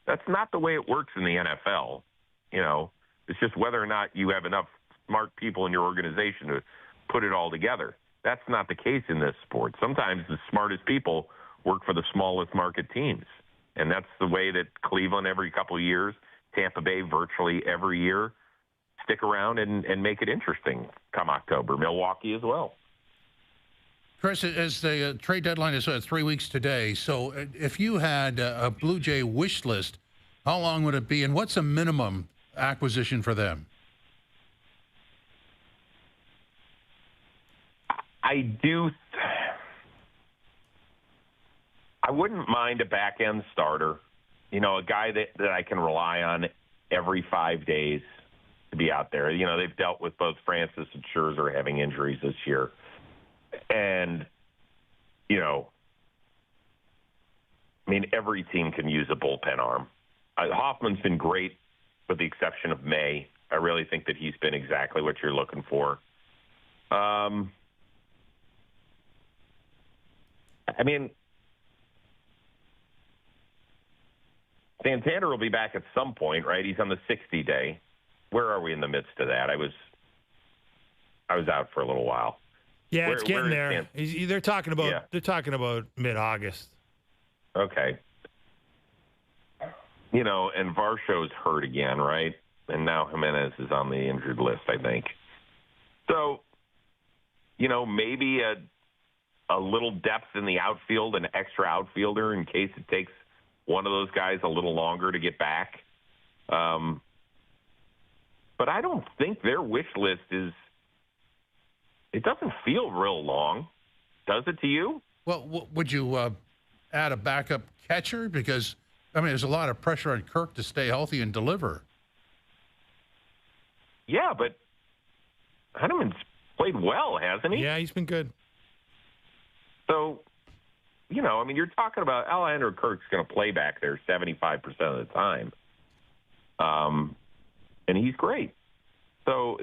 That's not the way it works in the NFL. It's just whether or not you have enough smart people in your organization to put it all together. That's not the case in this sport. Sometimes the smartest people work for the smallest market teams. And that's the way that Cleveland every couple of years, Tampa Bay virtually every year, stick around and make it interesting come October. Milwaukee as well. Chris, as the trade deadline is 3 weeks today, so if you had a Blue Jay wish list, how long would it be, and what's a minimum acquisition for them? I wouldn't mind a back-end starter, a guy that I can rely on every 5 days to be out there. They've dealt with both Francis and Scherzer having injuries this year. And, every team can use a bullpen arm. Hoffman's been great with the exception of May. I really think that he's been exactly what you're looking for. Santander will be back at some point, right? He's on the 60-day. Where are we in the midst of that? I was out for a little while. Yeah, it's getting there. They're talking about mid-August. Okay. And Varsho's hurt again, right? And now Jimenez is on the injured list, I think. So, maybe a little depth in the outfield, an extra outfielder in case it takes one of those guys a little longer to get back. But I don't think their wish list it doesn't feel real long. Does it to you? Well, would you add a backup catcher? Because, there's a lot of pressure on Kirk to stay healthy and deliver. Yeah, but Heineman's played well, hasn't he? Yeah, he's been good. So, you're talking about Alejandro Kirk's going to play back there 75% of the time. And he's great. So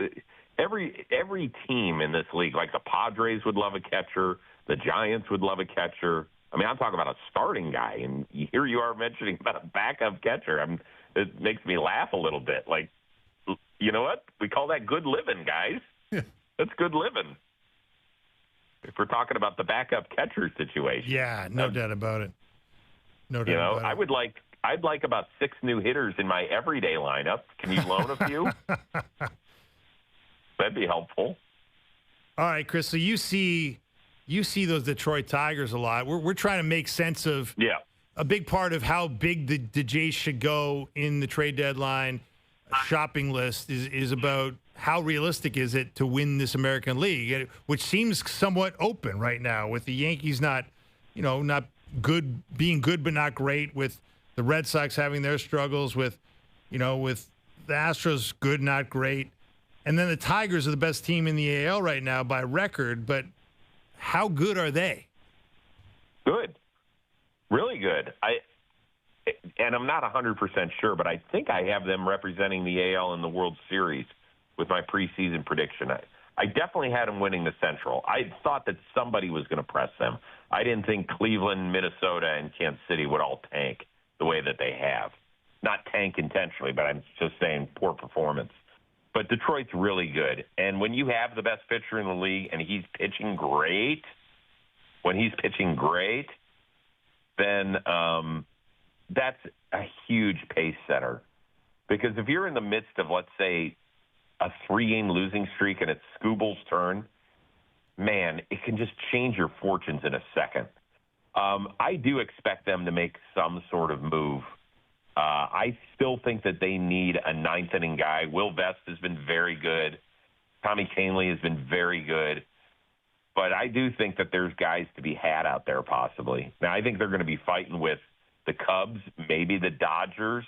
every team in this league, like the Padres would love a catcher, the Giants would love a catcher. I'm talking about a starting guy, and here you are mentioning about a backup catcher. It makes me laugh a little bit. Like, you know what? We call that good living, guys. Yeah. That's good living. If we're talking about the backup catcher situation. Yeah, no doubt about it. No doubt about it. I'd like about 6 new hitters in my everyday lineup. Can you loan a few? That'd be helpful. All right, Chris. So you see those Detroit Tigers a lot. We're trying to make sense of a big part of how big the Jays should go in the trade deadline shopping list is about how realistic is it to win this American League, which seems somewhat open right now with the Yankees not good, being good but not great, with the Red Sox having their struggles, with the Astros good, not great. And then the Tigers are the best team in the AL right now by record, but how good are they? Good. Really good. And I'm not 100% sure, but I think I have them representing the AL in the World Series with my preseason prediction. I definitely had them winning the Central. I thought that somebody was going to press them. I didn't think Cleveland, Minnesota, and Kansas City would all tank the way that they have. Not tank intentionally, but I'm just saying poor performance. But Detroit's really good. And when you have the best pitcher in the league and he's pitching great, then that's a huge pace setter. Because if you're in the midst of, let's say, a 3-game losing streak and it's Skubal's turn, man, it can just change your fortunes in a second. I do expect them to make some sort of move. I still think that they need a ninth-inning guy. Will Vest has been very good. Tommy Kahnle has been very good. But I do think that there's guys to be had out there possibly. Now, I think they're going to be fighting with the Cubs, maybe the Dodgers,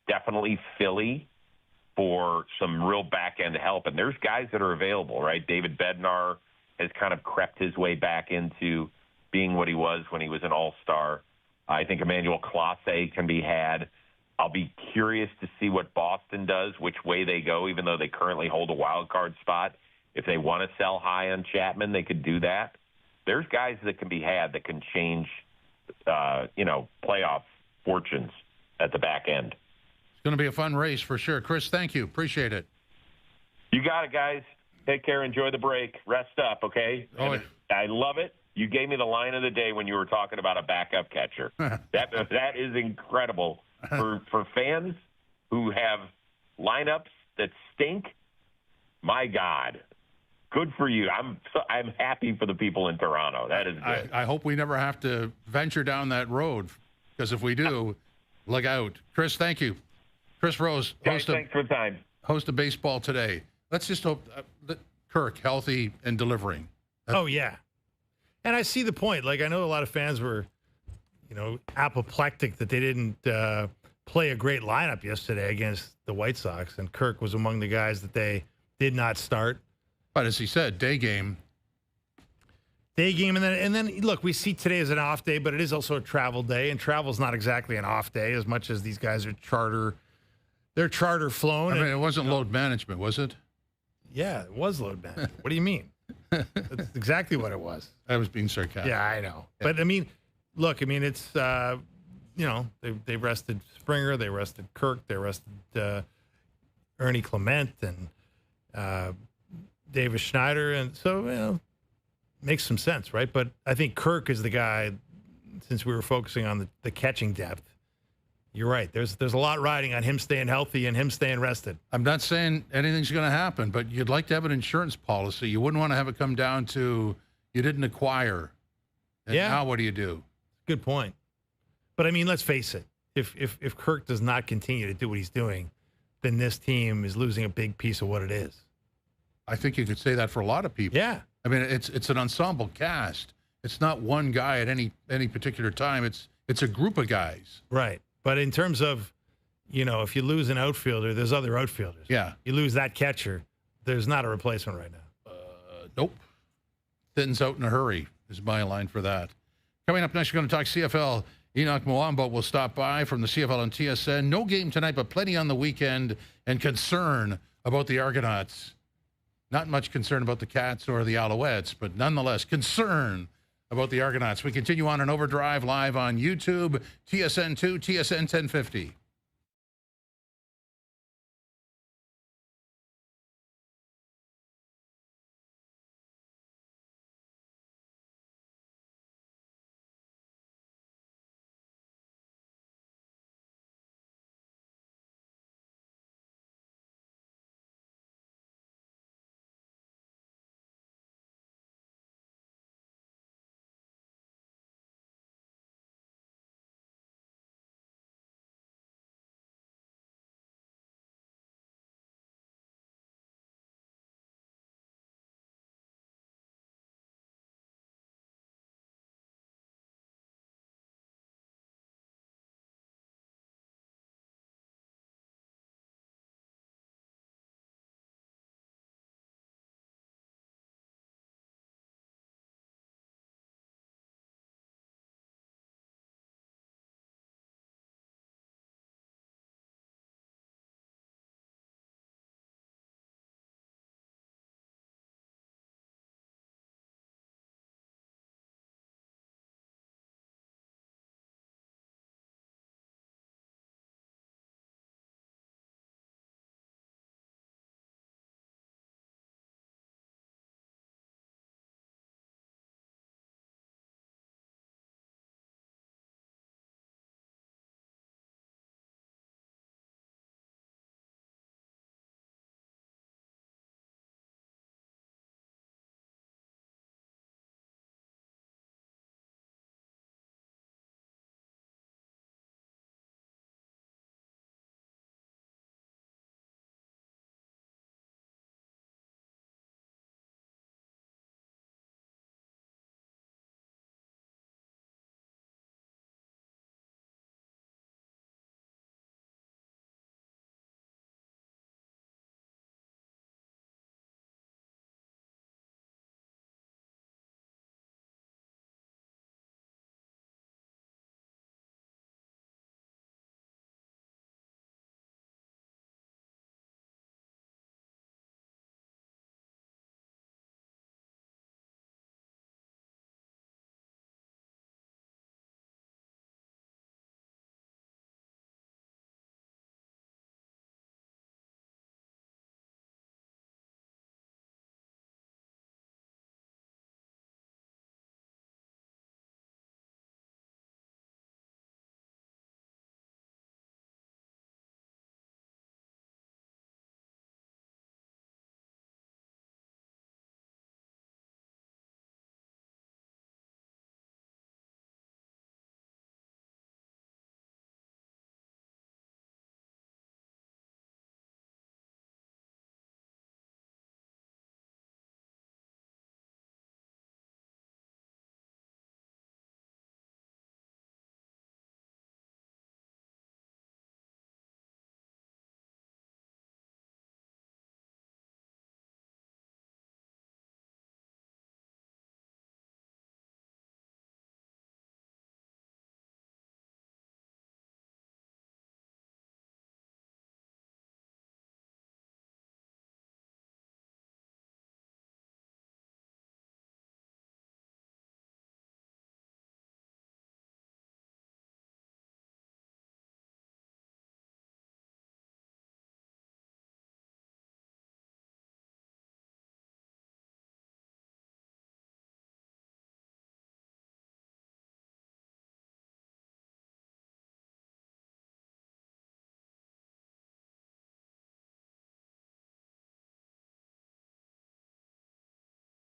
definitely Philly for some real back-end help. And there's guys that are available, right? David Bednar has kind of crept his way back into being what he was when he was an all-star. I think Emmanuel Clase can be had. I'll be curious to see what Boston does, which way they go, even though they currently hold a wild card spot. If they want to sell high on Chapman, they could do that. There's guys that can be had that can change, playoff fortunes at the back end. It's going to be a fun race for sure. Chris, thank you. Appreciate it. You You got it, guys. Take care. Enjoy the break. Rest up, okay? Oh, I love it. You gave me the line of the day when you were talking about a backup catcher. that is incredible for fans who have lineups that stink. My God, good for you. I'm happy for the people in Toronto. That is good. I hope we never have to venture down that road, because if we do, look out. Chris, thank you. Chris Rose, guys, thanks for the time. Host of Baseball Today. Let's just hope that Kirk healthy and delivering. Oh yeah. And I see the point. Like, I know a lot of fans were, apoplectic that they didn't play a great lineup yesterday against the White Sox, and Kirk was among the guys that they did not start. But as he said, day game, and then look, we see today as an off day, but it is also a travel day, and travel's not exactly an off day as much as these guys are charter flown. I mean, it wasn't load management, was it? Yeah, it was load management. What do you mean? That's exactly what it was. I was being sarcastic. Yeah, I know. Yeah. But I mean, look, it's they rested Springer, they rested Kirk, they rested Ernie Clement and Davis Schneider, and so makes some sense, right? But I think Kirk is the guy. Since we were focusing on the catching depth, you're right. There's a lot riding on him staying healthy and him staying rested. I'm not saying anything's going to happen, but you'd like to have an insurance policy. You wouldn't want to have it come down to you didn't acquire. And now what do you do? Good point. But I mean, let's face it. If Kirk does not continue to do what he's doing, then this team is losing a big piece of what it is. I think you could say that for a lot of people. Yeah. I mean, it's an ensemble cast. It's not one guy at any particular time. It's a group of guys. Right. But in terms of, if you lose an outfielder, there's other outfielders. Yeah. You lose that catcher, there's not a replacement right now. Nope. Thins out in a hurry is my line for that. Coming up next, we're going to talk CFL. Henoc Muamba will stop by from the CFL and TSN. No game tonight, but plenty on the weekend, and concern about the Argonauts. Not much concern about the Cats or the Alouettes, but nonetheless, concern about the Argonauts. We continue on an OverDrive live on YouTube, TSN2, TSN 1050.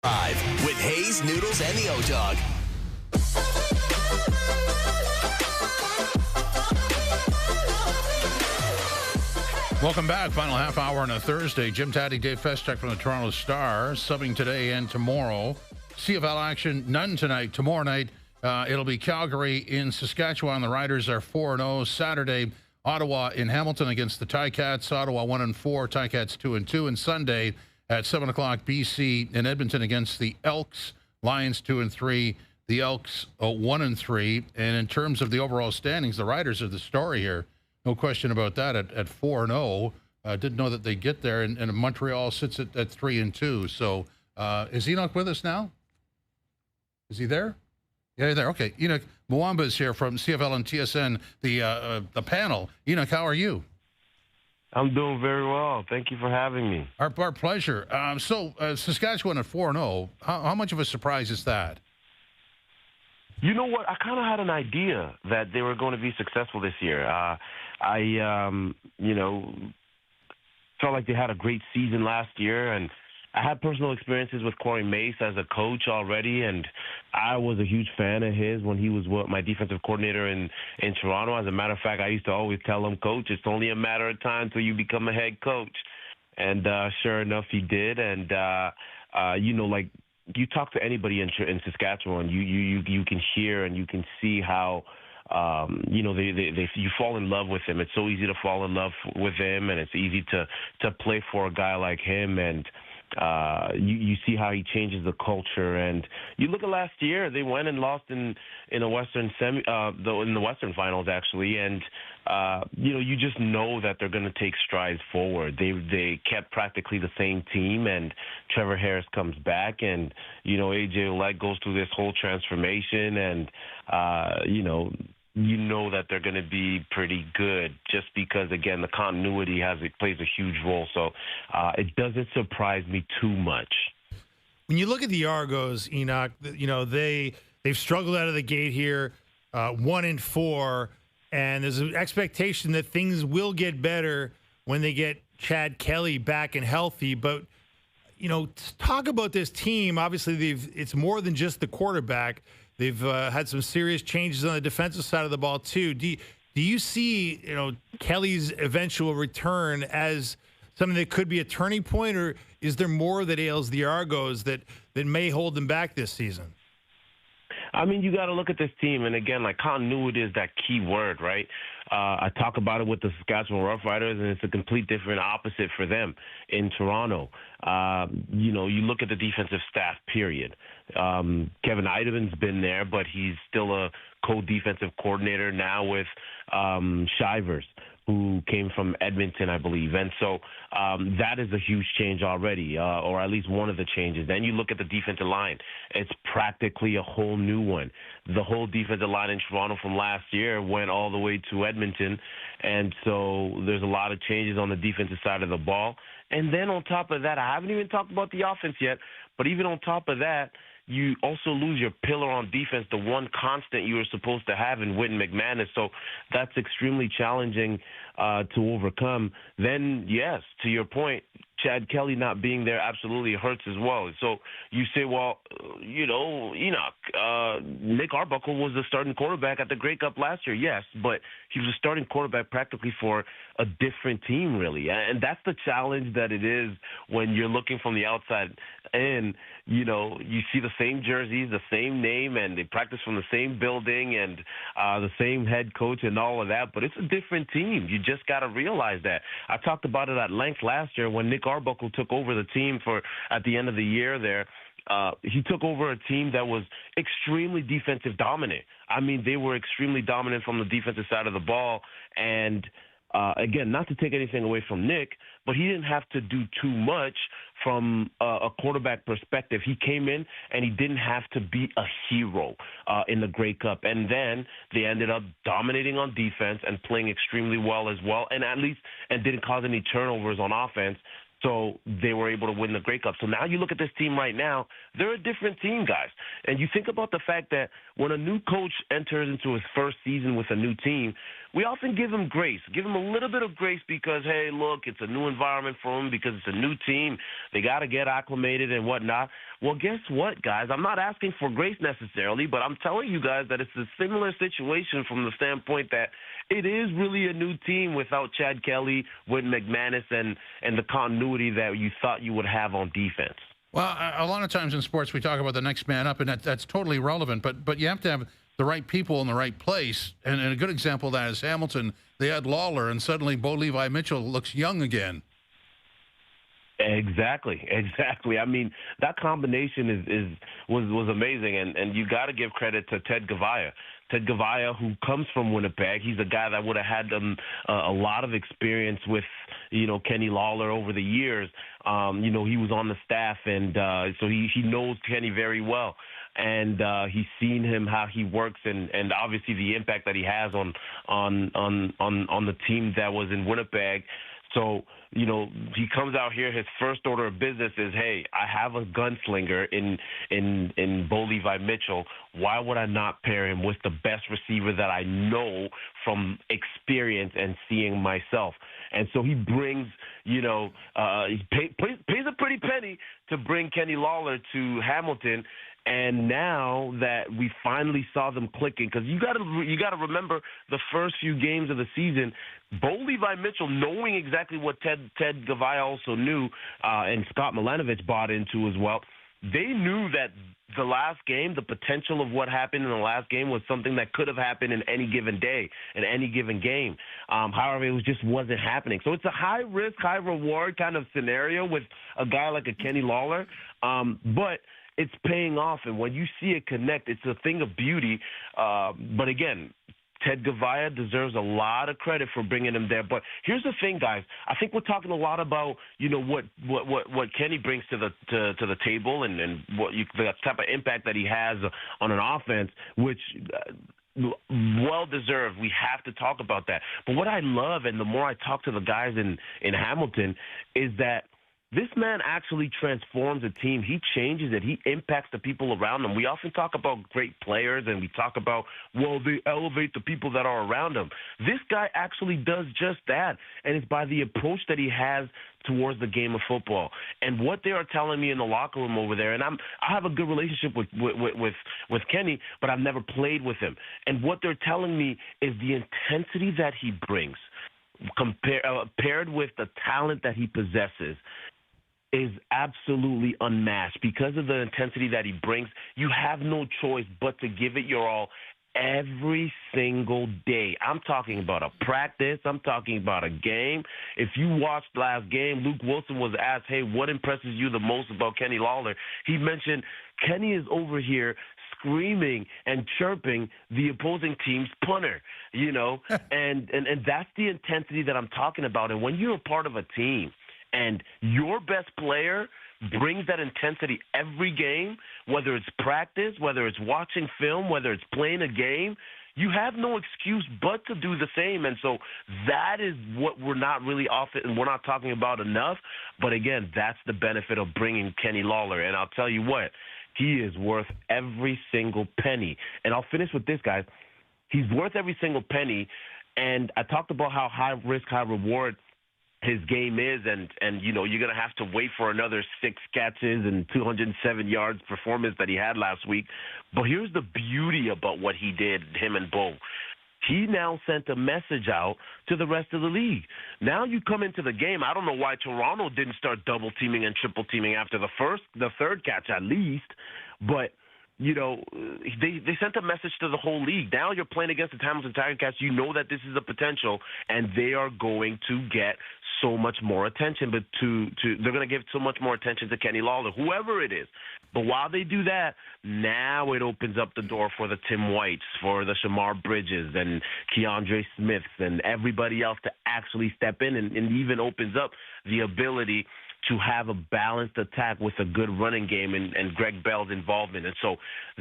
Drive with Hayes, Noodles, and the O-Dog. Welcome back. Final half hour on a Thursday. Jim Taddy, Dave Feschuk from the Toronto Star, subbing today and tomorrow. CFL action, none tonight. Tomorrow night, it'll be Calgary in Saskatchewan. The Riders are 4-0. Saturday, Ottawa in Hamilton against the Ticats. Ottawa 1-4, Ticats 2-2. And Sunday at 7 o'clock, BC in Edmonton against the Elks. Lions 2-3. The Elks 1-3. And in terms of the overall standings, the Riders are the story here. No question about that at 4-0. Didn't know that they'd get there. And Montreal sits at 3-2. So is Henoc with us now? Is he there? Yeah, you're there. Okay. Henoc Muamba is here from CFL and TSN, the panel. Henoc, how are you? I'm doing very well. Thank you for having me. Our pleasure. So Saskatchewan at 4-0. How much of a surprise is that? You know what? I kind of had an idea that they were going to be successful this year. Felt like they had a great season last year, and I had personal experiences with Corey Mace as a coach already, and I was a huge fan of his when he was my defensive coordinator in Toronto. As a matter of fact, I used to always tell him, Coach, it's only a matter of time till you become a head coach. And sure enough, he did. And, you talk to anybody in Saskatchewan, you can hear and you can see how you fall in love with him. It's so easy to fall in love with him, and it's easy to play for a guy like him. And you see how he changes the culture. And you look at last year, they went and lost in a Western in the Western Finals actually, and you just know that they're going to take strides forward. They kept practically the same team, and Trevor Harris comes back, and AJ Olette goes through this whole transformation, and you know that they're going to be pretty good just because, again, the continuity plays a huge role. So it doesn't surprise me too much. When you look at the Argos, Henoc, they've struggled out of the gate here, 1-4, and there's an expectation that things will get better when they get Chad Kelly back and healthy. But talk about this team. Obviously, it's more than just the quarterback. They've had some serious changes on the defensive side of the ball too. Do you see Kelly's eventual return as something that could be a turning point, or is there more that ails the Argos that may hold them back this season? I mean, you got to look at this team, and again, continuity is that key word, right? I talk about it with the Saskatchewan Roughriders, and it's a complete different opposite for them in Toronto. You look at the defensive staff, period. Kevin Idemann's been there, but he's still a co-defensive coordinator now with Shivers, who came from Edmonton, I believe. And so that is a huge change already, or at least one of the changes. Then you look at the defensive line. It's practically a whole new one. The whole defensive line in Toronto from last year went all the way to Edmonton. And so there's a lot of changes on the defensive side of the ball. And then on top of that, I haven't even talked about the offense yet, but even on top of that, you also lose your pillar on defense, the one constant you were supposed to have in Witten McManus. So that's extremely challenging to overcome. Then, yes, to your point, Chad Kelly not being there absolutely hurts as well. So you say, well, Henoc, Nick Arbuckle was the starting quarterback at the Grey Cup last year, yes, but he was a starting quarterback practically for a different team, really. And that's the challenge that it is when you're looking from the outside in. You see the same jerseys, the same name, and they practice from the same building and the same head coach and all of that, but it's a different team. You just got to realize that. I talked about it at length last year when Nick Arbuckle took over the team at the end of the year there. He took over a team that was extremely defensive dominant. I mean, they were extremely dominant from the defensive side of the ball. And, again, not to take anything away from Nick, but he didn't have to do too much from a quarterback perspective. He came in and he didn't have to be a hero in the Grey Cup. And then they ended up dominating on defense and playing extremely well as well, and didn't cause any turnovers on offense. So they were able to win the Grey Cup. So now you look at this team right now, they're a different team, guys. And you think about the fact that when a new coach enters into his first season with a new team, we often give him grace, give him a little bit of grace because, hey, look, it's a new environment for him because it's a new team. They got to get acclimated and whatnot. Well, guess what, guys? I'm not asking for grace necessarily, but I'm telling you guys that it's a similar situation from the standpoint that it is really a new team without Chad Kelly, with McManus, and the continuity that you thought you would have on defense. Well, a lot of times in sports we talk about the next man up, and that's totally relevant. But you have to have the right people in the right place. And a good example of that is Hamilton. They had Lawler, and suddenly Bo Levi Mitchell looks young again. Exactly. I mean, that combination was amazing, and you got to give credit to Ted Gavaya. Ted Gavaya, who comes from Winnipeg, he's a guy that would have had a lot of experience with, Kenny Lawler over the years. He was on the staff, and so he knows Kenny very well. And he's seen him, how he works, and obviously the impact that he has on the team that was in Winnipeg. So, he comes out here, his first order of business is, hey, I have a gunslinger in Bo Levi Mitchell. Why would I not pair him with the best receiver that I know from experience and seeing myself? And so he brings, he pays a pretty penny to bring Kenny Lawler to Hamilton. And now that we finally saw them clicking, because you got to remember the first few games of the season, Bo Levi Mitchell, knowing exactly what Ted Gavaya also knew, and Scott Milanovic bought into as well, they knew that the last game, the potential of what happened in the last game was something that could have happened in any given day, in any given game. However, it just wasn't happening. So it's a high-risk, high-reward kind of scenario with a guy like a Kenny Lawler. But it's paying off, and when you see it connect, it's a thing of beauty. But again, Ted Gavaya deserves a lot of credit for bringing him there. But here's the thing, guys. I think we're talking a lot about what Kenny brings to the table and the type of impact that he has on an offense, which well deserved. We have to talk about that. But what I love, and the more I talk to the guys in Hamilton, is that this man actually transforms a team. He changes it. He impacts the people around him. We often talk about great players, and we talk about, well, they elevate the people that are around him. This guy actually does just that, and it's by the approach that he has towards the game of football. And what they are telling me in the locker room over there, and I have a good relationship with Kenny, but I've never played with him. And what they're telling me is the intensity that he brings, paired with the talent that he possesses, is absolutely unmatched. Because of the intensity that he brings, you have no choice but to give it your all every single day. I'm talking about a practice. I'm talking about a game. If you watched last game, Luke Wilson was asked, hey, what impresses you the most about Kenny Lawler? He mentioned Kenny is over here screaming and chirping the opposing team's punter, and that's the intensity that I'm talking about. And when you're a part of a team, and your best player brings that intensity every game, whether it's practice, whether it's watching film, whether it's playing a game, you have no excuse but to do the same. And so that is what we're not talking about enough. But again, that's the benefit of bringing Kenny Lawler. And I'll tell you what, he is worth every single penny. And I'll finish with this, guys. He's worth every single penny. And I talked about how high risk, high reward his game is, and you're going to have to wait for another 6 catches and 207 yards performance that he had last week. But here's the beauty about what he did, him and Bo. He now sent a message out to the rest of the league. Now you come into the game. I don't know why Toronto didn't start double teaming and triple teaming after the third catch at least, but they sent a message to the whole league. Now you're playing against the Hamilton Tiger Cats. You know that this is a potential, and they are going to get so much more attention. But they're going to give so much more attention to Kenny Lawler, whoever it is. But while they do that, now it opens up the door for the Tim Whites, for the Shamar Bridges and Keandre Smiths and everybody else to actually step in, and even opens up the ability to have a balanced attack with a good running game and Greg Bell's involvement. And so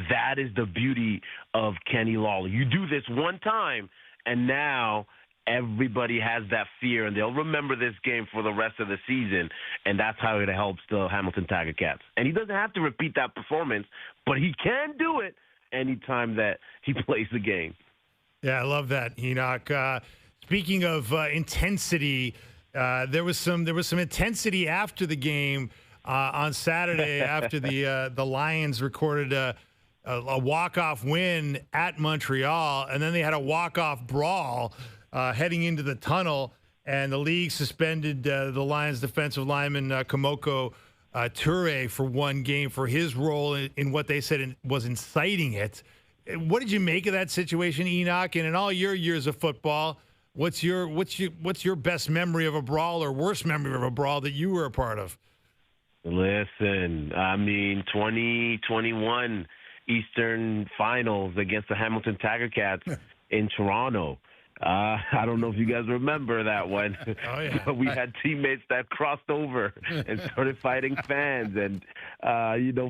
that is the beauty of Kenny Lawler. You do this one time, and now everybody has that fear, and they'll remember this game for the rest of the season, and that's how it helps the Hamilton Tiger Cats. And he doesn't have to repeat that performance, but he can do it anytime that he plays the game. Yeah, I love that, Henoc. Speaking of intensity, there was some intensity after the game on Saturday after the Lions recorded a walk-off win at Montreal, and then they had a walk-off brawl heading into the tunnel, and the league suspended the Lions defensive lineman Kamoko Toure for one game for his role in what they said was inciting it. What did you make of that situation, Henoc? And in all your years of football, what's your best memory of a brawl or worst memory of a brawl that you were a part of? Listen, I mean, 2021 Eastern Finals against the Hamilton Tiger Cats in Toronto. I don't know if you guys remember that one. Oh, yeah. We had teammates that crossed over and started fighting fans, and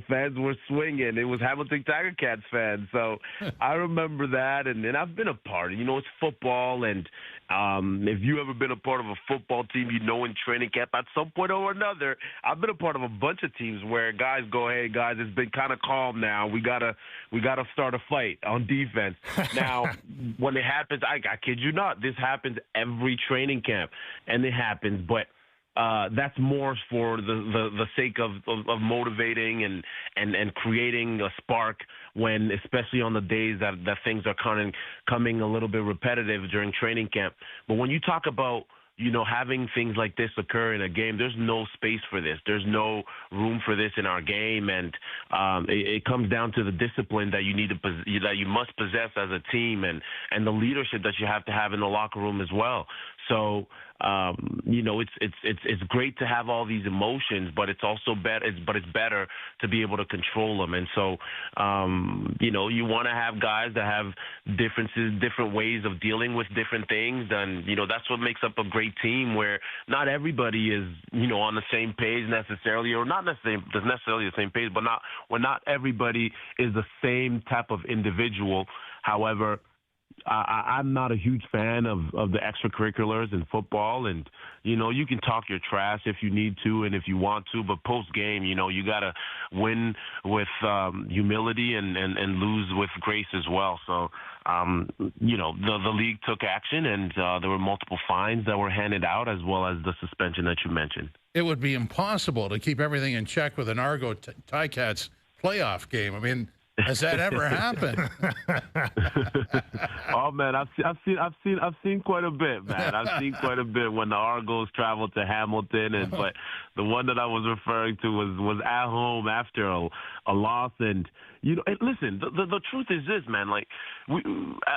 fans were swinging. It was Hamilton Tiger Cats fans, so I remember that. And I've been a part. It's football, and if you ever been a part of a football team, in training camp at some point or another, I've been a part of a bunch of teams where guys go, "Hey guys, it's been kind of calm now. We gotta start a fight on defense." Now, when it happens, I kid you not, this happens every training camp, and it happens, but that's more for the sake of motivating and creating a spark when, especially on the days that things are coming a little bit repetitive during training camp. But when you talk about having things like this occur in a game, there's no space for this. There's no room for this in our game, and it comes down to the discipline that you must possess as a team, and the leadership that you have to have in the locker room as well. So it's great to have all these emotions, but it's also it's better to be able to control them. And so you want to have guys that have differences, different ways of dealing with different things, and that's what makes up a great team, where not everybody is on the same page necessarily, or not necessarily the same page, but not everybody is the same type of individual. However, I'm not a huge fan of the extracurriculars in football, and you can talk your trash if you need to and if you want to, but post game, you gotta win with humility and lose with grace as well. So the league took action, and there were multiple fines that were handed out, as well as the suspension that you mentioned. It would be impossible to keep everything in check with an Argo Ticats playoff game. I mean, has that ever happened? Oh man, I've seen quite a bit, man. I've seen quite a bit when the Argos traveled to Hamilton, but the one that I was referring to was at home after a loss. And listen, the truth is this, man. Like, we,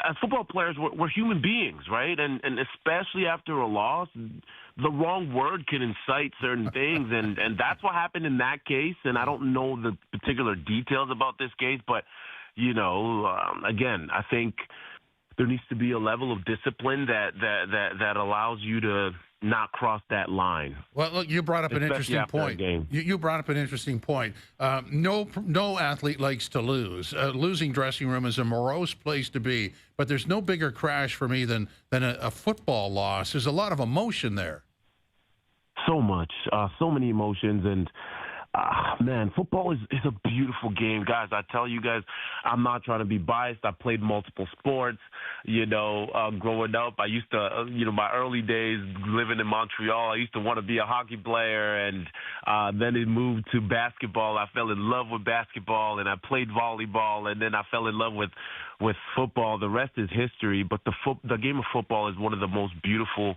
as football players, we're human beings, right? And especially after a loss, the wrong word can incite certain things, and that's what happened in that case. And I don't know the particular details about this case, but again, I think there needs to be a level of discipline that allows you to not cross that line. Well, look, you brought up an interesting point. You brought up an interesting point. No athlete likes to lose. Losing dressing room is a morose place to be, but there's no bigger crash for me than a football loss. There's a lot of emotion there. So much, so many emotions, and man, football is a beautiful game, guys. I tell you guys, I'm not trying to be biased. I played multiple sports. Growing up, I used to, my early days living in Montreal, I used to want to be a hockey player, and then it moved to basketball. I fell in love with basketball, and I played volleyball, and then I fell in love with football. The rest is history, but the game of football is one of the most beautiful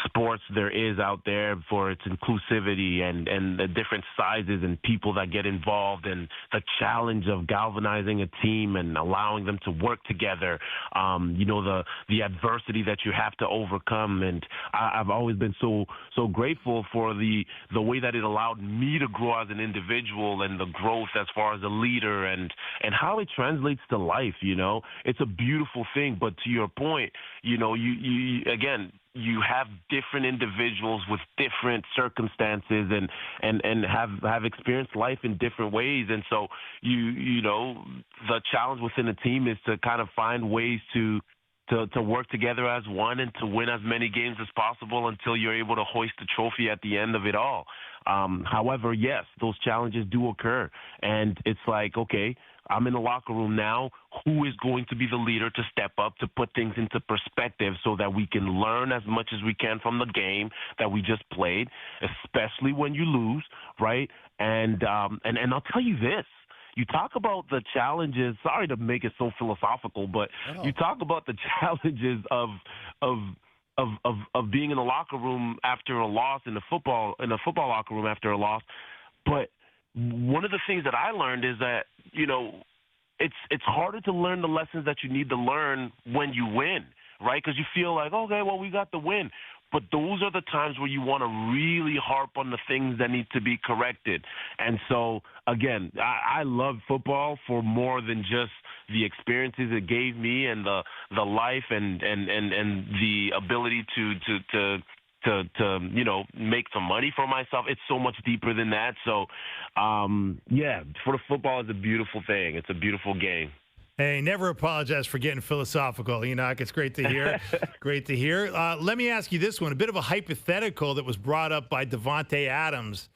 sports there is out there, for its inclusivity and the different sizes and people that get involved, and the challenge of galvanizing a team and allowing them to work together, the adversity that you have to overcome. And I've always been so grateful for the way that it allowed me to grow as an individual, and the growth as far as a leader, and how it translates to life. It's a beautiful thing. But to your point, you again, you have different individuals with different circumstances and have experienced life in different ways. And so the challenge within a team is to kind of find ways to work together as one, and to win as many games as possible until you're able to hoist the trophy at the end of it all. However, yes, those challenges do occur, and it's like, okay, I'm in the locker room now. Who is going to be the leader to step up, to put things into perspective so that we can learn as much as we can from the game that we just played, especially when you lose, right? And I'll tell you this. You talk about the challenges. Sorry to make it so philosophical, but you talk about the challenges of being in the locker room after a loss, in a football locker room after a loss. But one of the things that I learned is that, you know, it's harder to learn the lessons that you need to learn when you win, right? Because you feel like, okay, well, we got the win. But those are the times where you want to really harp on the things that need to be corrected. And so, again, I love football for more than just the experiences it gave me and the life and the ability to you know, make some money for myself. It's so much deeper than that. So, yeah, for the football, it's a beautiful thing. It's a beautiful game. Hey, never apologize for getting philosophical, Henoc. It's great to hear. Great to hear. Let me ask you this one, a bit of a hypothetical that was brought up by Davante Adams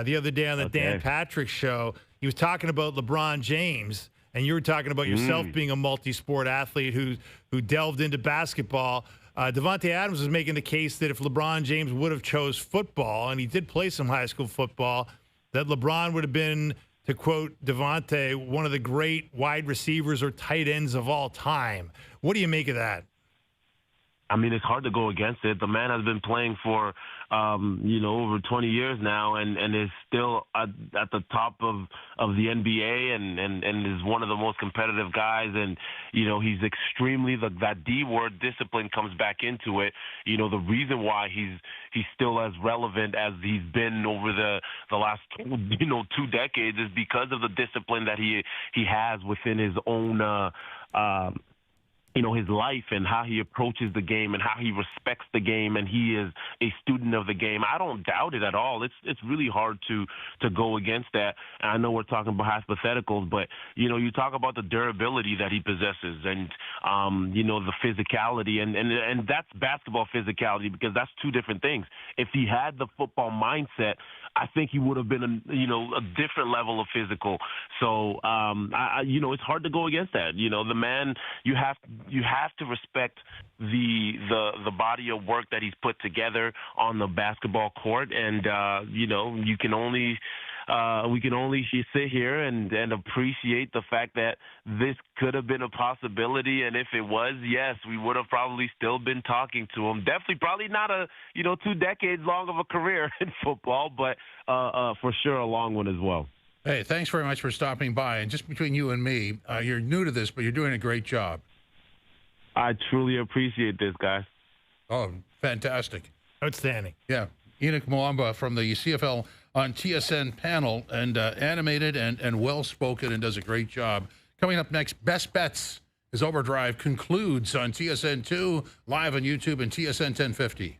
the other day on the Dan Patrick Show. He was talking about LeBron James, and you were talking about yourself being a multi-sport athlete who delved into basketball. Davante Adams was making the case that if LeBron James would have chose football, and he did play some high school football, that LeBron would have been, to quote Davante, one of the great wide receivers or tight ends of all time. What do you make of that? I mean, it's hard to go against it. The man has been playing for, you know, over 20 years now and is still at the top of the NBA and is one of the most competitive guys. And, you know, he's extremely, that D word, discipline, comes back into it. You know, the reason why he's still as relevant as he's been over the last, you know, 2 decades is because of the discipline that he has within his own you know, his life and how he approaches the game and how he respects the game, and he is a student of the game. I don't doubt it at all. It's really hard to go against that. And I know we're talking about hypotheticals, but, you know, you talk about the durability that he possesses and, you know, the physicality, and that's basketball physicality, because that's 2 different things. If he had the football mindset, I think he would have been, a different level of physical. So, you know, it's hard to go against that. You know, the man, you have to respect the body of work that he's put together on the basketball court, and you know, we can only sit here and appreciate the fact that this could have been a possibility, and if it was, yes, we would have probably still been talking to him. Definitely, probably not 2 decades long of a career in football, but for sure a long one as well. Hey, thanks very much for stopping by. And just between you and me, you're new to this, but you're doing a great job. I truly appreciate this, guys. Oh, fantastic. Outstanding. Yeah. Henoc Muamba from the CFL on TSN panel, and animated and well-spoken, and does a great job. Coming up next, Best Bets as OverDrive concludes on TSN2, live on YouTube and TSN 1050.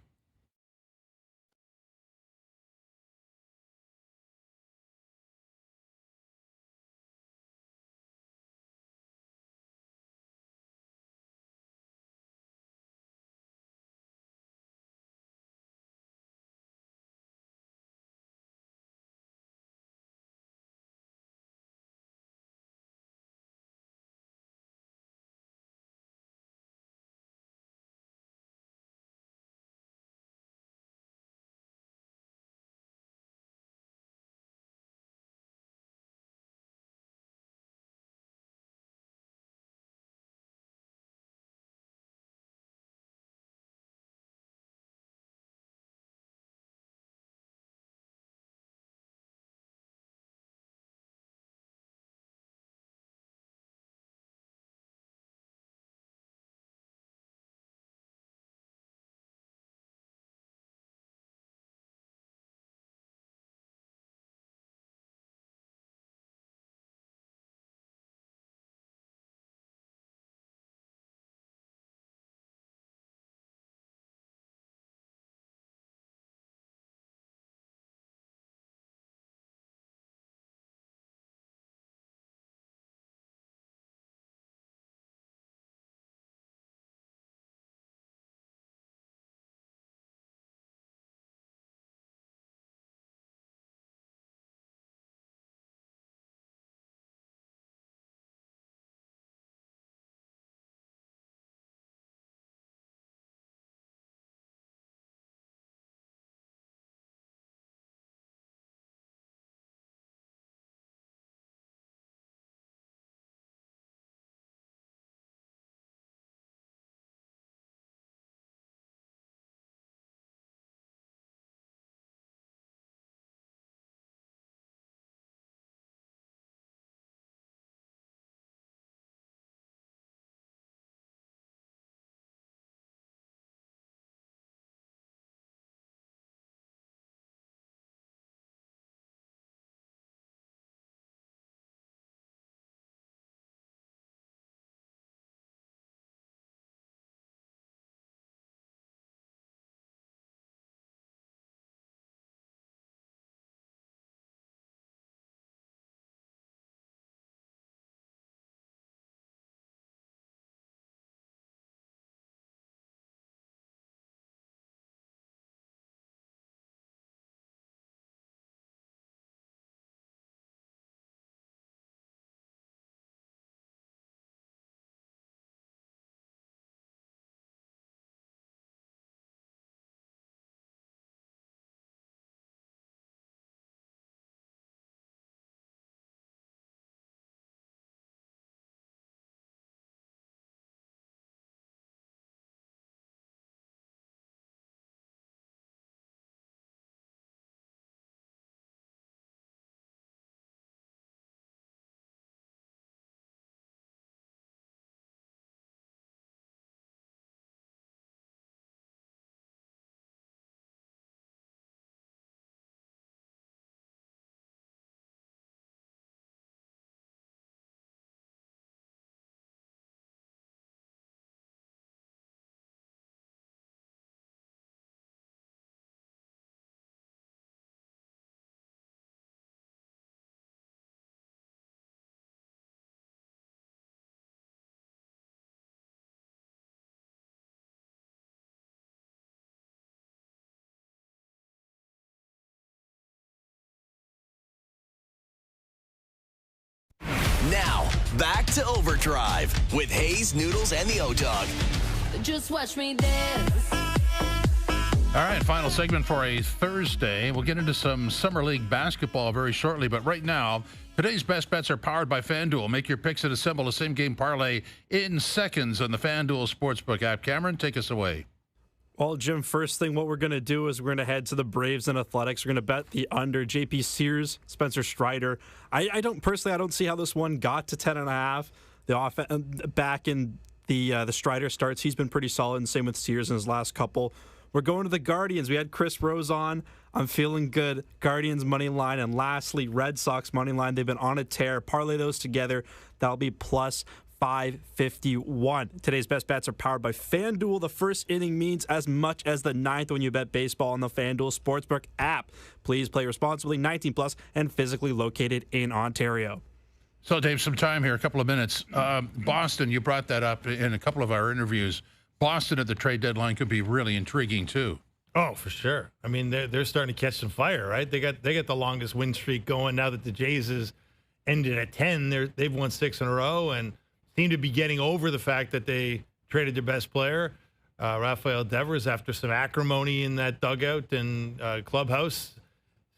Now, back to Overdrive with Hayes, Noodles, and the O-Dog. Just watch me dance. All right, final segment for a Thursday. We'll get into some Summer League basketball very shortly, but right now, today's best bets are powered by FanDuel. Make your picks and assemble a same-game parlay in seconds on the FanDuel Sportsbook app. Cameron, take us away. Well, Jim, first thing what we're going to do is we're going to head to the Braves and Athletics. We're going to bet the under. JP Sears, Spencer Strider. I don't see how this one got to 10.5. The back in the Strider starts, he's been pretty solid, and same with Sears in his last couple. We're going to the Guardians. We had Chris Rose on. I'm feeling good. Guardians money line. And lastly, Red Sox money line. They've been on a tear. Parlay those together. That'll be plus 551. Today's best bets are powered by FanDuel. The first inning means as much as the ninth when you bet baseball on the FanDuel Sportsbook app. Please play responsibly, 18 plus, and physically located in Ontario. So, Dave, some time here, a couple of minutes. Boston, you brought that up in a couple of our interviews. Boston at the trade deadline could be really intriguing too. Oh, for sure. I mean, they're starting to catch some fire, right? They got the longest win streak going now that the Jays has ended at 10. They've won 6 in a row and seem to be getting over the fact that they traded their best player, Rafael Devers, after some acrimony in that dugout and clubhouse.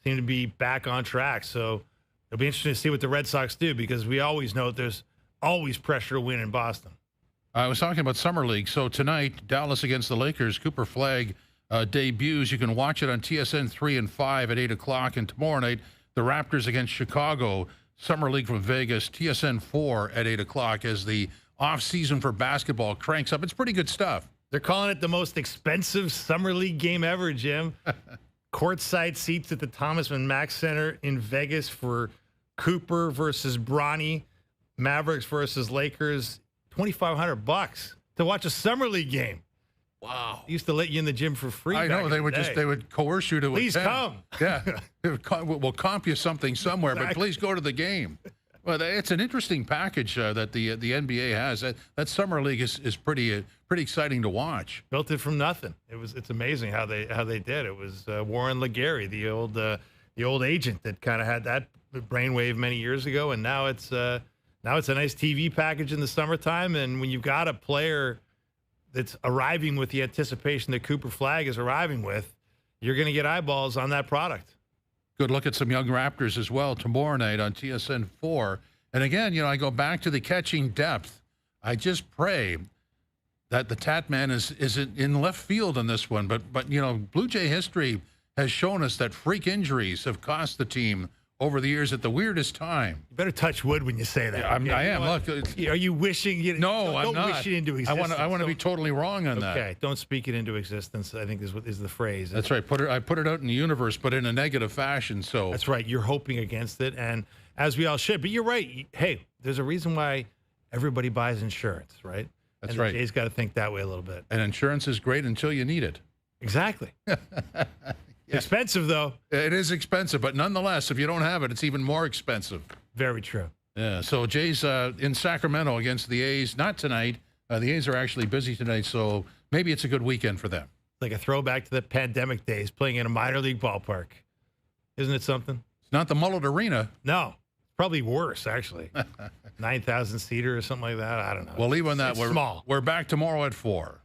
Seem to be back on track. So it'll be interesting to see what the Red Sox do, because we always know there's always pressure to win in Boston. I was talking about Summer League. So tonight, Dallas against the Lakers, Cooper Flagg debuts. You can watch it on TSN 3 and 5 at 8 o'clock. And tomorrow night, the Raptors against Chicago, Summer League from Vegas, TSN 4 at 8 o'clock as the off-season for basketball cranks up. It's pretty good stuff. They're calling it the most expensive Summer League game ever, Jim. Courtside seats at the Thomas and Mack Center in Vegas for Cooper versus Bronny, Mavericks versus Lakers. $2,500 to watch a Summer League game. Wow. They used to let you in the gym for free. I know. They would coerce you to please attend. Come. Yeah. We'll comp you something somewhere, exactly. But please go to the game. Well, it's an interesting package that the NBA has. That Summer League is pretty exciting to watch. Built it from nothing. It's amazing how they did. It was Warren Legary, the old agent that kind of had that brainwave many years ago, and now it's a nice TV package in the summertime. And when you've got a player that's arriving with the anticipation that Cooper Flagg is arriving with, you're going to get eyeballs on that product. Good look at some young Raptors as well tomorrow night on TSN 4. And again, I go back to the catching depth. I just pray that the Tat Man is in left field in this one. But Blue Jay history has shown us that freak injuries have cost the team over the years at the weirdest time. You better touch wood when you say that. Yeah, I am. Look, are you wishing? No, I'm not. Don't wish it into existence. I want to be totally wrong on that. Okay, don't speak it into existence. I think is the phrase. That's right. I put it out in the universe, but in a negative fashion. So that's right. You're hoping against it, and as we all should. But you're right. Hey, there's a reason why everybody buys insurance, right? That's and right. Jay's got to think that way a little bit. And insurance is great until you need it. Exactly. Yeah. Expensive, though. It is expensive, but nonetheless, if you don't have it, it's even more expensive. Very true. Yeah, so Jay's in Sacramento against the A's. Not tonight. The A's are actually busy tonight, so maybe it's a good weekend for them. Like a throwback to the pandemic days, playing in a minor league ballpark. Isn't it something? It's not the Mullet Arena. No. Probably worse, actually. 9,000 seater or something like that. I don't know. We'll leave on that. It's small. We're back tomorrow at 4.